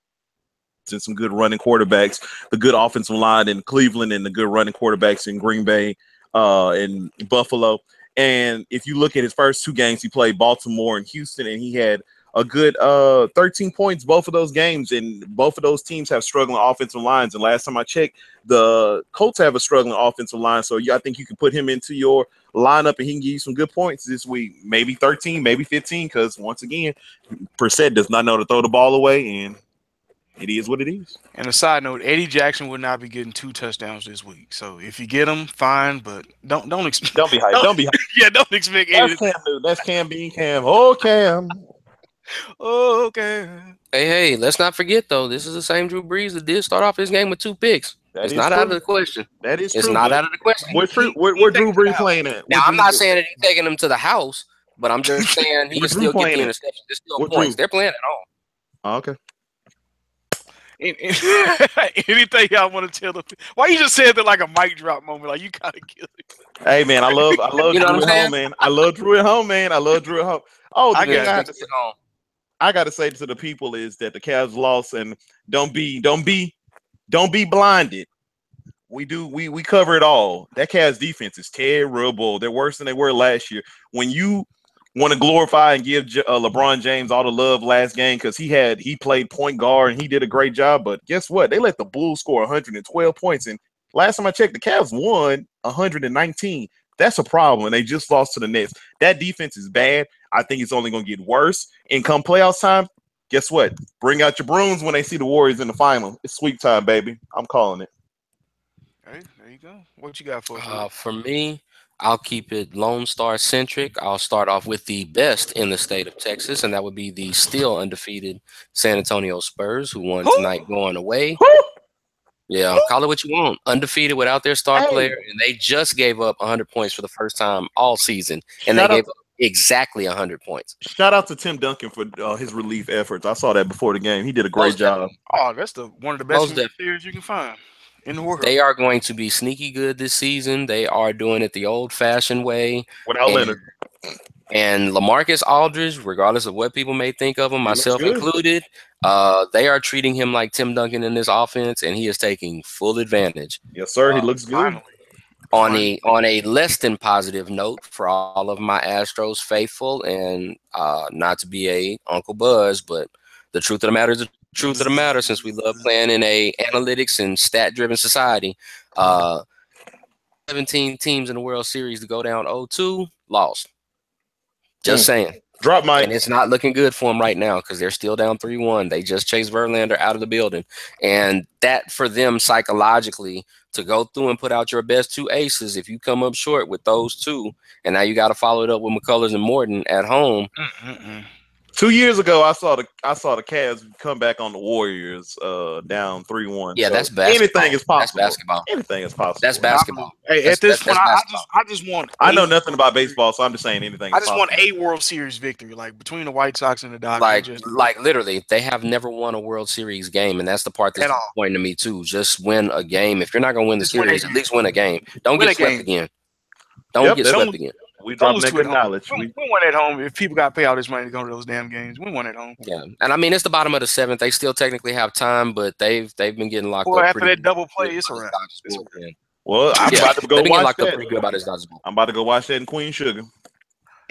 and some good running quarterbacks, the good offensive line in Cleveland and the good running quarterbacks in Green Bay and Buffalo. And if you look at his first two games, he played Baltimore and Houston, and he had a good 13 points both of those games. And both of those teams have struggling offensive lines. And last time I checked, the Colts have a struggling offensive line. So I think you can put him into your lineup, and he can give you some good points this week. Maybe 13, maybe 15, because once again, Brissett does not know to throw the ball away, and it is what it is. And a side note, Eddie Jackson will not be getting 2 touchdowns this week. So if you get them, fine, but don't expect. Don't be hyped. Don't be hyped. Yeah, don't expect That's Eddie. Cam, dude. That's Cam being Cam. Oh, Cam. Oh, okay. Hey, let's not forget though, this is the same Drew Brees that did start off his game with 2 picks. It's not out of the question. That is It's true. not out of the question. Where Drew Brees playing at? Now, I'm not saying that he's taking them to the house, but I'm just saying he can still get the interception. There's still points. They're playing at home. Oh, okay. Anything y'all want to tell them? Why you just said that like a mic drop moment? Like you kind of killed it. Hey man, I love You know Drew at home, man. I love Drew at home, man. I love Drew at home. Oh, I got to say to the people is that the Cavs lost, and don't be blinded. We cover it all. That Cavs defense is terrible. They're worse than they were last year. When you want to glorify and give LeBron James all the love last game because he played point guard and he did a great job, but guess what? They let the Bulls score 112 points, and last time I checked, the Cavs won 119. That's a problem, and they just lost to the Nets. That defense is bad. I think it's only going to get worse. And come playoffs time, guess what? Bring out your brooms when they see the Warriors in the final. It's sweep time, baby. I'm calling it. Hey, there you go. What you got for us? For me, I'll keep it Lone Star centric. I'll start off with the best in the state of Texas, and that would be the still undefeated San Antonio Spurs, who won tonight going away. Yeah, call it what you want. Undefeated without their star player, and they just gave up 100 points for the first time all season, and they gave up exactly 100 points. Shout out to Tim Duncan for his relief efforts. I saw that before the game. He did a great job. Oh, that's one of the best players you can find in the world. They are going to be sneaky good this season. They are doing it the old-fashioned way. Without Leonard. And LaMarcus Aldridge, regardless of what people may think of him, myself included, they are treating him like Tim Duncan in this offense, and he is taking full advantage. Yes, sir. He looks good. On a less than positive note, for all of my Astros faithful, and not to be a Uncle Buzz, but the truth of the matter is the truth of the matter. Since we love playing in a analytics and stat-driven society, 17 teams in the World Series to go down 0-2, lost. Just saying. Drop mic. And it's not looking good for them right now because they're still down 3-1. They just chased Verlander out of the building. And that for them psychologically to go through and put out your best 2 aces, if you come up short with those 2, and now you got to follow it up with McCullers and Morton at home. 2 years ago, I saw the Cavs come back on the Warriors, down 3-1. Yeah, so that's basketball. anything is That's possible. basketball. Anything is possible. That's basketball. Hey, at this point, That's basketball. I just want. I know nothing about baseball, so I'm just saying anything. I is just possible. want a World Series victory, like between the White Sox and the Dodgers. Like literally, they have never won a World Series game, and that's the part that's At all. disappointing to me too. Just win a game. If you're not gonna win the Just win a series, at game. least win a game. Don't Win get a swept game. again. Don't Yep, get that's- swept again. We dropping that Don't lose good to it at home. knowledge. We won at home. If people got to pay all this money to go to those damn games, we won at home. Yeah, and I mean it's the bottom of the seventh. They still technically have time, but they've been getting locked Well, up. after pretty that double play, good it's by a this wrap. Dodgers It's a bullpen. Well, I'm Yeah, about to they've go been getting watch locked up that. pretty good by this Dodgers bullpen. I'm about to go watch that in Queen Sugar.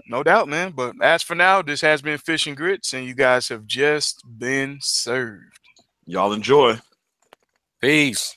No doubt, man. But as for now, this has been Fish and Grits, and you guys have just been served. Y'all enjoy. Peace.